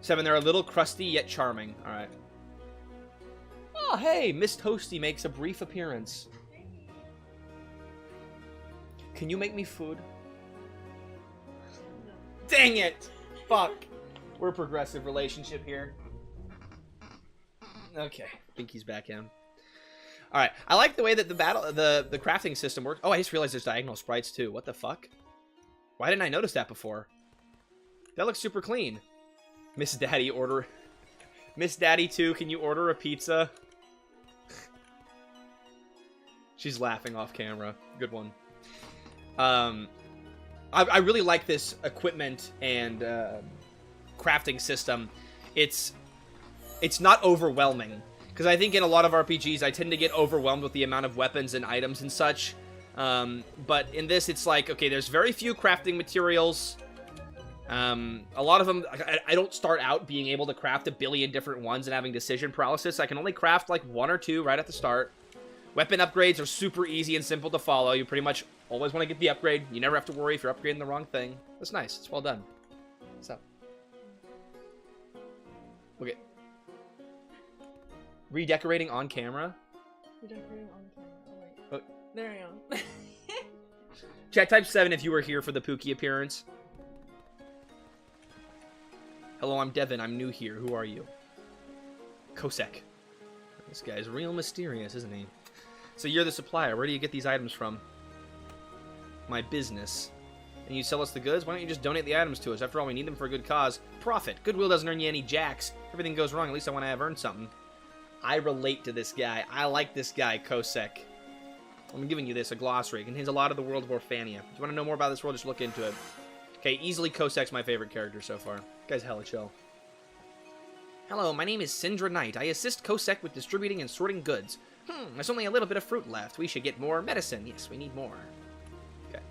7, they're a little crusty, yet charming. Alright. Oh, hey! Miss Toasty makes a brief appearance. Can you make me food? Dang it! Fuck. We're a progressive relationship here. Okay. I think he's back in. Alright. I like the way that the crafting system works. Oh, I just realized there's diagonal sprites too. What the fuck? Why didn't I notice that before? That looks super clean. Miss Daddy, order... Miss Daddy 2, can you order a pizza? She's laughing off camera. Good one. I really like this equipment and crafting system. It's It's not overwhelming. Because I think in a lot of RPGs, I tend to get overwhelmed with the amount of weapons and items and such. But in this, it's like, okay, there's very few crafting materials. A lot of them, I don't start out being able to craft a billion different ones and having decision paralysis. I can only craft like 1 or 2 right at the start. Weapon upgrades are super easy and simple to follow. You pretty much always want to get the upgrade. You never have to worry if you're upgrading the wrong thing. That's nice. It's well done. What's up? Okay. Redecorating on camera? Redecorating on camera. Oh, wait. Oh. There I am. Chat, type 7 if you were here for the Pookie appearance. Hello, I'm Devin. I'm new here. Who are you? Kosek. This guy's real mysterious, isn't he? So you're the supplier. Where do you get these items from? My business. And you sell us the goods? Why don't you just donate the items to us? After all, we need them for a good cause. Profit. Goodwill doesn't earn you any jacks. Everything goes wrong. At least I want to have earned something. I relate to this guy. I like this guy, Kosek. I'm giving you this, a glossary. It contains a lot of the world of Orphania. If you want to know more about this world, just look into it. Okay, easily Kosek's my favorite character so far. This guy's hella chill. Hello, my name is Syndra Knight. I assist Kosek with distributing and sorting goods. There's only a little bit of fruit left. We should get more medicine. Yes, we need more. Okay.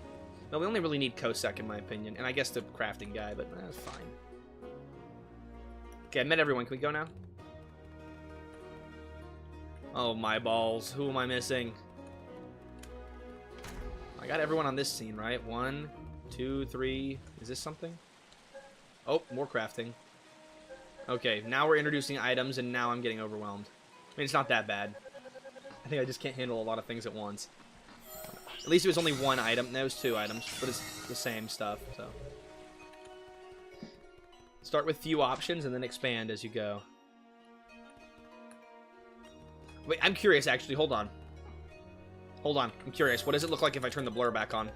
No, we only really need Kosek, in my opinion. And I guess the crafting guy, but that's fine. Okay, I met everyone. Can we go now? Oh, my balls. Who am I missing? I got everyone on this scene, right? 1, 2, 3. Is this something? Oh, more crafting. Okay, now we're introducing items, and now I'm getting overwhelmed. I mean, it's not that bad. I think I just can't handle a lot of things at once. At least it was only 1 item. No, it was 2 items, but it's the same stuff, so. Start with few options, and then expand as you go. Wait, I'm curious, actually. Hold on. Hold on. I'm curious. What does it look like if I turn the blur back on?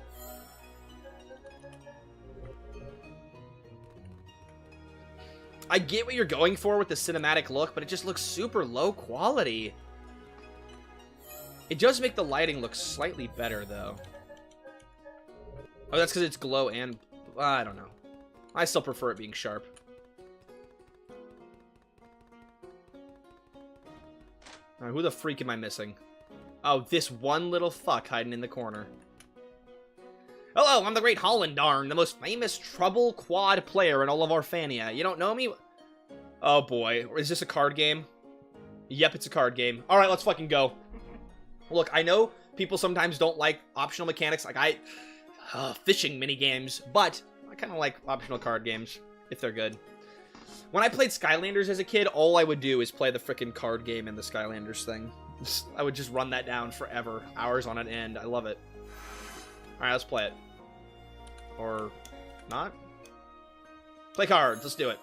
I get what you're going for with the cinematic look, but it just looks super low quality. It does make the lighting look slightly better, though. Oh, that's because it's glow and... I don't know. I still prefer it being sharp. Alright, who the freak am I missing? Oh, this one little fuck hiding in the corner. Hello, I'm the Great Hollandarn, the most famous Trouble Quad player in all of Orphania. You don't know me? Oh boy, is this a card game? Yep, it's a card game. Alright, let's fucking go. Look, I know people sometimes don't like optional mechanics, like fishing minigames, but I kind of like optional card games, if they're good. When I played Skylanders as a kid, all I would do is play the frickin' card game in the Skylanders thing. I would just run that down forever, hours on an end. I love it. Alright, let's play it. Or not? Play cards, let's do it.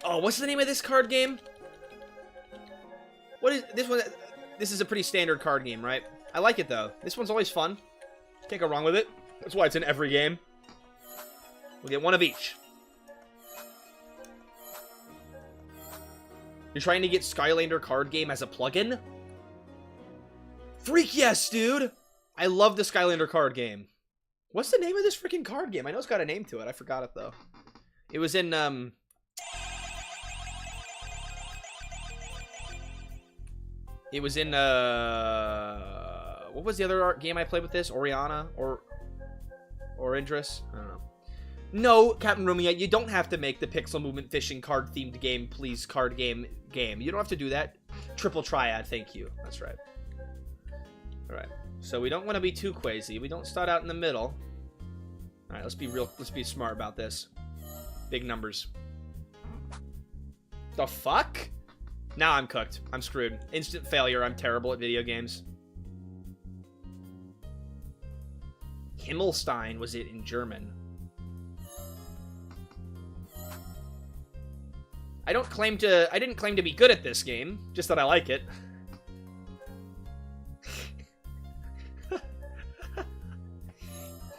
Oh, what's the name of this card game? What is this one? This is a pretty standard card game, right? I like it though. This one's always fun. Can't go wrong with it. That's why it's in every game. We'll get 1 of each. You're trying to get Skylander card game as a plugin? Freak yes, dude! I love the Skylander card game. What's the name of this freaking card game? I know it's got a name to it. I forgot it though. It was in It was in, what was the other game I played with this? Oriana? Or Indris? I don't know. No, Captain Romeo, you don't have to make the pixel movement fishing card-themed game, please, card game. You don't have to do that. Triple Triad, thank you. That's right. Alright, so we don't want to be too crazy. We don't start out in the middle. Alright, let's be smart about this. Big numbers. The fuck? Now I'm cooked. I'm screwed. Instant failure. I'm terrible at video games. Himmelstein was it in German. I didn't claim to be good at this game, just that I like it.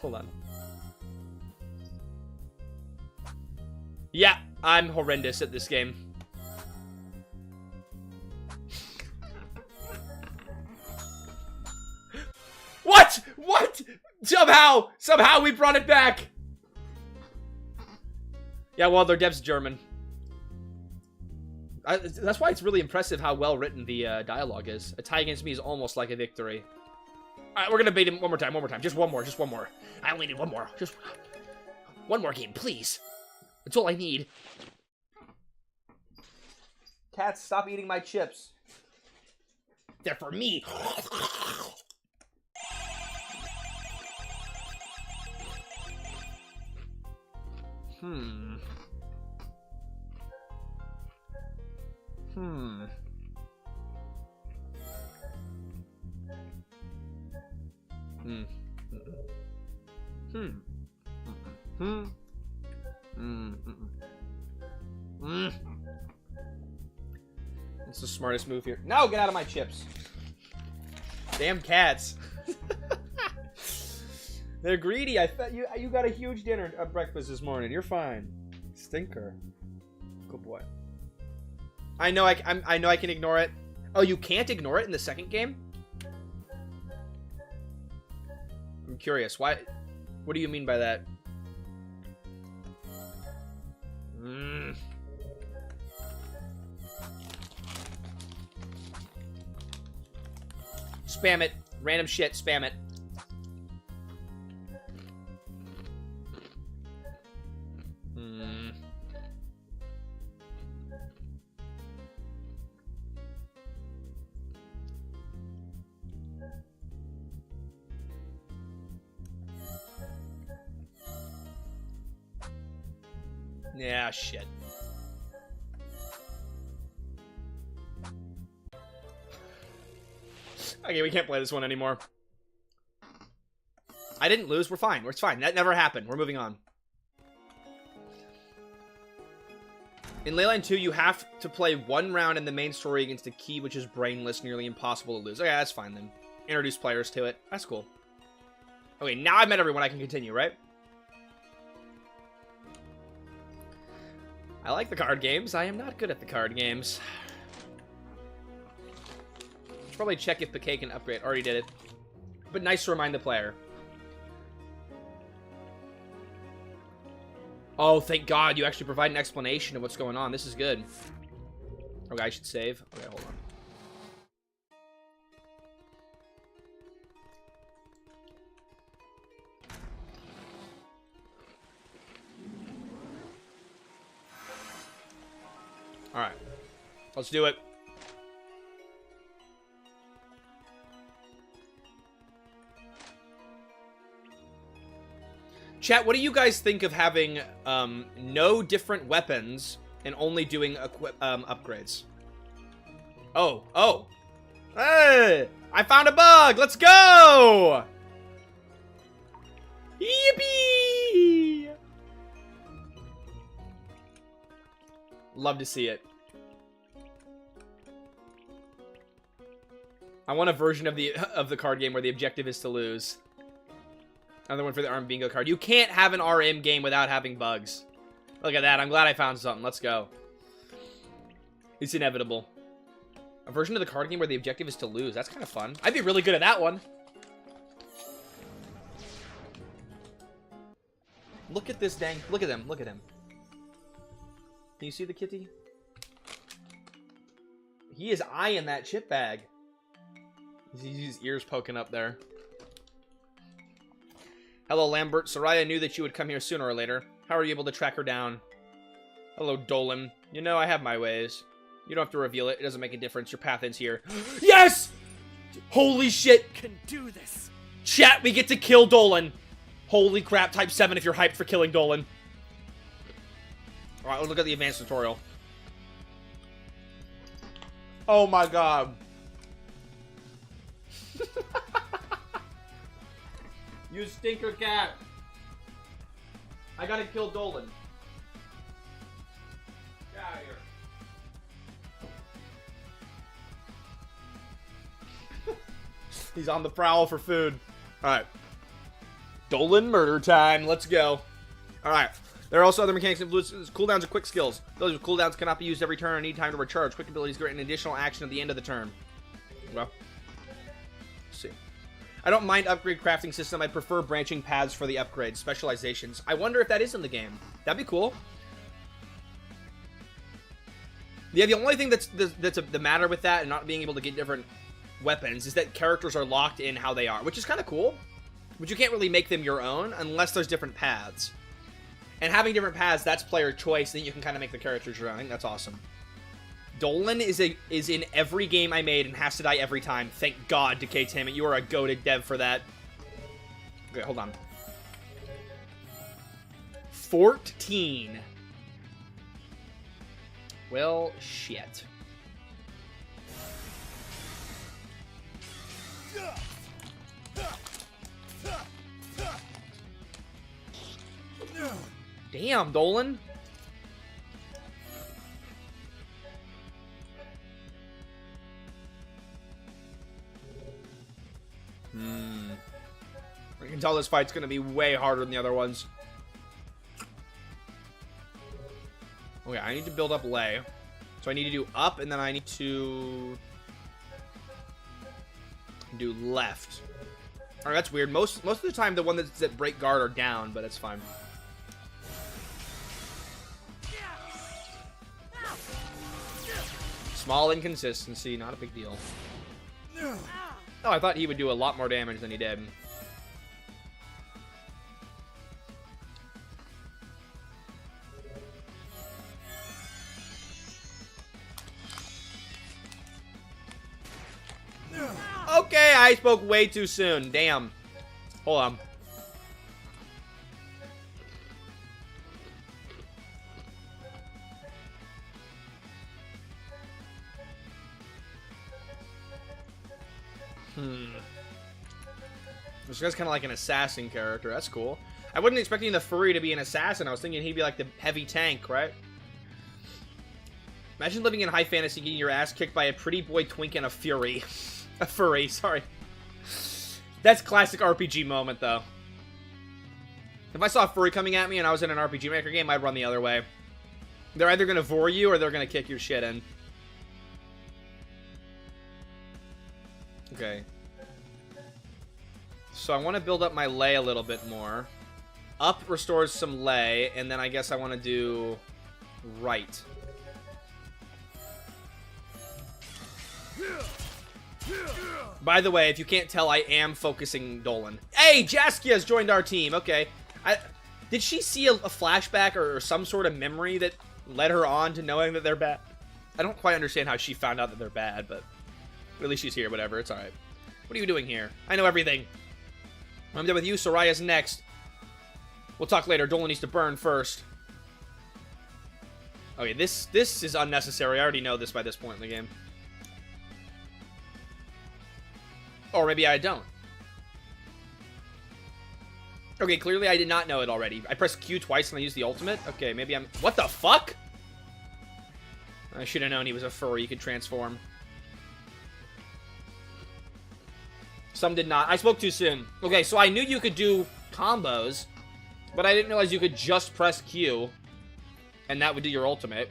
Hold on. Yeah, I'm horrendous at this game. What? Somehow we brought it back. Yeah, well, their dev's German. That's why it's really impressive how well written the dialogue is. A tie against me is almost like a victory. Alright, we're gonna bait him one more time. Just one more. I only need one more. Just one more game, please. That's all I need. Cats, stop eating my chips. They're for me. It's the smartest move here. No, get out of my chips. Damn cats. They're greedy. I thought you got a huge dinner breakfast this morning. You're fine. Stinker. Good boy. I know I can ignore it. Oh, you can't ignore it in the second game? I'm curious. Why? What do you mean by that? Spam it. Random shit. Spam it. Yeah, shit. Okay, we can't play this one anymore. I didn't lose. We're fine. It's fine. That never happened. We're moving on. In Leyline 2, you have to play one round in the main story against a key which is brainless, nearly impossible to lose. Okay, that's fine then. Introduce players to it. That's cool. Okay, now I've met everyone. I can continue, right? I like the card games. I am not good at the card games. Should probably check if Piquet can upgrade. Already did it. But nice to remind the player. Oh, thank God. You actually provide an explanation of what's going on. This is good. Okay, I should save. Okay, hold on. Alright. Let's do it. Chat, what do you guys think of having no different weapons and only doing upgrades? Oh. Hey! I found a bug! Let's go! Yippee! Love to see it. I want a version of the card game where the objective is to lose. Another one for the RM bingo card. You can't have an RM game without having bugs. Look at that. I'm glad I found something. Let's go. It's inevitable. A version of the card game where the objective is to lose. That's kind of fun. I'd be really good at that one. Look at this dang... Look at him. Look at him. Can you see the kitty? He is eyeing that chip bag. His ears poking up there. Hello, Lambert. Soraya knew that you would come here sooner or later. How are you able to track her down? Hello, Dolan. You know, I have my ways. You don't have to reveal it. It doesn't make a difference. Your path ends here. Yes! Holy shit! Can do this. Chat, we get to kill Dolan. Holy crap. Type 7 if you're hyped for killing Dolan. Alright, let's look at the advanced tutorial. Oh my god. You stinker cat. I gotta kill Dolan. Get out of here. He's on the prowl for food. Alright. Dolan murder time. Let's go. Alright. There are also other mechanics influences. Cooldowns are quick skills. Those with cooldowns cannot be used every turn or need time to recharge. Quick abilities grant an additional action at the end of the turn. Well. Let's see. I don't mind upgrade crafting system. I prefer branching paths for the upgrades. Specializations. I wonder if that is in the game. That'd be cool. Yeah, the only thing that's the matter with that and not being able to get different weapons is that characters are locked in how they are, which is kind of cool. But you can't really make them your own unless there's different paths. And having different paths, that's player choice, then you can kind of make the characters your own. I think that's awesome. Dolan is in every game I made and has to die every time. Thank God, Decay Tainment. You are a goated dev for that. Okay, hold on. 14. Well, shit. Damn, Dolan. I can tell this fight's gonna be way harder than the other ones. Okay, I need to build up Lay. So I need to do up, and then I need to do left. Alright, that's weird. Most of the time, the one that's at break guard are down, but that's fine. Small inconsistency, not a big deal. Oh, I thought he would do a lot more damage than he did. Okay, I spoke way too soon. Damn. Hold on. This guy's kind of like an assassin character. That's cool. I wasn't expecting the furry to be an assassin. I was thinking he'd be like the heavy tank, right? Imagine living in high fantasy, getting your ass kicked by a pretty boy twink and a fury. A furry, sorry. That's classic RPG moment, though. If I saw a furry coming at me and I was in an RPG Maker game, I'd run the other way. They're either going to vor you or they're going to kick your shit in. Okay. So I want to build up my lay a little bit more. Up restores some lay, and then I guess I want to do right. By the way, if you can't tell, I am focusing Dolan. Hey, Jaskia's joined our team. Okay. Did she see a flashback or some sort of memory that led her on to knowing that they're bad? I don't quite understand how she found out that they're bad, but at least she's here. Whatever, it's alright. What are you doing here? I know everything. I'm done with you. Soraya's next. We'll talk later. Dolan needs to burn first. Okay, this is unnecessary. I already know this by this point in the game. Or maybe I don't. Okay, clearly I did not know it already. I pressed Q twice and I used the ultimate. Okay, maybe I'm... What the fuck? I should have known he was a furry. He could transform. Some did not. I spoke too soon. Okay, so I knew you could do combos, but I didn't realize you could just press Q, and that would do your ultimate.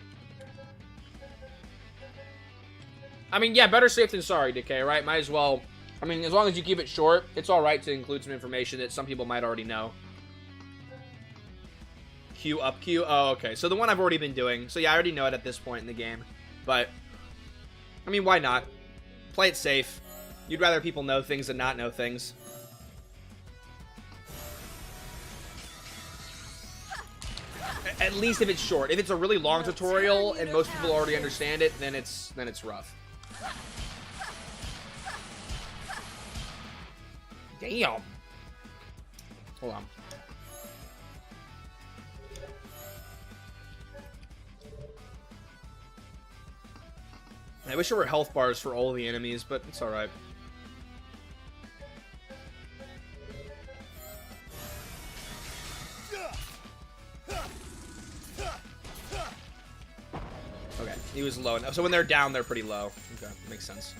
I mean, yeah, better safe than sorry, Decay, right? Might as well... I mean, as long as you keep it short, it's alright to include some information that some people might already know. Q, up Q. Oh, okay. So the one I've already been doing. So yeah, I already know it at this point in the game. But, I mean, why not? Play it safe. You'd rather people know things than not know things. At least if it's short. If it's a really long tutorial and most people already understand it, then it's rough. Damn. Hold on. I wish there were health bars for all the enemies, but it's alright. Okay, he was low. So when they're down, they're pretty low. Okay, makes sense.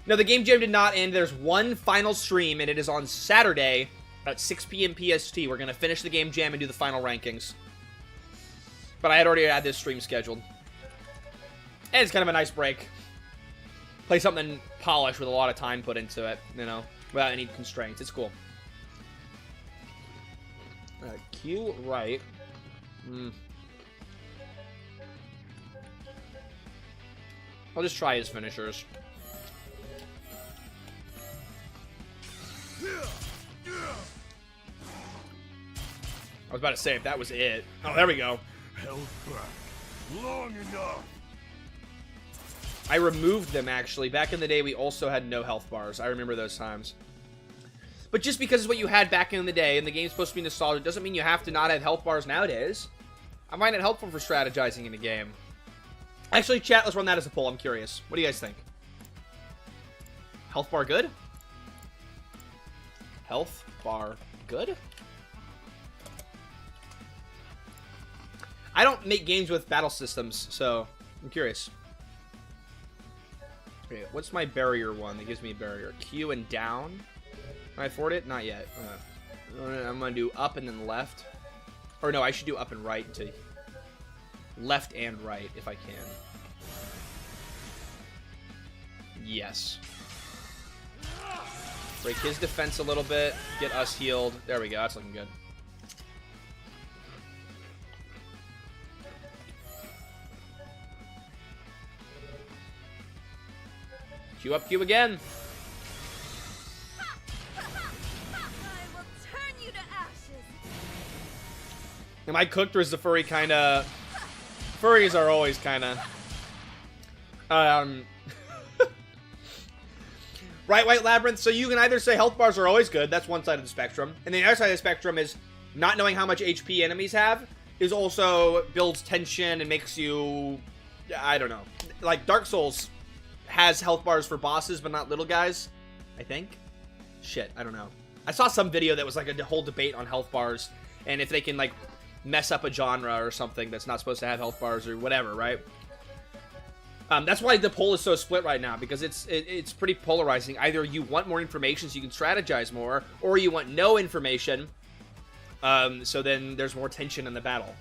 No, the game jam did not end. There's one final stream, and it is on Saturday at 6 p.m. PST. We're going to finish the game jam and do the final rankings. But I had already had this stream scheduled. And it's kind of a nice break. Play something polished with a lot of time put into it, you know, without any constraints. It's cool. Q right. I'll just try his finishers. I was about to say if that was it. Oh, there we go. Held back long enough. I removed them, actually. Back in the day, we also had no health bars. I remember those times. But just because it's what you had back in the day, and the game's supposed to be nostalgic, doesn't mean you have to not have health bars nowadays. I find it helpful for strategizing in a game. Actually, chat, let's run that as a poll. I'm curious. What do you guys think? Health bar good? Health bar good? I don't make games with battle systems, so I'm curious. Okay, what's my barrier one that gives me a barrier? Q and down? Can I afford it? Not yet. I'm gonna do up and then left. Or no, I should do up and right to left and right if I can. Yes. Break his defense a little bit. Get us healed. There we go. That's looking good. Q up, Q again. Am I cooked or is the furry kind of... Furries are always kind of... Right, White Labyrinth. So you can either say health bars are always good. That's one side of the spectrum. And the other side of the spectrum is not knowing how much HP enemies have is also builds tension and makes you... I don't know. Like Dark Souls has health bars for bosses, but not little guys. I think. Shit, I don't know. I saw some video that was like a whole debate on health bars. And if they can like... mess up a genre or something that's not supposed to have health bars or whatever, right? That's why the poll is so split right now, because it's pretty polarizing. Either you want more information so you can strategize more, or you want no information, so then there's more tension in the battle.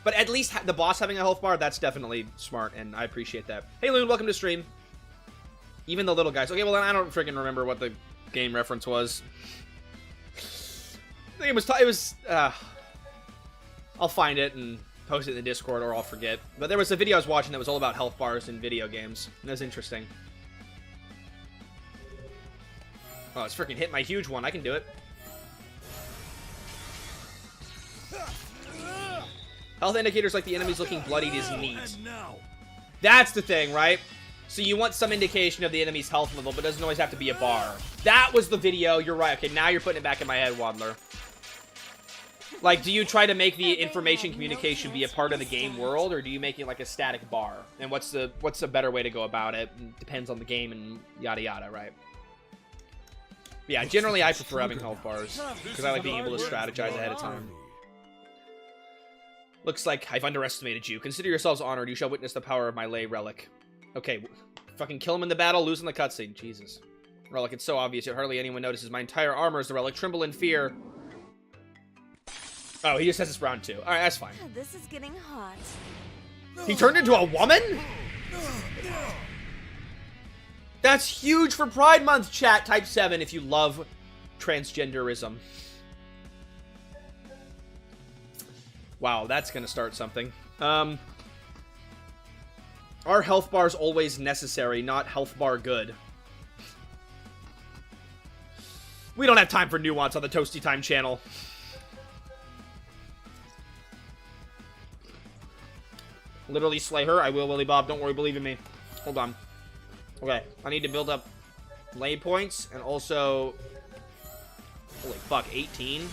But at least the boss having a health bar, that's definitely smart, and I appreciate that. Hey, Loon, welcome to stream. Even the little guys. Okay, well, then I don't freaking remember what the game reference was. I think it was... I'll find it and post it in the Discord, or I'll forget. But there was a video I was watching that was all about health bars in video games. And that was interesting. Oh, it's freaking hit my huge one. I can do it. Health indicators like the enemies looking bloodied is neat. That's the thing, right? So you want some indication of the enemy's health level, but it doesn't always have to be a bar. That was the video. You're right. Okay, now you're putting it back in my head, Waddler. Like, do you try to make the information communication be a part of the game world, or do you make it like a static bar? And what's the better way to go about it? Depends on the game and yada yada, right? But yeah, generally I prefer having health bars, because I like being able to strategize ahead of time. Looks like I've underestimated you. Consider yourselves honored. You shall witness the power of my lay relic. Okay, fucking kill him in the battle, lose in the cutscene. Jesus. Relic, it's so obvious, yet hardly anyone notices. My entire armor is the relic. Tremble in fear. Oh, he just has this round too. Alright, that's fine. This is getting hot. He turned into a woman? That's huge for Pride Month, chat. Type 7 if you love transgenderism. Wow, that's gonna start something. Are health bars always necessary, not health bar good? We don't have time for nuance on the ToastyTime channel. Literally slay her. I will, Willy Bob. Don't worry, believe in me. Hold on. Okay, I need to build up lay points and also... Holy fuck, 18?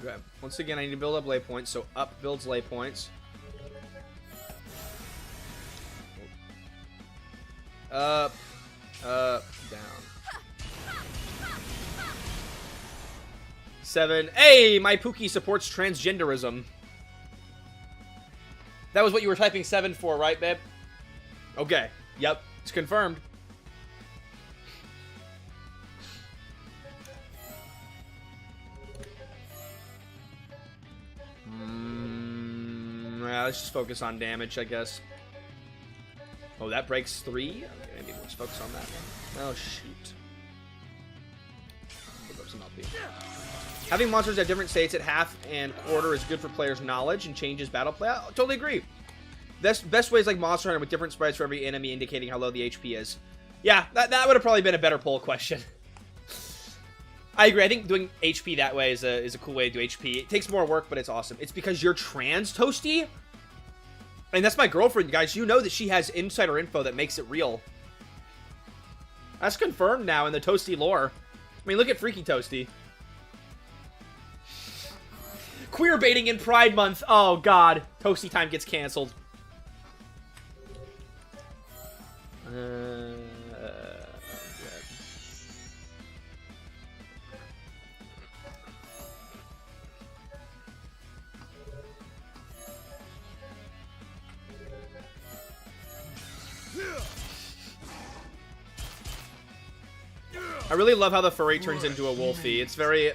Okay, once again, I need to build up lay points, so up builds lay points. Up, down. 7. Hey, my Pookie supports transgenderism. That was what you were typing 7 for, right, babe? Okay. Yep. It's confirmed. Yeah, let's just focus on damage, I guess. Oh, that breaks 3? Okay, maybe let's focus on that one. Oh, shoot. Build up some LP. Having monsters at different states at half and quarter is good for players' knowledge and changes battle play. I totally agree. Best way is like Monster Hunter with different sprites for every enemy indicating how low the HP is. Yeah, that would have probably been a better poll question. I agree. I think doing HP that way is a cool way to do HP. It takes more work, but it's awesome. It's because you're trans, Toasty? And that's my girlfriend, guys. You know that she has insider info that makes it real. That's confirmed now in the Toasty lore. I mean, look at Freaky Toasty. Queer baiting in Pride Month. Oh, God. ToastyTime gets canceled. I really love how the furry turns into a wolfie. It's very,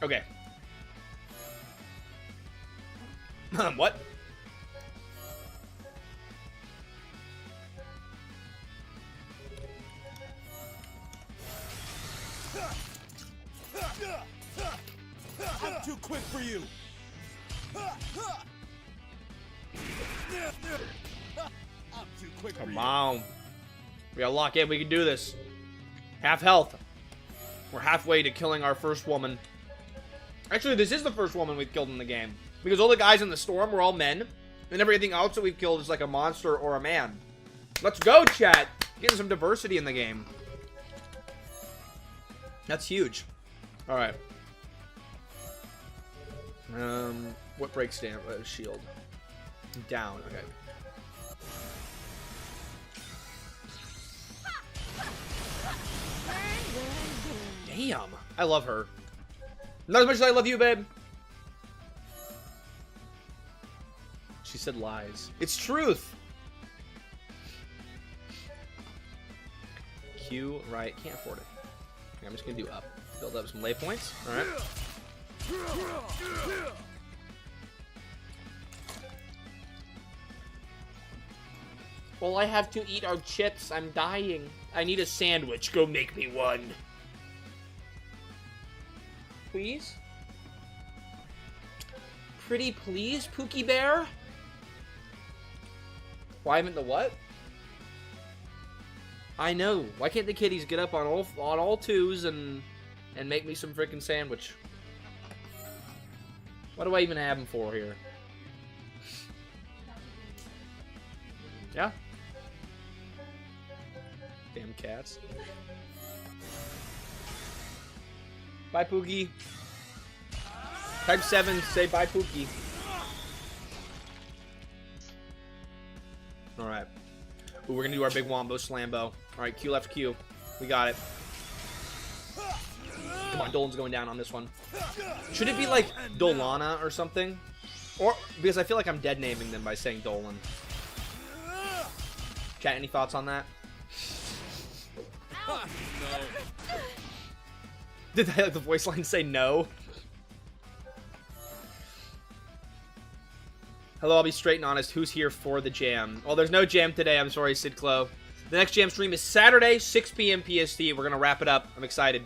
okay. What? I'm too quick for you. I'm too quick for you. Come on. We gotta lock in. We can do this. Half health. We're halfway to killing our first woman. Actually, this is the first woman we've killed in the game. Because all the guys in the storm were all men. And everything else that we've killed is like a monster or a man. Let's go, chat. Getting some diversity in the game. That's huge. Alright. What breaks down? Shield. Down, okay. Damn. I love her. Not as much as I love you, babe. She said lies. It's truth. Q, right. Can't afford it. Okay, I'm just going to do up. Build up some lay points. Alright. Well, I have to eat our chips. I'm dying. I need a sandwich. Go make me one. Please? Pretty please, Pookie Bear? Why haven't the what? I know. Why can't the kitties get up on all twos and make me some freaking sandwich? What do I even have them for here? Yeah? Damn cats. Bye, Pookie. Type 7, say bye, Pookie. Alright. Ooh, we're gonna do our big Wombo Slambo. Alright, Q left Q. We got it. Come on, Dolan's going down on this one. Should it be like Dolana or something? Or, because I feel like I'm dead naming them by saying Dolan. Chat, any thoughts on that? No. Did the voice line say no? Hello, I'll be straight and honest. Who's here for the jam? Well, there's no jam today. I'm sorry, Sid Clo. The next jam stream is Saturday, 6 p.m. PST. We're going to wrap it up. I'm excited.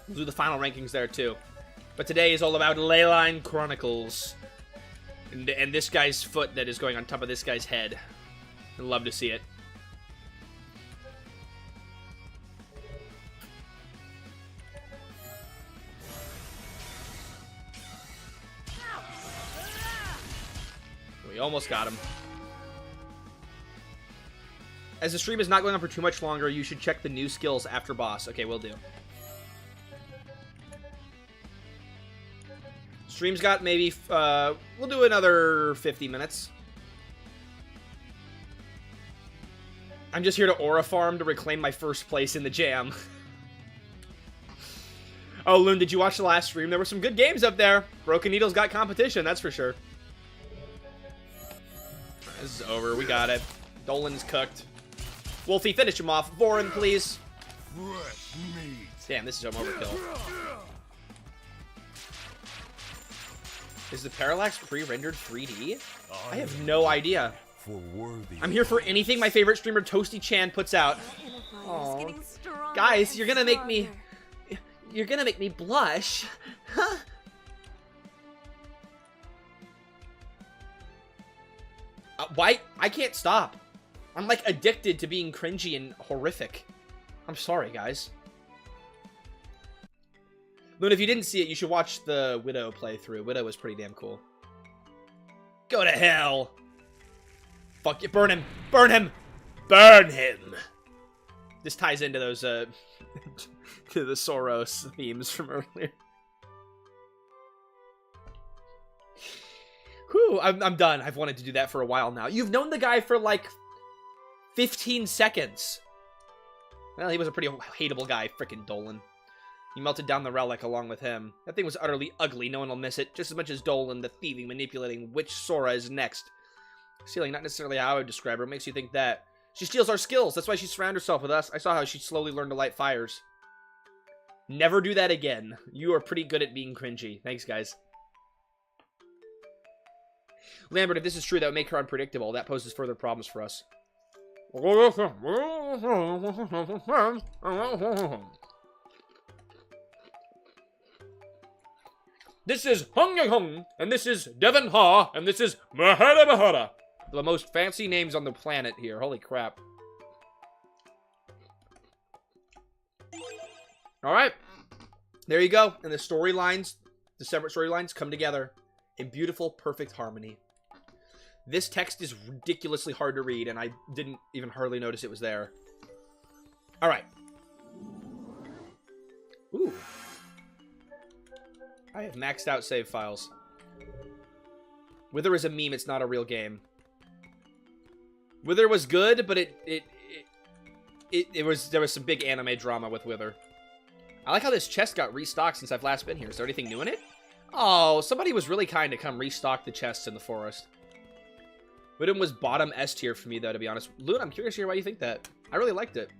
We'll do the final rankings there, too. But today is all about Leyline Chronicles. And this guy's foot that is going on top of this guy's head. I'd love to see it. We almost got him. As the stream is not going on for too much longer, you should check the new skills after boss. Okay, will do. Stream's got maybe, we'll do another 50 minutes. I'm just here to aura farm to reclaim my first place in the jam. Oh, Loon, did you watch the last stream? There were some good games up there. Broken Needle's got competition, that's for sure. This is over. We got it. Dolan's cooked. Wolfie, finish him off. Vorin, please. Damn, this is some overkill. Is the parallax pre-rendered 3D? I have no idea. for worthy. I'm here for anything my favorite streamer Toasty Chan puts out. Aw. Guys, you're gonna make me... You're gonna make me blush. Why? I can't stop. I'm like addicted to being cringy and horrific. I'm sorry, guys. Loon, if you didn't see it, you should watch the Widow playthrough. Widow was pretty damn cool. Go to hell. Fuck you. Burn him. Burn him. Burn him. This ties into those, to the Soros themes from earlier. Whew, I'm done. I've wanted to do that for a while now. You've known the guy for, like, 15 seconds. Well, he was a pretty hateable guy, frickin' Dolan. He melted down the relic along with him. That thing was utterly ugly. No one will miss it. Just as much as Dolan, the thieving, manipulating which Sora is next. Stealing, not necessarily how I would describe her. What makes you think that? She steals our skills. That's why she surrounded herself with us. I saw how she slowly learned to light fires. Never do that again. You are pretty good at being cringy. Thanks, guys. Lambert, if this is true, that would make her unpredictable. That poses further problems for us. This is Hung Yang Hung, and this is Devon Ha, and this is Mahara Mahara. The most fancy names on the planet here. Holy crap. Alright. There you go. And the storylines, the separate storylines come together in beautiful, perfect harmony. This text is ridiculously hard to read, and I didn't even hardly notice it was there. Alright. Ooh. I have maxed out save files. Wither is a meme, it's not a real game. Wither was good, but there was some big anime drama with Wither. I like how this chest got restocked since I've last been here. Is there anything new in it? Oh, somebody was really kind to come restock the chests in the forest. Widom was bottom S tier for me, though, to be honest. Loon, I'm curious to hear why you think that. I really liked it.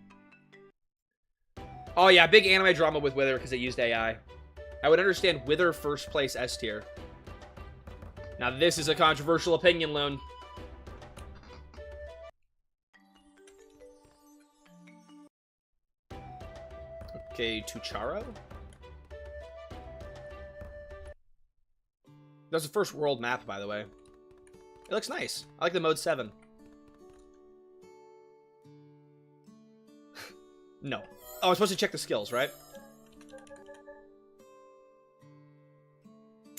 Oh, yeah, big anime drama with Wither because it used AI. I would understand Wither first place S tier. Now, this is a controversial opinion, Loon. Okay, Tucharo? That's the first world map, by the way. It looks nice. I like the mode 7. No. Oh, I'm supposed to check the skills, right?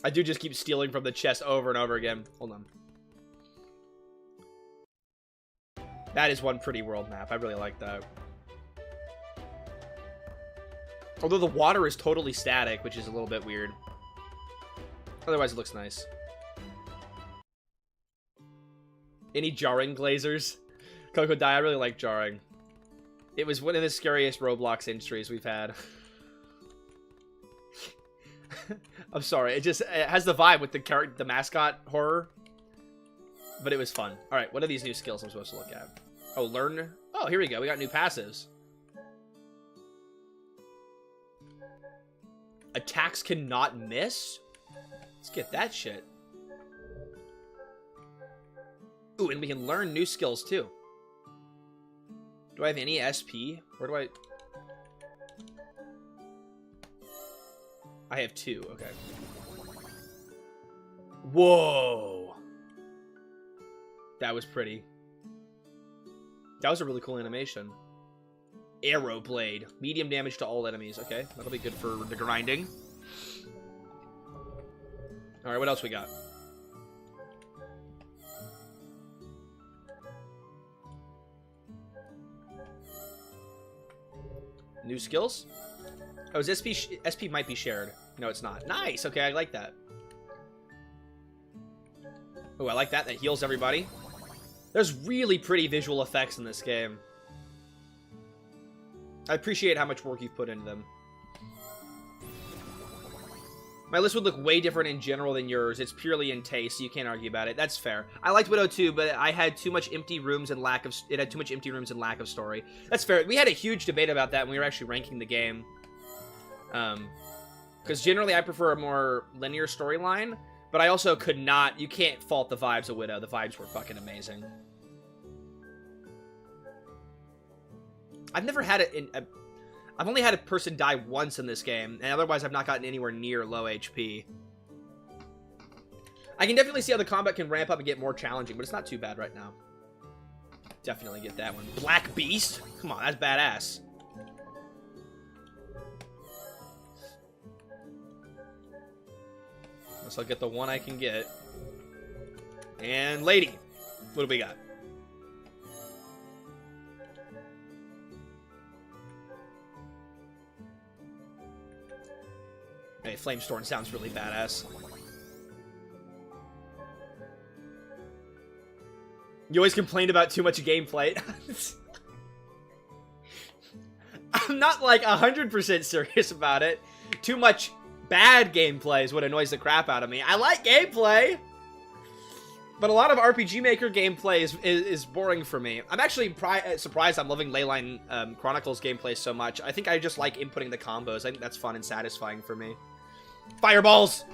I do just keep stealing from the chest over and over again. Hold on. That is one pretty world map. I really like that. Although the water is totally static, which is a little bit weird. Otherwise, it looks nice. Any jarring glazers? Coco Die, I really like jarring. It was one of the scariest Roblox entries we've had. I'm sorry, it has the vibe with the mascot horror. But it was fun. Alright, what are these new skills I'm supposed to look at? Oh, learn. Oh, here we go. We got new passives. Attacks cannot miss? Let's get that shit. Ooh, and we can learn new skills too. Do I have any SP? Where do I... I have 2, okay. Whoa! That was pretty. That was a really cool animation. Arrow Blade. Medium damage to all enemies. Okay, that'll be good for the grinding. Alright, what else we got? New skills? Oh, is SP might be shared. No, it's not. Nice! Okay, I like that. Oh, I like that. That heals everybody. There's really pretty visual effects in this game. I appreciate how much work you've put into them. My list would look way different in general than yours. It's purely in taste, so you can't argue about it. That's fair. I liked Widow too, but I had too much empty rooms and lack of... It had too much empty rooms and lack of story. That's fair. We had a huge debate about that when we were actually ranking the game. Because generally I prefer a more linear storyline, but I also could not... You can't fault the vibes of Widow. The vibes were fucking amazing. I've never had it in... I've only had a person die once in this game, and otherwise I've not gotten anywhere near low HP. I can definitely see how the combat can ramp up and get more challenging, but it's not too bad right now. Definitely get that one. Black Beast? Come on, that's badass. Guess I'll get the one I can get. And Lady. What do we got? Hey, Flamestorm sounds really badass. You always complained about too much gameplay. I'm not like 100% serious about it. Too much bad gameplay is what annoys the crap out of me. I like gameplay, but a lot of RPG Maker gameplay is boring for me. I'm actually surprised I'm loving Leyline Chronicles gameplay so much. I think I just like inputting the combos. I think that's fun and satisfying for me. Fireballs!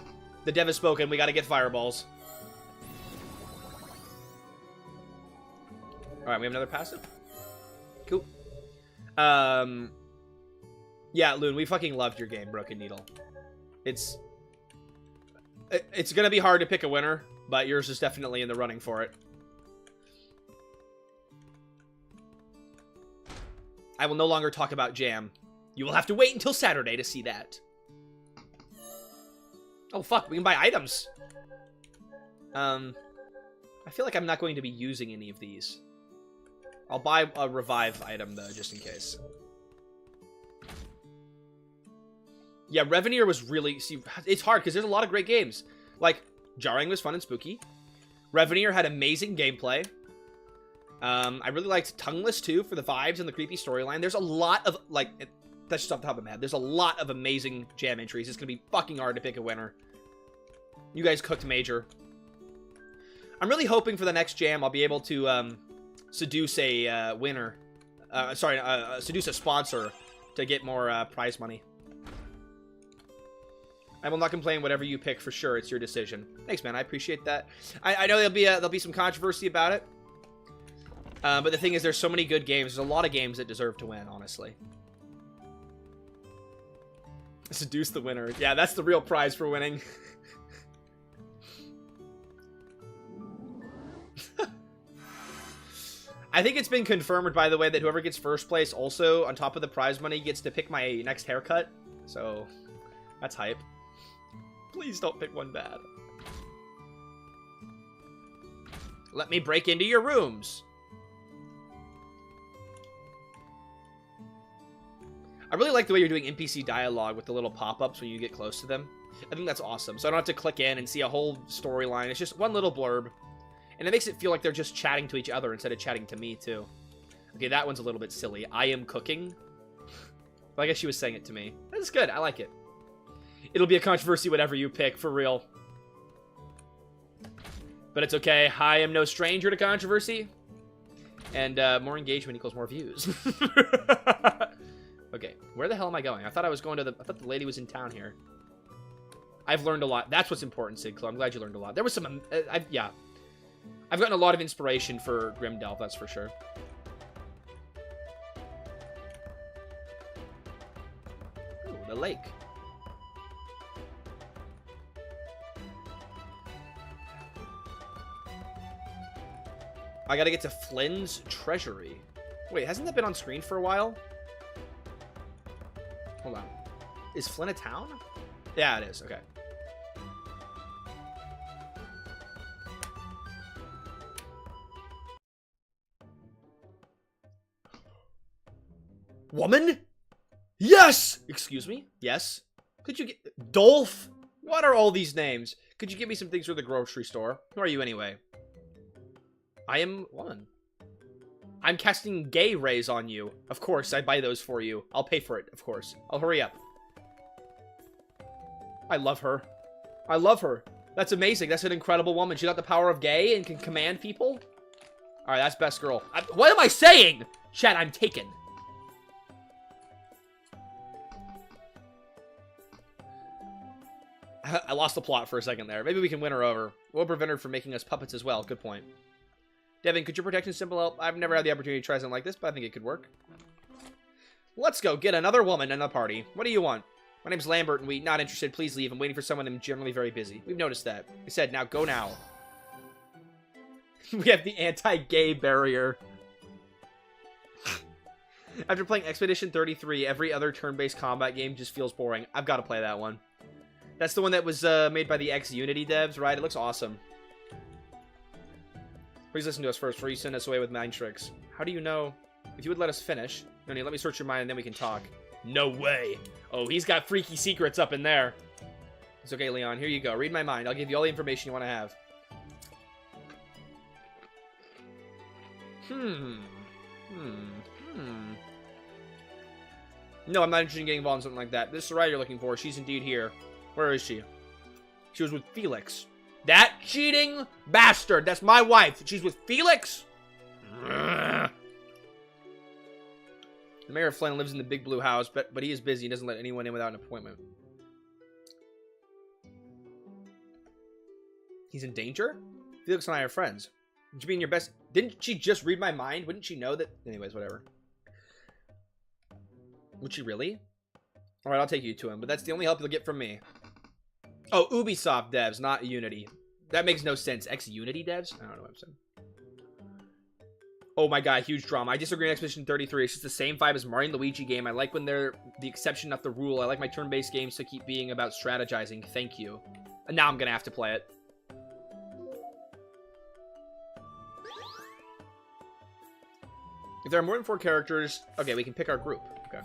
The dev has spoken. We gotta get fireballs. Alright, we have another passive. Cool. Yeah, Loon, we fucking loved your game, Broken Needle. It's gonna be hard to pick a winner, but yours is definitely in the running for it. I will no longer talk about Jam. You will have to wait until Saturday to see that. Oh, fuck, we can buy items. I feel like I'm not going to be using any of these. I'll buy a revive item, though, just in case. Yeah, Reveneer was really... See, it's hard, because there's a lot of great games. Like, Jarring was fun and spooky. Reveneer had amazing gameplay. I really liked Tongueless, too, for the vibes and the creepy storyline. There's a lot of, like... That's just off the top of my head. There's a lot of amazing Jam entries. It's going to be fucking hard to pick a winner. You guys cooked major. I'm really hoping for the next Jam I'll be able to seduce a winner. Seduce a sponsor to get more prize money. I will not complain whatever you pick for sure. It's your decision. Thanks, man. I appreciate that. I know there'll be some controversy about it. But the thing is, there's so many good games. There's a lot of games that deserve to win, honestly. Seduce the winner. Yeah, that's the real prize for winning. I think it's been confirmed, by the way, that whoever gets first place also, on top of the prize money, gets to pick my next haircut. So, that's hype. Please don't pick one bad. Let me break into your rooms. I really like the way you're doing NPC dialogue with the little pop-ups when you get close to them. I think that's awesome. So I don't have to click in and see a whole storyline. It's just one little blurb. And it makes it feel like they're just chatting to each other instead of chatting to me, too. Okay, that one's a little bit silly. I am cooking. Well, I guess she was saying it to me. That's good. I like it. It'll be a controversy whatever you pick, for real. But it's okay. I am no stranger to controversy. And more engagement equals more views. Okay, where the hell am I going? I thought I was going to the... I thought the lady was in town here. I've learned a lot. That's what's important, Sidclo. I'm glad you learned a lot. There was some... yeah. I've gotten a lot of inspiration for Grimdelve, that's for sure. Ooh, the lake. I gotta get to Flynn's Treasury. Wait, hasn't that been on screen for a while? Hold on. Is Flynn a town? Yeah, it is. Okay. Woman? Yes! Excuse me? Yes? Could you get... Dolph? What are all these names? Could you give me some things for the grocery store? Who are you anyway? I am woman. I'm casting gay rays on you. Of course, I buy those for you. I'll pay for it, of course. I'll hurry up. I love her. I love her. That's amazing. That's an incredible woman. She got the power of gay and can command people. Alright, that's best girl. What am I saying? Chat, I'm taken. I lost the plot for a second there. Maybe we can win her over. We'll prevent her from making us puppets as well. Good point. Devin, could your protection symbol help? I've never had the opportunity to try something like this, but I think it could work. Let's go get another woman in the party. What do you want? My name's Lambert, and we not interested. Please leave. I'm waiting for someone. I'm generally very busy. We've noticed that. I said, now go now. We have the anti-gay barrier. After playing Expedition 33, every other turn-based combat game just feels boring. I've got to play that one. That's the one that was made by the ex-Unity devs, right? It looks awesome. Please listen to us first before you send us away with mind tricks. How do you know? If you would let us finish. No, let me search your mind and then we can talk. No way. Oh, he's got freaky secrets up in there. It's okay, Leon. Here you go. Read my mind. I'll give you all the information you want to have. No, I'm not interested in getting involved in something like that. This is the writer you're looking for. She's indeed here. Where is she? She was with Felix. That cheating bastard. That's my wife. She's with Felix? The mayor of Flynn lives in the big blue house, but he is busy. He doesn't let anyone in without an appointment. He's in danger? Felix and I are friends. Would you be in your best... Didn't she just read my mind? Wouldn't she know that... Anyways, whatever. Would she really? Alright, I'll take you to him, but that's the only help you'll get from me. Oh, Ubisoft devs, not Unity. That makes no sense. Ex-Unity devs? I don't know what I'm saying. Oh my god, huge drama. I disagree on Expedition 33. It's just the same vibe as Mario and Luigi game. I like when they're the exception, not the rule. I like my turn-based games to keep being about strategizing. Thank you. And now I'm gonna have to play it. If there are more than 4 characters... Okay, we can pick our group. Okay.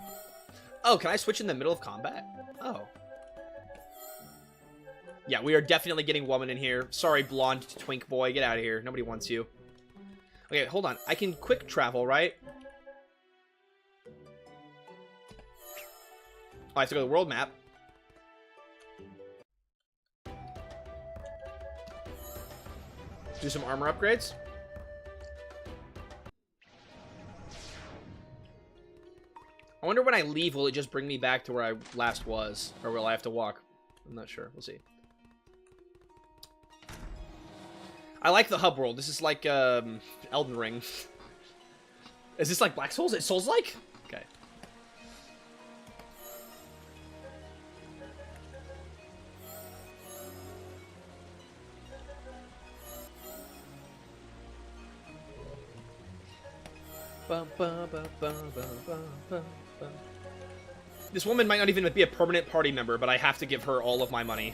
Oh, can I switch in the middle of combat? Oh. Yeah, we are definitely getting woman in here. Sorry, blonde twink boy. Get out of here. Nobody wants you. Okay, hold on. I can quick travel, right? Oh, I have to go to the world map. Do some armor upgrades. I wonder when I leave, will it just bring me back to where I last was? Or will I have to walk? I'm not sure. We'll see. I like the hub world. This is like Elden Ring. Is this like Black Souls? Is it Souls-like? Okay. This woman might not even be a permanent party member, but I have to give her all of my money.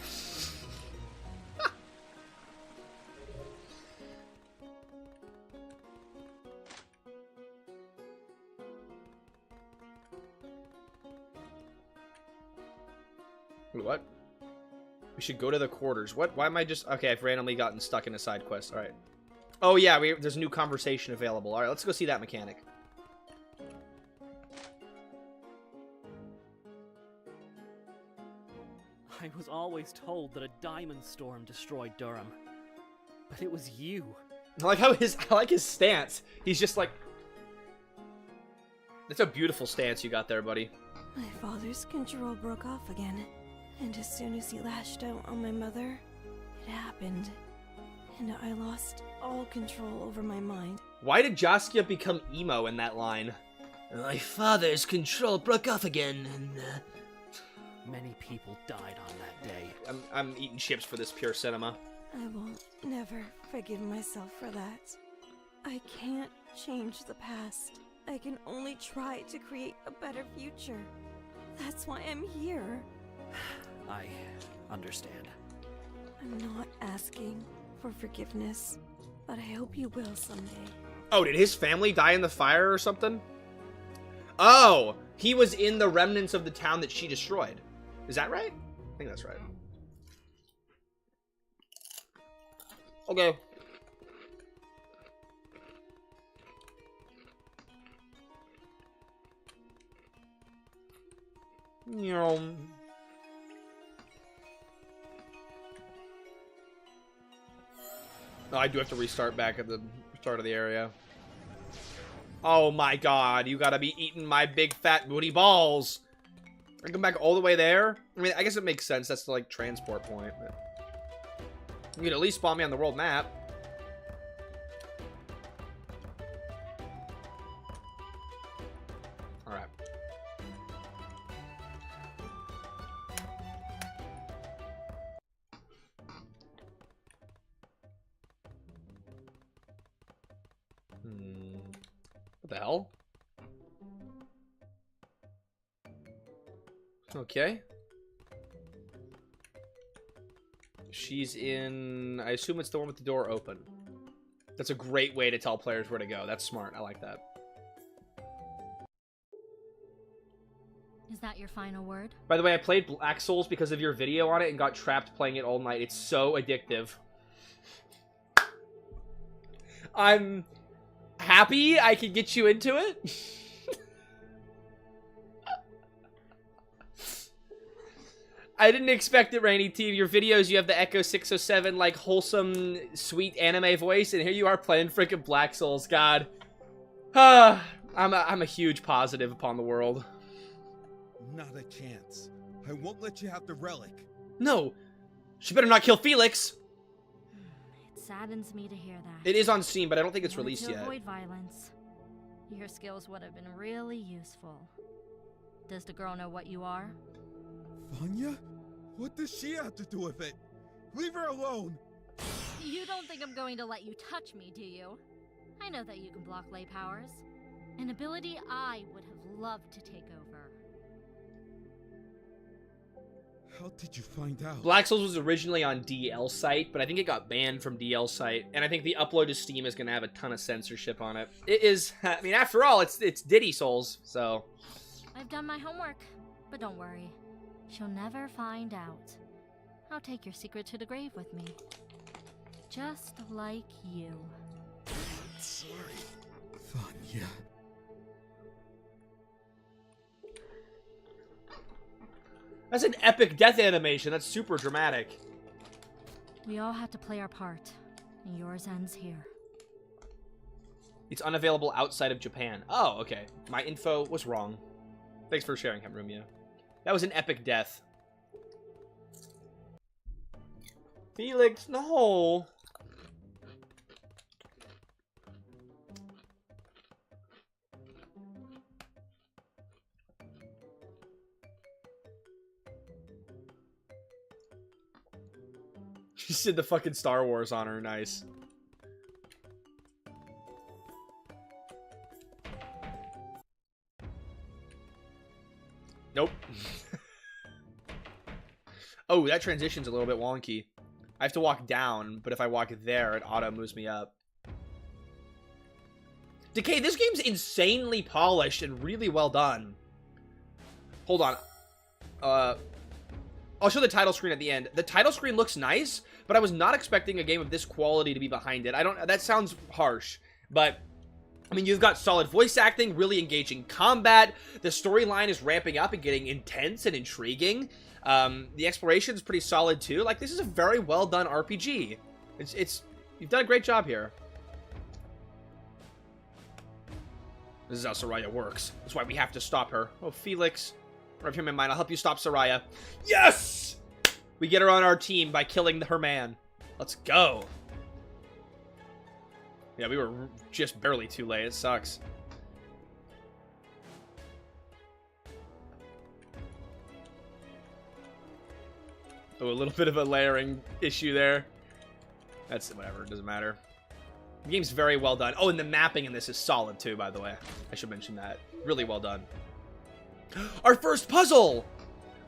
What? We should go to the quarters. What? Why am I just... Okay, I've randomly gotten stuck in a side quest. Alright. Oh, yeah, there's a new conversation available. Alright, let's go see that mechanic. I was always told that a diamond storm destroyed Durham. But it was you. I like his stance. He's just like... That's a beautiful stance you got there, buddy. My father's control broke off again. And as soon as he lashed out on my mother, it happened. And I lost all control over my mind. Why did Jaskia become emo in that line? My father's control broke off again, and... Many people died on that day. I'm eating chips for this pure cinema. I will never forgive myself for that. I can't change the past. I can only try to create a better future. That's why I'm here. I understand. I'm not asking for forgiveness, but I hope you will someday. Oh, did his family die in the fire or something? Oh, he was in the remnants of the town that she destroyed. Is that right? I think that's right. Okay. Oh, I do have to restart back at the start of the area. Oh my god, you gotta be eating my big fat booty balls. I come back all the way there? I mean, I guess it makes sense. That's the, like, transport point. But you can at least spawn me on the world map. Alright. What the hell? Okay. She's in... I assume it's the one with the door open. That's a great way to tell players where to go. That's smart. I like that. Is that your final word? By the way, I played Black Souls because of your video on it and got trapped playing it all night. It's so addictive. I'm happy I could get you into it. I didn't expect it, Rainy T. Your videos, you have the Echo 607, like, wholesome, sweet anime voice, and here you are playing freaking Black Souls. God. I'm a huge positive upon the world. Not a chance. I won't let you have the relic. No. She better not kill Felix. It saddens me to hear that. It is on Steam, but I don't think it's released to yet. avoid violence. Your skills would have been really useful. Does the girl know what you are? Vanya? What does she have to do with it? Leave her alone! You don't think I'm going to let you touch me, do you? I know that you can block ley powers. An ability I would have loved to take over. How did you find out? Black Souls was originally on DL site, but I think it got banned from DL site, and I think the upload to Steam is going to have a ton of censorship on it. It is, I mean, after all, it's Diddy Souls, so... I've done my homework, but don't worry. She'll never find out. I'll take your secret to the grave with me. Just like you. Sorry, Vanya. That's an epic death animation. That's super dramatic. We all have to play our part, and yours ends here. It's unavailable outside of Japan. Oh, okay. My info was wrong. Thanks for sharing, Hamrumia. That was an epic death. Felix, no! She did the fucking Star Wars on her. Nice. Nope. Oh, that transition's a little bit wonky. I have to walk down, but if I walk there, it auto moves me up. Decay, this game's insanely polished and really well done. Hold on. I'll show the title screen at the end. The title screen looks nice, but I was not expecting a game of this quality to be behind it. That sounds harsh, but I mean, you've got solid voice acting, really engaging combat. The storyline is ramping up and getting intense and intriguing. The exploration is pretty solid too. Like, this is a very well done RPG. You've done a great job here. This is how Soraya works. That's why we have to stop her. Oh, Felix. I have him in mind. I'll help you stop Soraya. Yes! We get her on our team by killing her man. Let's go. Yeah, we were just barely too late. It sucks. Oh, a little bit of a layering issue there. That's whatever. It doesn't matter. The game's very well done. Oh, and the mapping in this is solid too, by the way. I should mention that. Really well done. Our first puzzle!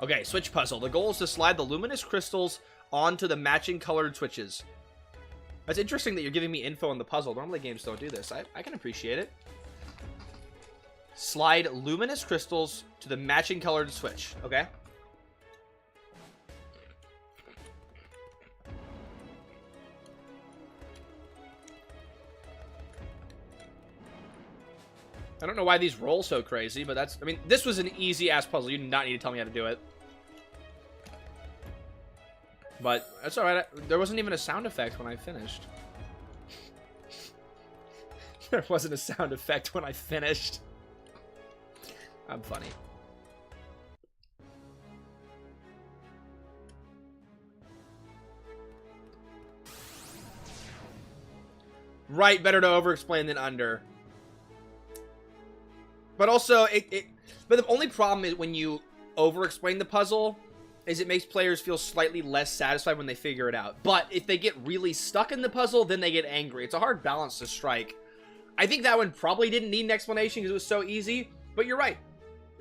Okay, switch puzzle. The goal is to slide the luminous crystals onto the matching colored switches. That's interesting that you're giving me info on the puzzle. Normally games don't do this. I can appreciate it. Slide luminous crystals to the matching colored switch. Okay. I don't know why these roll so crazy, but that's... I mean, this was an easy-ass puzzle. You do not need to tell me how to do it. But that's alright. There wasn't even a sound effect when I finished. There wasn't a sound effect when I finished. I'm funny. Right, better to over-explain than under. But also, but the only problem is when you over-explain the puzzle is it makes players feel slightly less satisfied when they figure it out. But if they get really stuck in the puzzle, then they get angry. It's a hard balance to strike. I think that one probably didn't need an explanation because it was so easy, but you're right.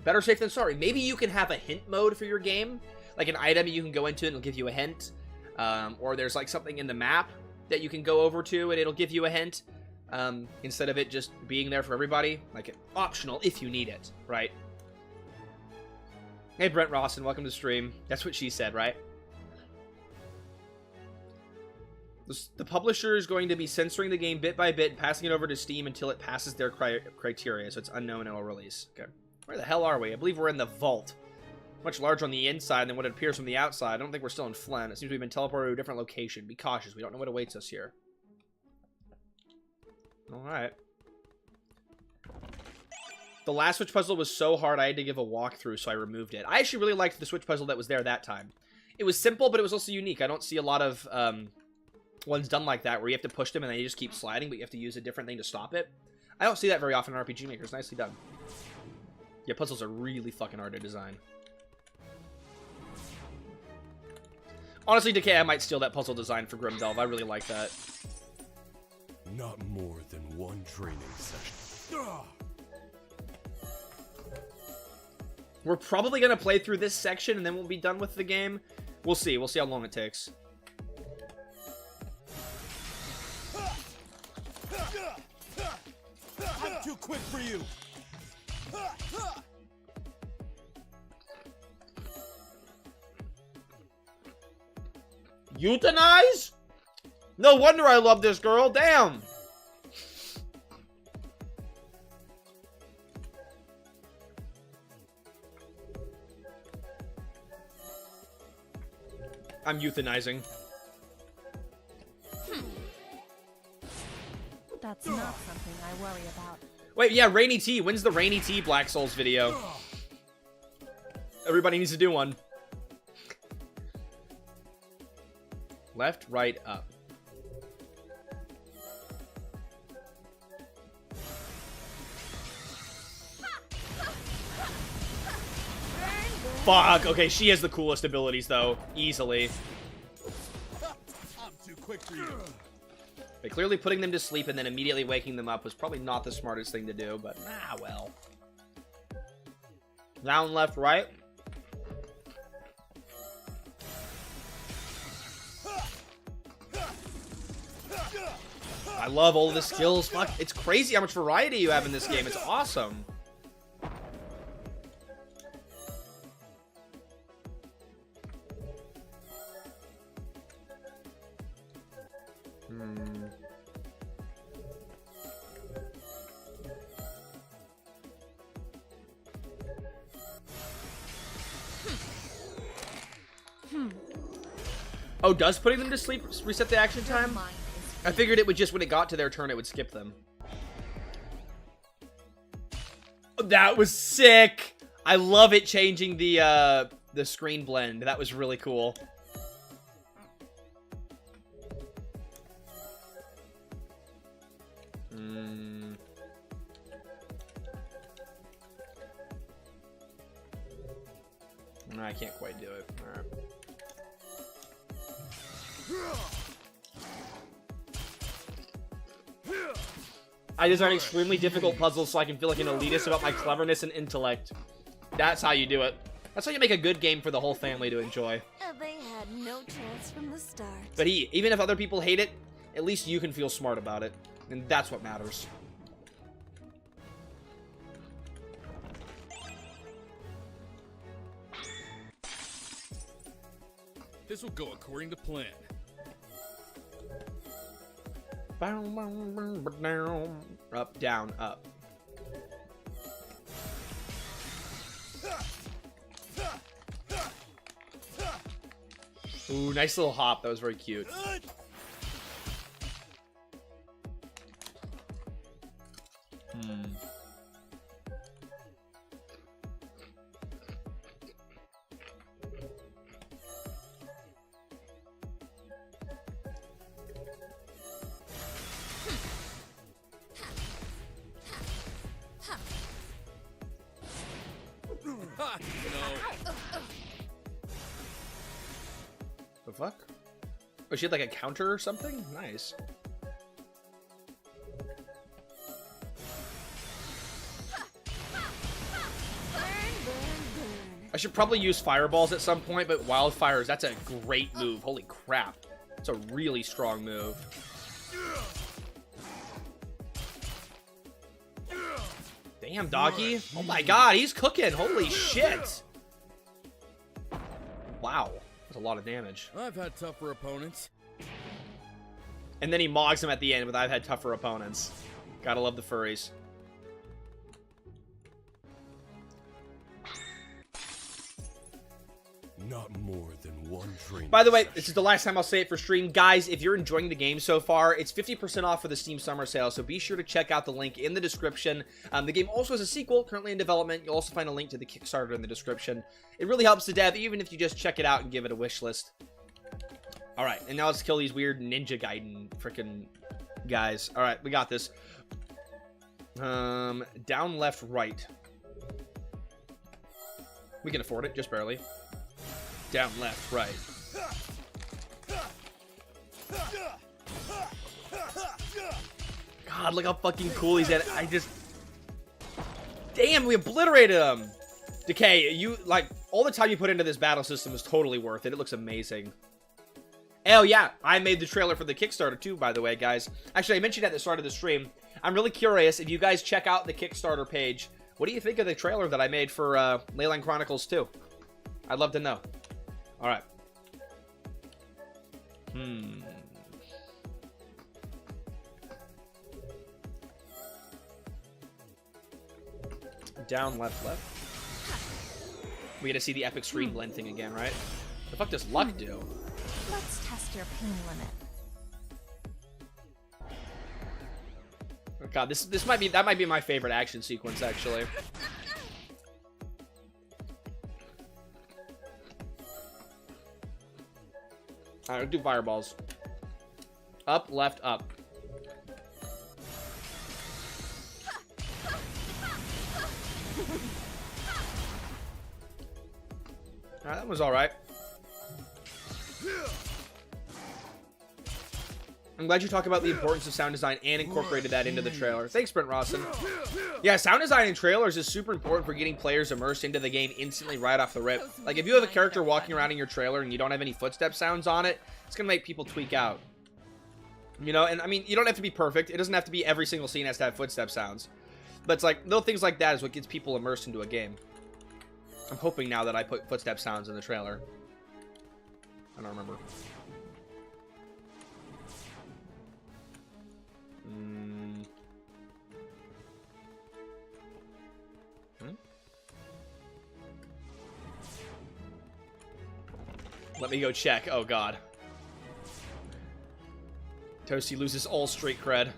Better safe than sorry. Maybe you can have a hint mode for your game, like an item you can go into and it'll give you a hint, or there's like something in the map that you can go over to and it'll give you a hint, instead of it just being there for everybody, like optional if you need it, right? Hey Brent Rawson, welcome to the stream. That's what she said, right? The publisher is going to be censoring the game bit by bit and passing it over to Steam until it passes their criteria, so it's unknown and will release. Okay. Where the hell are we? I believe we're in the vault. Much larger on the inside than what it appears from the outside. I don't think we're still in Flint. It seems we've been teleported to a different location. Be cautious. We don't know what awaits us here. Alright. The last switch puzzle was so hard I had to give a walkthrough, so I removed it. I actually really liked the switch puzzle that was there that time. It was simple, but it was also unique. I don't see a lot of ones done like that, where you have to push them and they just keep sliding, but you have to use a different thing to stop it. I don't see that very often in RPG Maker. It's nicely done. Yeah, puzzles are really fucking hard to design. Honestly, Decay, I might steal that puzzle design for Grimdelve. I really like that. Not more than one training session. We're probably going to play through this section and then we'll be done with the game. We'll see. We'll see how long it takes. I'm too quick for you. Euthanize? No wonder I love this girl. Damn. I'm euthanizing. That's not something I worry about. Wait, yeah, Rainy T. When's the Rainy T Black Souls video? Everybody needs to do one. Left, right, up. Fuck, okay, she has the coolest abilities, though. Easily. I'm too quick for you. But clearly putting them to sleep and then immediately waking them up was probably not the smartest thing to do, but well. Down, left, right. I love all the skills. Fuck, it's crazy how much variety you have in this game. It's awesome. Oh, does putting them to sleep reset the action time? I figured it would just, when it got to their turn, it would skip them. That was sick! I love it changing the screen blend. That was really cool. No, I can't quite do it. Alright. I design extremely difficult puzzles so I can feel like an elitist about my cleverness and intellect. That's how you do it. That's how you make a good game for the whole family to enjoy. They had no chance from the start. But even if other people hate it, at least you can feel smart about it. And that's what matters. This will go according to plan. Up, down, up. Ooh, nice little hop. That was very cute. The fuck? Oh, she had like a counter or something? Nice. I should probably use fireballs at some point, but wildfires, that's a great move. Holy crap. It's a really strong move. Damn, doggy. Oh my god, he's cooking. Holy shit. Wow. That's a lot of damage. I've had tougher opponents. And then he mogs him at the end with I've had tougher opponents. Gotta love the furries. Not more than one training. By the way, this is the last time I'll say it for stream. Guys, if you're enjoying the game so far, it's 50% off for the Steam Summer Sale, so be sure to check out the link in the description. The game also has a sequel currently in development. You'll also find a link to the Kickstarter in the description. It really helps the dev, even if you just check it out and give it a wish list. Alright, and now let's kill these weird Ninja Gaiden freaking guys. Alright, we got this. Down, left, right. We can afford it, just barely. Down, left, right. God, look how fucking cool he's at. I just... Damn, we obliterated him! Decay, you, like, all the time you put into this battle system is totally worth it. It looks amazing. Oh, yeah, I made the trailer for the Kickstarter, too, by the way, guys. Actually, I mentioned at the start of the stream. I'm really curious, if you guys check out the Kickstarter page, what do you think of the trailer that I made for Leyline Chronicles 2? I'd love to know. Alright. Down, left, left. We get to see the epic screen blend thing again, right? The fuck does luck do? Let's test your pain limit. Oh god, that might be my favorite action sequence, actually. Alright, let's do fireballs. Up, left, up. Alright, that was alright. I'm glad you talk about the importance of sound design and incorporated that into the trailer. Thanks, Brent Rawson. Yeah, sound design in trailers is super important for getting players immersed into the game instantly right off the rip. Like, if you have a character walking around in your trailer and you don't have any footstep sounds on it, it's gonna make people tweak out. You know, and I mean, you don't have to be perfect. It doesn't have to be every single scene has to have footstep sounds. But it's like, little things like that is what gets people immersed into a game. I'm hoping now that I put footstep sounds in the trailer. I don't remember. Let me go check. Oh, God. Toasty loses all street cred.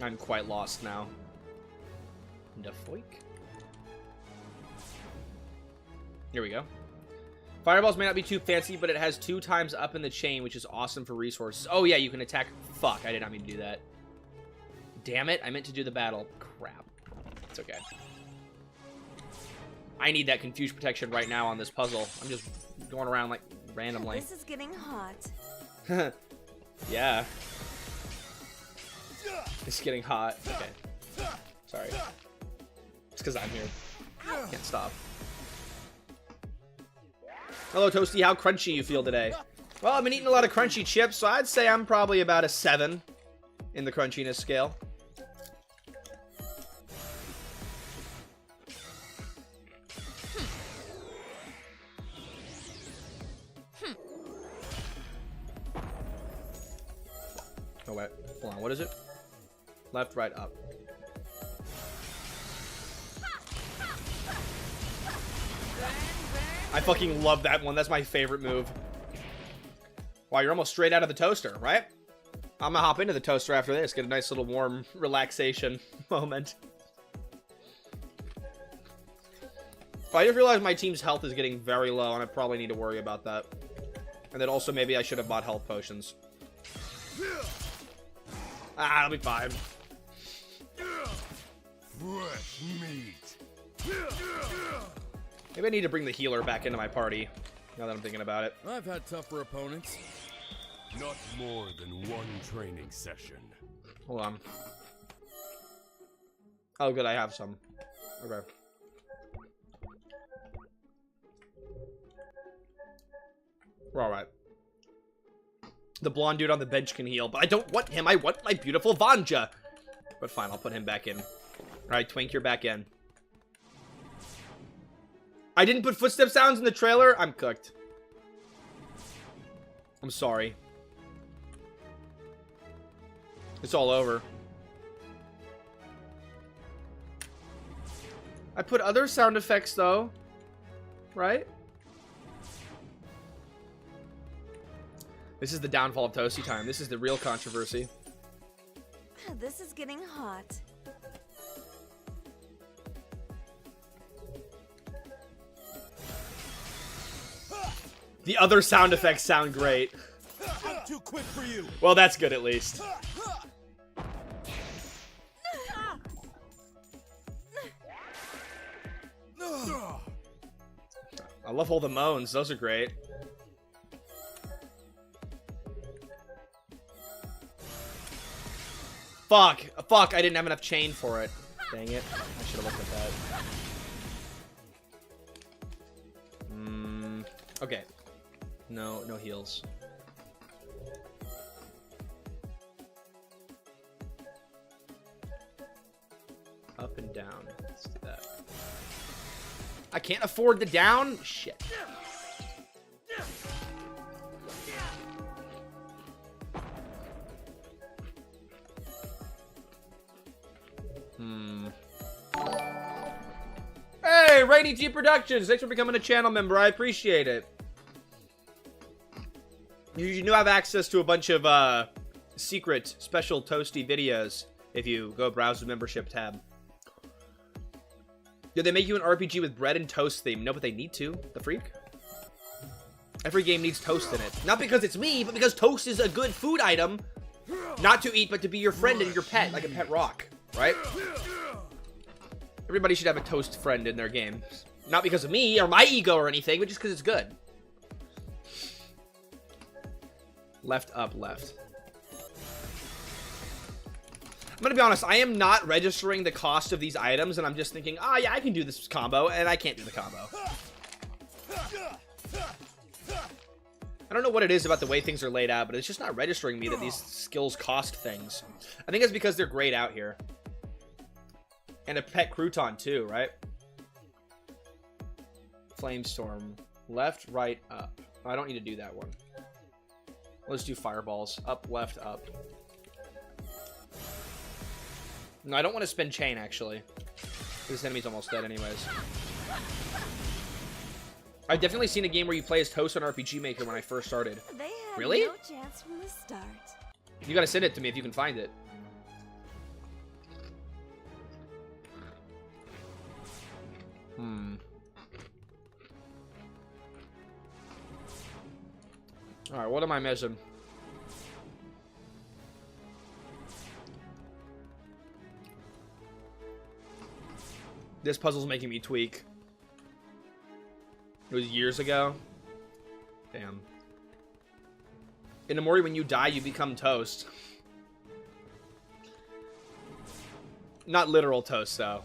I'm quite lost now. Defoik. Here we go. Fireballs may not be too fancy, but it has 2 times up in the chain, which is awesome for resources. Oh, yeah, you can attack. Fuck, I did not mean to do that. Damn it, I meant to do the battle. Crap. It's okay. I need that confuse protection right now on this puzzle. I'm just going around, like, randomly. This is getting hot. Yeah. It's getting hot. Okay. Sorry. It's because I'm here. Can't stop. Hello, Toasty. How crunchy you feel today? Well, I've been eating a lot of crunchy chips, so I'd say I'm probably about a 7 in the crunchiness scale. Oh, wait. Hold on. What is it? Left, right, up. I fucking love that one. That's my favorite move. Wow, you're almost straight out of the toaster, right? I'm gonna hop into the toaster after this. Get a nice little warm relaxation moment. I just realized my team's health is getting very low, and I probably need to worry about that. And then also maybe I should have bought health potions. Ah, I'll be fine. Fresh meat. Maybe I need to bring the healer back into my party, now that I'm thinking about it. I've had tougher opponents. Not more than one training session. Hold on. Oh, good, I have some. Okay. We're alright. The blonde dude on the bench can heal, but I don't want him. I want my beautiful Vanja. But fine, I'll put him back in. Alright, Twink, you're back in. I didn't put footstep sounds in the trailer. I'm cooked. I'm sorry. It's all over. I put other sound effects, though. Right? This is the downfall of ToastyTime. This is the real controversy. This is getting hot. The other sound effects sound great. I'm too quick for you. Well, that's good at least. I love all the moans. Those are great. Fuck. Fuck, I didn't have enough chain for it. Dang it. I should have looked at that. Okay. No heals. Up and down. Let's do that. I can't afford the down? Shit. Hey, Rainy T Productions! Thanks for becoming a channel member. I appreciate it. You do have access to a bunch of secret, special Toasty videos if you go browse the membership tab. Did they make you an RPG with bread and toast theme? No, but they need to. The freak? Every game needs toast in it. Not because it's me, but because toast is a good food item. Not to eat, but to be your friend and your pet, like a pet rock. Right? Everybody should have a toast friend in their game. Not because of me or my ego or anything, but just because it's good. Left, up, left. I'm gonna be honest, I am not registering the cost of these items, and I'm just thinking, oh yeah, I can do this combo, and I can't do the combo. I don't know what it is about the way things are laid out, but it's just not registering me that these skills cost things. I think it's because they're grayed out here. And a pet crouton too, right? Flamestorm. Left, right, up. Oh, I don't need to do that one. Let's do fireballs. Up, left, up. No, I don't want to spin chain, actually. This enemy's almost dead anyways. I've definitely seen a game where you play as Toast on RPG Maker when I first started. They had Really? no chance from the start. You gotta send it to me if you can find it. Alright, what am I missing? This puzzle's making me tweak. It was years ago. Damn. In Amori, when you die, you become toast. Not literal toast, though.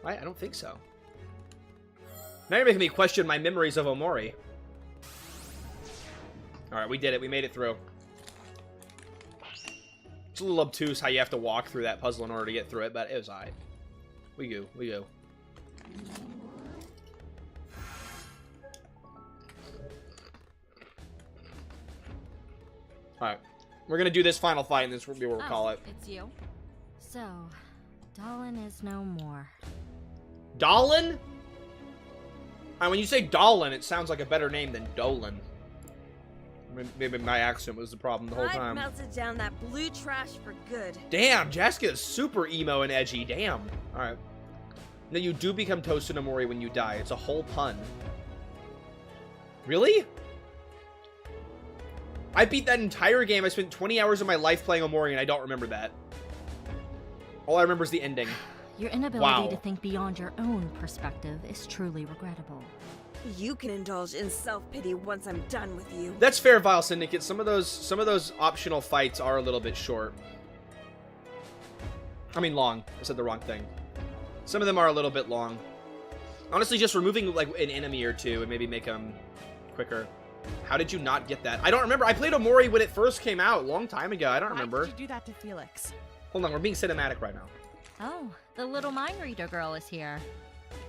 Right? I don't think so. Now you're making me question my memories of Omori. Alright, we did it. We made it through. It's a little obtuse how you have to walk through that puzzle in order to get through it, but it was alright. We go. We go. Alright. We're gonna do this final fight, and this will be what we'll call it. It's you. So, Dolan is no more. Dolan? When you say Dolan, it sounds like a better name than Dolan. Maybe my accent was the problem the whole time. I've melted down that blue trash for good. Damn, Jaska is super emo and edgy. Damn. Alright. No, you do become Toast in Amori when you die. It's a whole pun. Really? I beat that entire game. I spent 20 hours of my life playing Omori, and I don't remember that. All I remember is the ending. Your inability to think beyond your own perspective is truly regrettable. You can indulge in self-pity once I'm done with you. That's fair, Vile Syndicate. Some of those optional fights are a little bit short. I mean long. I said the wrong thing. Some of them are a little bit long. Honestly, just removing like an enemy or two and maybe make them quicker. How did you not get that? I don't remember. I played Omori when it first came out a long time ago. I don't remember. Why did you do that to Felix? Hold on, we're being cinematic right now. Oh, the little mind reader girl is here.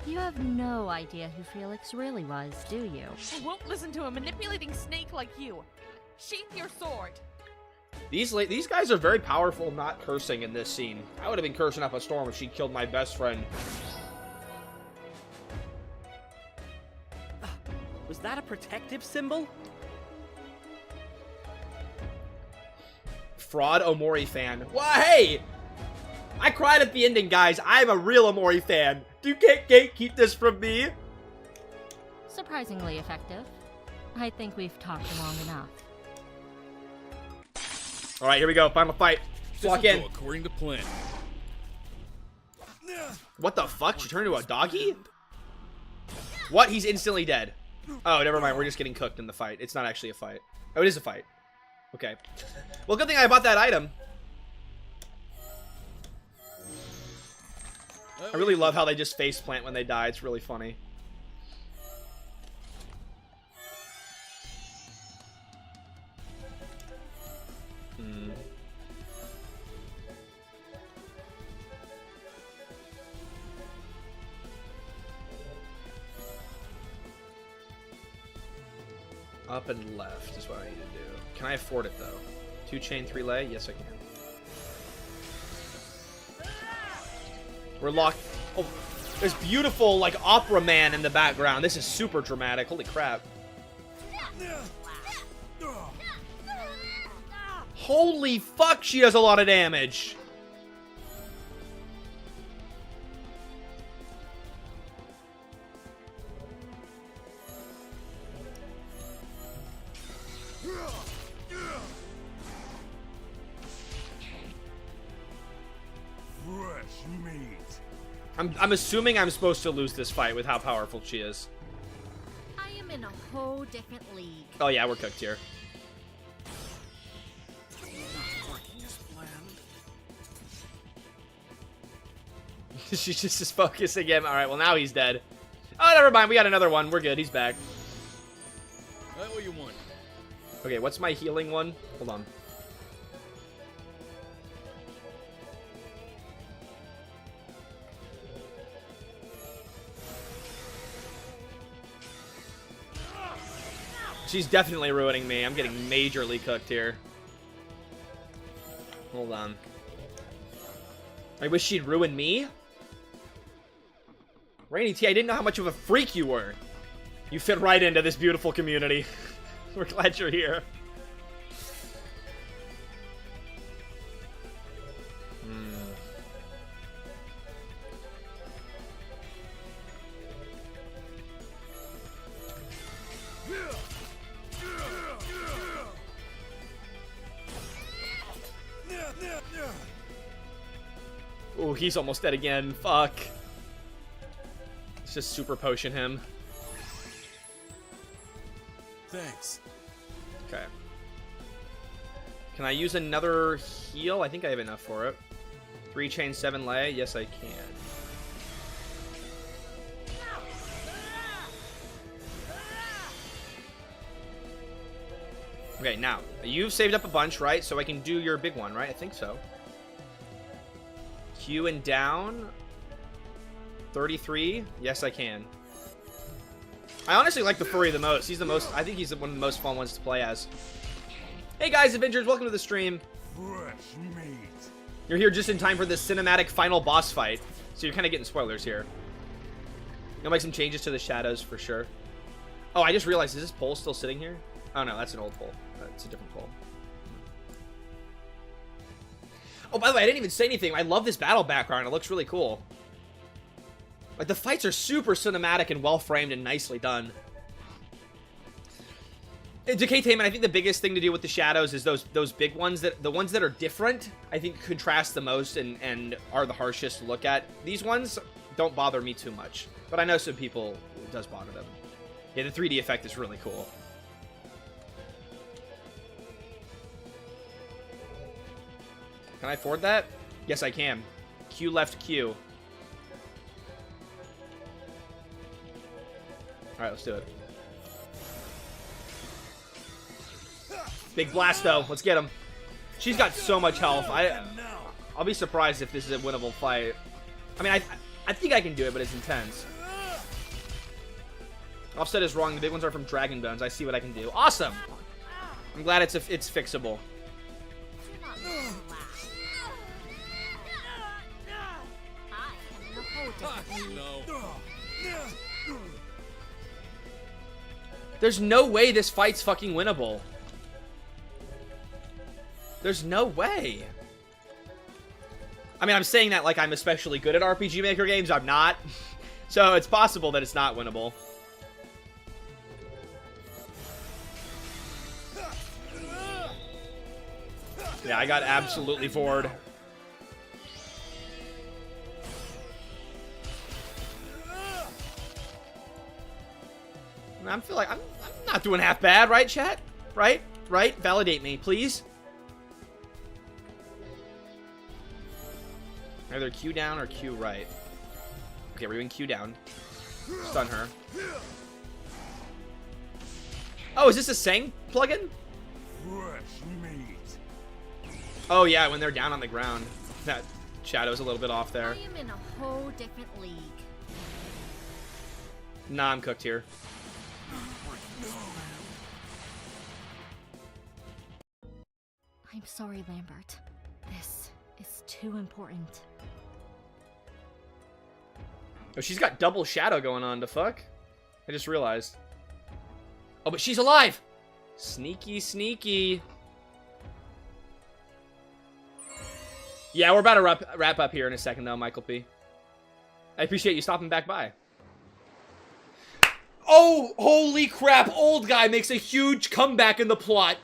You have no idea who Felix really was, do you? I won't listen to a manipulating snake like you. Sheath your sword. These guys are very powerful not cursing in this scene. I would have been cursing up a storm if she killed my best friend. Was that a protective symbol? Fraud Omori fan. Well, hey! I cried at the ending, guys. I'm a real Omori fan. You can't gatekeep this from me. Surprisingly effective. I think we've talked long enough. All right, here we go. Final fight. Walk in. According to plan. What the fuck? She turned into a doggy? What? He's instantly dead. Oh, never mind. We're just getting cooked in the fight. It's not actually a fight. Oh, it is a fight. Okay. Well, good thing I bought that item. I really love how they just faceplant when they die. It's really funny. Up and left is what I need to do. Can I afford it, though? 2 chain, 3 lay? Yes, I can. We're locked. Oh, there's beautiful, like, opera man in the background. This is super dramatic. Holy crap. Holy fuck, she does a lot of damage. I'm assuming I'm supposed to lose this fight with how powerful she is. I am in a whole different league. Oh yeah, we're cooked here. She's just focusing him. Alright, well now he's dead. Oh, never mind. We got another one. We're good. He's back. That's what you want. Okay, what's my healing one? Hold on. She's definitely ruining me. I'm getting majorly cooked here. Hold on. I wish she'd ruin me. Rainy T, I didn't know how much of a freak you were. You fit right into this beautiful community. We're glad you're here. Ooh, he's almost dead again. Fuck. Let's just super potion him. Thanks. Okay. Can I use another heal? I think I have enough for it. 3 chain, 7 lay. Yes, I can. Okay, now, you've saved up a bunch, right? So I can do your big one, right? I think so. Q and down. 33. Yes, I can. I honestly like the furry the most. He's the most, I think he's one of the most fun ones to play as. Hey guys, Avengers, welcome to the stream. Fresh meat. You're here just in time for the cinematic final boss fight. So you're kind of getting spoilers here. You'll make some changes to the shadows for sure. Oh, I just realized, is this pole still sitting here? Oh no, that's an old pole. That's a different pole. Oh, by the way, I didn't even say anything. I love this battle background. It looks really cool. Like, the fights are super cinematic and well-framed and nicely done. Decay Taman, I think the biggest thing to do with the shadows is those big ones, the ones that are different, I think contrast the most and are the harshest to look at. These ones don't bother me too much, but I know some people it does bother them. Yeah, the 3D effect is really cool. Can I afford that? Yes, I can. Q left Q. Alright, let's do it. Big Blasto. Let's get him. She's got so much health. I'll be surprised if this is a winnable fight. I mean, I think I can do it, but it's intense. Offset is wrong. The big ones are from Dragon Bones. I see what I can do. Awesome. I'm glad it's fixable. There's no way this fight's fucking winnable. There's no way. I mean, I'm saying that like I'm especially good at RPG Maker games. I'm not. So it's possible that it's not winnable. Yeah, I got absolutely forward. I feel like I'm not doing half bad, right, chat? Right? Right? Validate me, please. Either Q down or Q right. Okay, we're doing Q down. Stun her. Oh, is this a Sang plugin? Oh yeah, when they're down on the ground. That shadow's a little bit off there. I am in a whole different league. Nah, I'm cooked here. I'm sorry, Lambert. This is too important. Oh, she's got double shadow going on. The fuck? I just realized. Oh, but she's alive! Sneaky, sneaky. Yeah, we're about to wrap up here in a second, though, Michael P. I appreciate you stopping back by. Oh, holy crap. Old guy makes a huge comeback in the plot.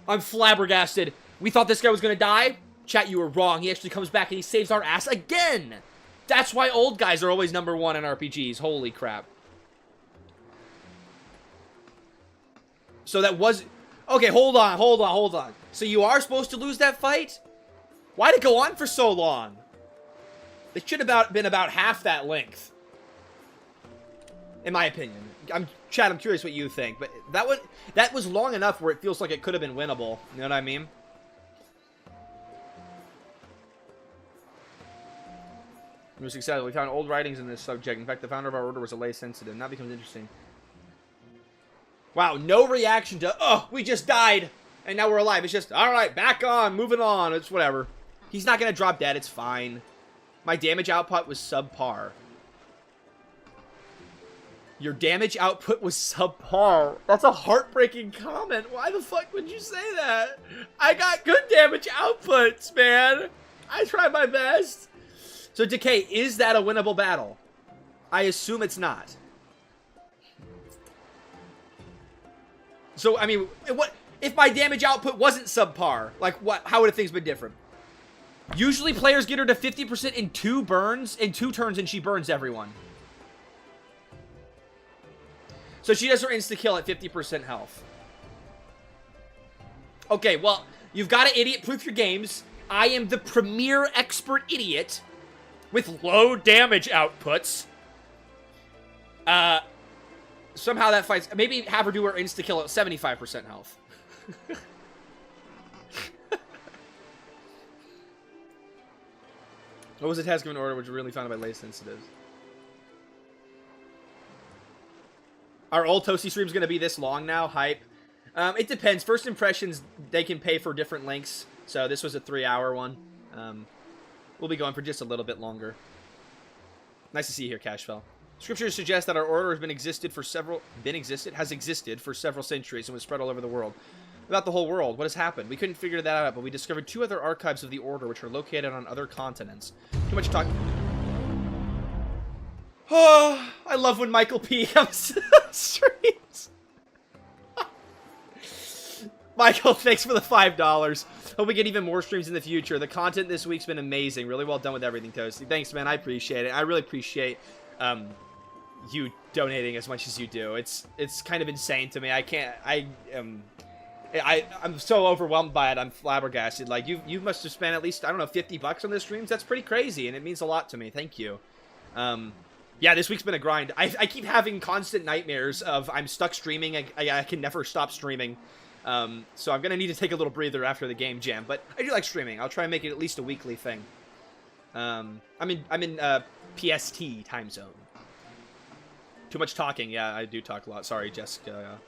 I'm flabbergasted. We thought this guy was going to die? Chat, you were wrong. He actually comes back and he saves our ass again. That's why old guys are always #1 in RPGs. Holy crap. So that was... Okay, hold on. So you are supposed to lose that fight? Why'd it go on for so long? It should have been about half that length. In my opinion. Chad, I'm curious what you think. But that was long enough where it feels like it could have been winnable. You know what I mean? We were successful. We found old writings in this subject. In fact, the founder of our order was a lay sensitive. Now becomes interesting. Wow, no reaction to, oh, we just died. And now we're alive. It's just, alright, back on, moving on. It's whatever. He's not going to drop dead. It's fine. My damage output was subpar. Your damage output was subpar. That's a heartbreaking comment. Why the fuck would you say that? I got good damage outputs, man. I tried my best. So, Decay, is that a winnable battle? I assume it's not. So, I mean, what if my damage output wasn't subpar? Like, what? How would have things been different? Usually, players get her to 50% in 2 turns, and she burns everyone. So she does her insta-kill at 50% health. Okay, well, you've got to idiot-proof your games. I am the premier expert idiot with low damage outputs. Somehow that fights... Maybe have her do her insta-kill at 75% health. What was the task given order which was really found by lay sensitives? Our old Toasty stream's gonna be this long now. Hype. It depends. First impressions, they can pay for different lengths. So this was a 3-hour one. We'll be going for just a little bit longer. Nice to see you here, Cashfell. Scriptures suggest that our order has existed for several centuries and was spread all over the world. About the whole world, what has happened? We couldn't figure that out, but we discovered 2 other archives of the order which are located on other continents. Too much talk. Oh, I love when Michael P comes to the streams. Michael, thanks for the $5. Hope we get even more streams in the future. The content this week's been amazing. Really well done with everything, Toasty. Thanks, man. I appreciate it. I really appreciate you donating as much as you do. It's kind of insane to me. I I'm so overwhelmed by it. I'm flabbergasted. Like, you must have spent at least, I don't know, $50 on this streams. That's pretty crazy, and it means a lot to me. Thank you. Yeah, this week's been a grind. I keep having constant nightmares of I'm stuck streaming. I can never stop streaming. So I'm gonna need to take a little breather after the game jam. But I do like streaming. I'll try and make it at least a weekly thing. I'm in PST time zone. Too much talking. Yeah, I do talk a lot. Sorry, Jessica.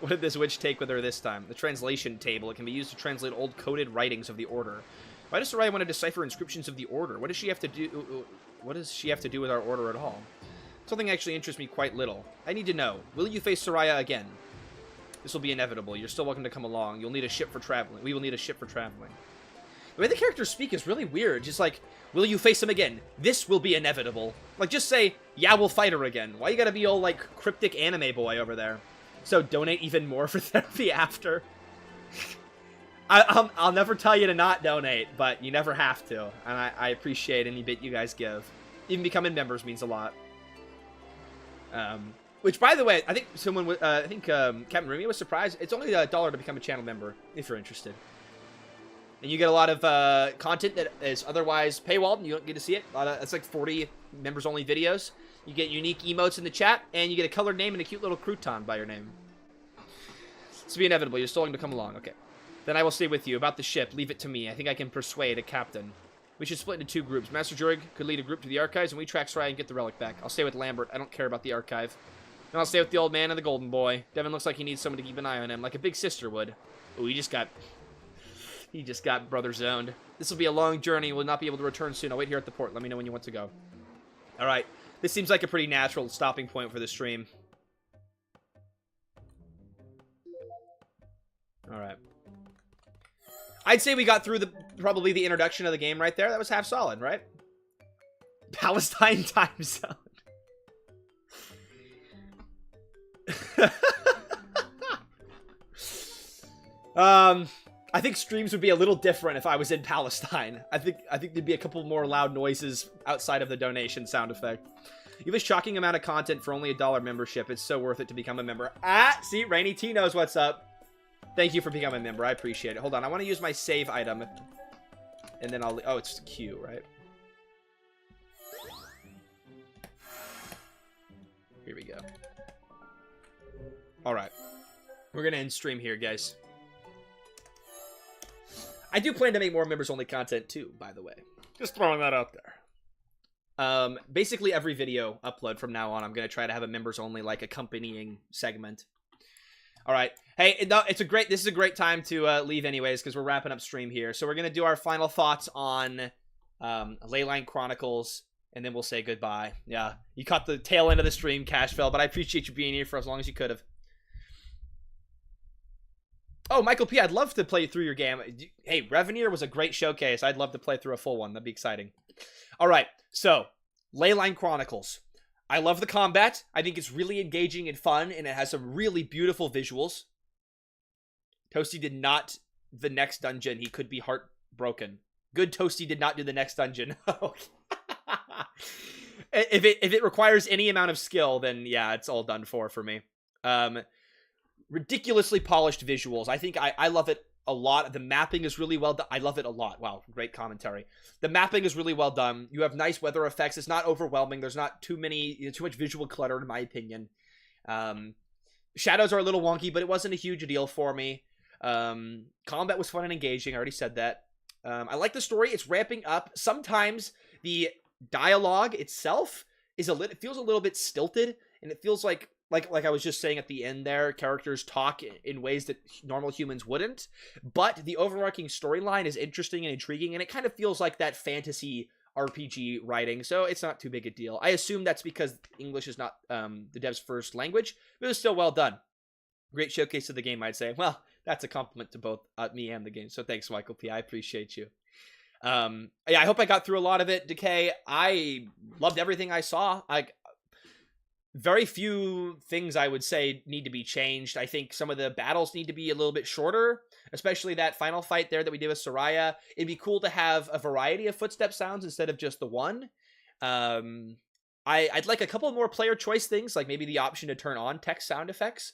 What did this witch take with her this time? The translation table. It can be used to translate old coded writings of the Order. Why does Soraya want to decipher inscriptions of the Order? What does she have to do? What does she have to do with our Order at all? Something actually interests me quite little. I need to know. Will you face Soraya again? This will be inevitable. You're still welcome to come along. You'll need a ship for traveling. We will need a ship for traveling. The way the characters speak is really weird. Just like, will you face him again? This will be inevitable. Like, just say, yeah, we'll fight her again. Why you gotta be all, like, cryptic anime boy over there? So donate even more for therapy after. I'll never tell you to not donate, but you never have to. And I appreciate any bit you guys give. Even becoming members means a lot. Which, by the way, I think someone, Captain Rumi was surprised. It's only $1 to become a channel member, if you're interested. And you get a lot of content that is otherwise paywalled, and you don't get to see it. It's like 40 members-only videos. You get unique emotes in the chat, and you get a colored name and a cute little crouton by your name. This will be inevitable. You're still going to come along. Okay. Then I will stay with you. About the ship, leave it to me. I think I can persuade a captain. We should split into 2 groups. Master Jurig could lead a group to the archives, and we track Soraya and get the relic back. I'll stay with Lambert. I don't care about the archive. And I'll stay with the old man and the golden boy. Devin looks like he needs someone to keep an eye on him, like a big sister would. Oh, he just got brother zoned. This will be a long journey. We'll not be able to return soon. I'll wait here at the port. Let me know when you want to go. All right. This seems like a pretty natural stopping point for the stream. All right. I'd say we got through probably the introduction of the game right there. That was half solid, right? Palestine time zone. I think streams would be a little different if I was in Palestine. I think there'd be a couple more loud noises outside of the donation sound effect. You have a shocking amount of content for only a $1 membership. It's so worth it to become a member. See, Rainy T knows what's up. Thank you for becoming a member. I appreciate it. Hold on, I want to use my save item. And then I'll... Oh, it's Q, right? Here we go. Alright. We're going to end stream here, guys. I do plan to make more members-only content, too, by the way. Just throwing that out there. Basically, every video upload from now on, I'm going to try to have a members-only, like, accompanying segment. Alright. Hey, no, this is a great time to leave anyways, because we're wrapping up stream here. So we're going to do our final thoughts on Leyline Chronicles, and then we'll say goodbye. Yeah, you caught the tail end of the stream, Cashfell, but I appreciate you being here for as long as you could have. Oh, Michael P., I'd love to play through your game. Hey, Reveneer was a great showcase. I'd love to play through a full one. That'd be exciting. All right, so, Leyline Chronicles. I love the combat. I think it's really engaging and fun, and it has some really beautiful visuals. Toasty did not the next dungeon. He could be heartbroken. Good Toasty did not do the next dungeon. If it requires any amount of skill, then yeah, it's all done for me. Ridiculously polished visuals. I think I love it a lot. The mapping is really well done. I love it a lot. Wow, great commentary. The mapping is really well done. You have nice weather effects. It's not overwhelming. There's not too much visual clutter, in my opinion. Shadows are a little wonky, but it wasn't a huge deal for me. Combat was fun and engaging. I already said that. I like the story. It's ramping up. Sometimes the dialogue itself it feels a little bit stilted, and it feels like I was just saying at the end there, characters talk in ways that normal humans wouldn't. But the overarching storyline is interesting and intriguing, and it kind of feels like that fantasy RPG writing, so it's not too big a deal. I assume that's because English is not the dev's first language, but it was still well done. Great showcase of the game, I'd say. Well, that's a compliment to both me and the game, so thanks, Michael P. I appreciate you. Yeah, I hope I got through a lot of it, Decay. I loved everything I saw. Very few things I would say need to be changed. I think some of the battles need to be a little bit shorter, especially that final fight there that we did with Soraya. It'd be cool to have a variety of footstep sounds instead of just the one. I'd like a couple more player choice things, like maybe the option to turn on text sound effects.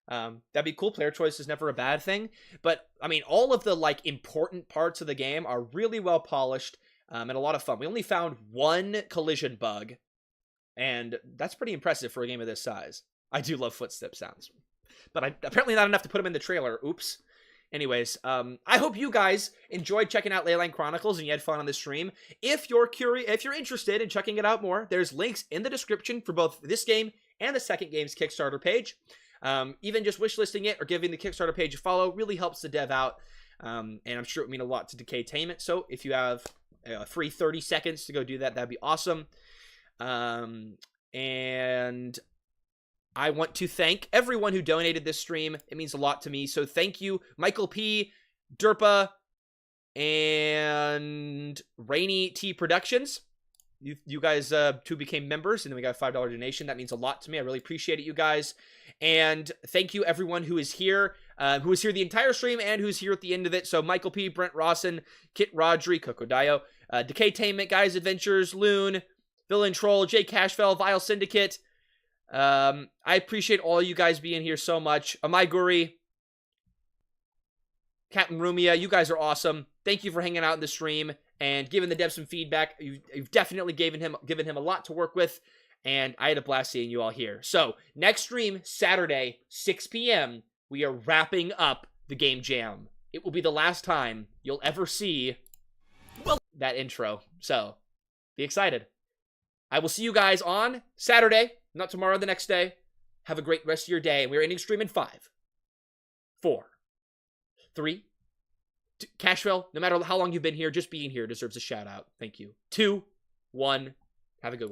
That'd be cool. Player choice is never a bad thing. But, I mean, all of the, like, important parts of the game are really well polished and a lot of fun. We only found one collision bug, and that's pretty impressive for a game of this size. I do love footstep sounds. But apparently not enough to put them in the trailer. Oops. Anyways, I hope you guys enjoyed checking out Leyline Chronicles and you had fun on the stream. If you're curious, if you're interested in checking it out more, there's links in the description for both this game and the second game's Kickstarter page. Even just wishlisting it or giving the Kickstarter page a follow really helps the dev out. And I'm sure it would mean a lot to Decaytainment. So if you have a free 30 seconds to go do that, that'd be awesome. And I want to thank everyone who donated this stream. It means a lot to me. So thank you, Michael P, Derpa, and Rainy T Productions. You guys two became members, and then we got a $5 donation. That means a lot to me. I really appreciate it, you guys. And thank you, everyone who is here the entire stream and who's here at the end of it. So Michael P, Brent Rawson, Kit Rodri, Kokodayo, Decaytainment, Guys Adventures, Loon, Villain Troll, Jay Cashfell, Vile Syndicate. I appreciate all you guys being here so much. Amai Guri, Captain Rumia, you guys are awesome. Thank you for hanging out in the stream and giving the dev some feedback. You've definitely given him a lot to work with, and I had a blast seeing you all here. So, next stream, Saturday, 6 p.m., we are wrapping up the game jam. It will be the last time you'll ever see that intro. So, be excited. I will see you guys on Saturday, not tomorrow, the next day. Have a great rest of your day. We're ending stream in 5, 4, 3, Cashville, no matter how long you've been here, just being here deserves a shout out. Thank you. 2, 1, have a good one.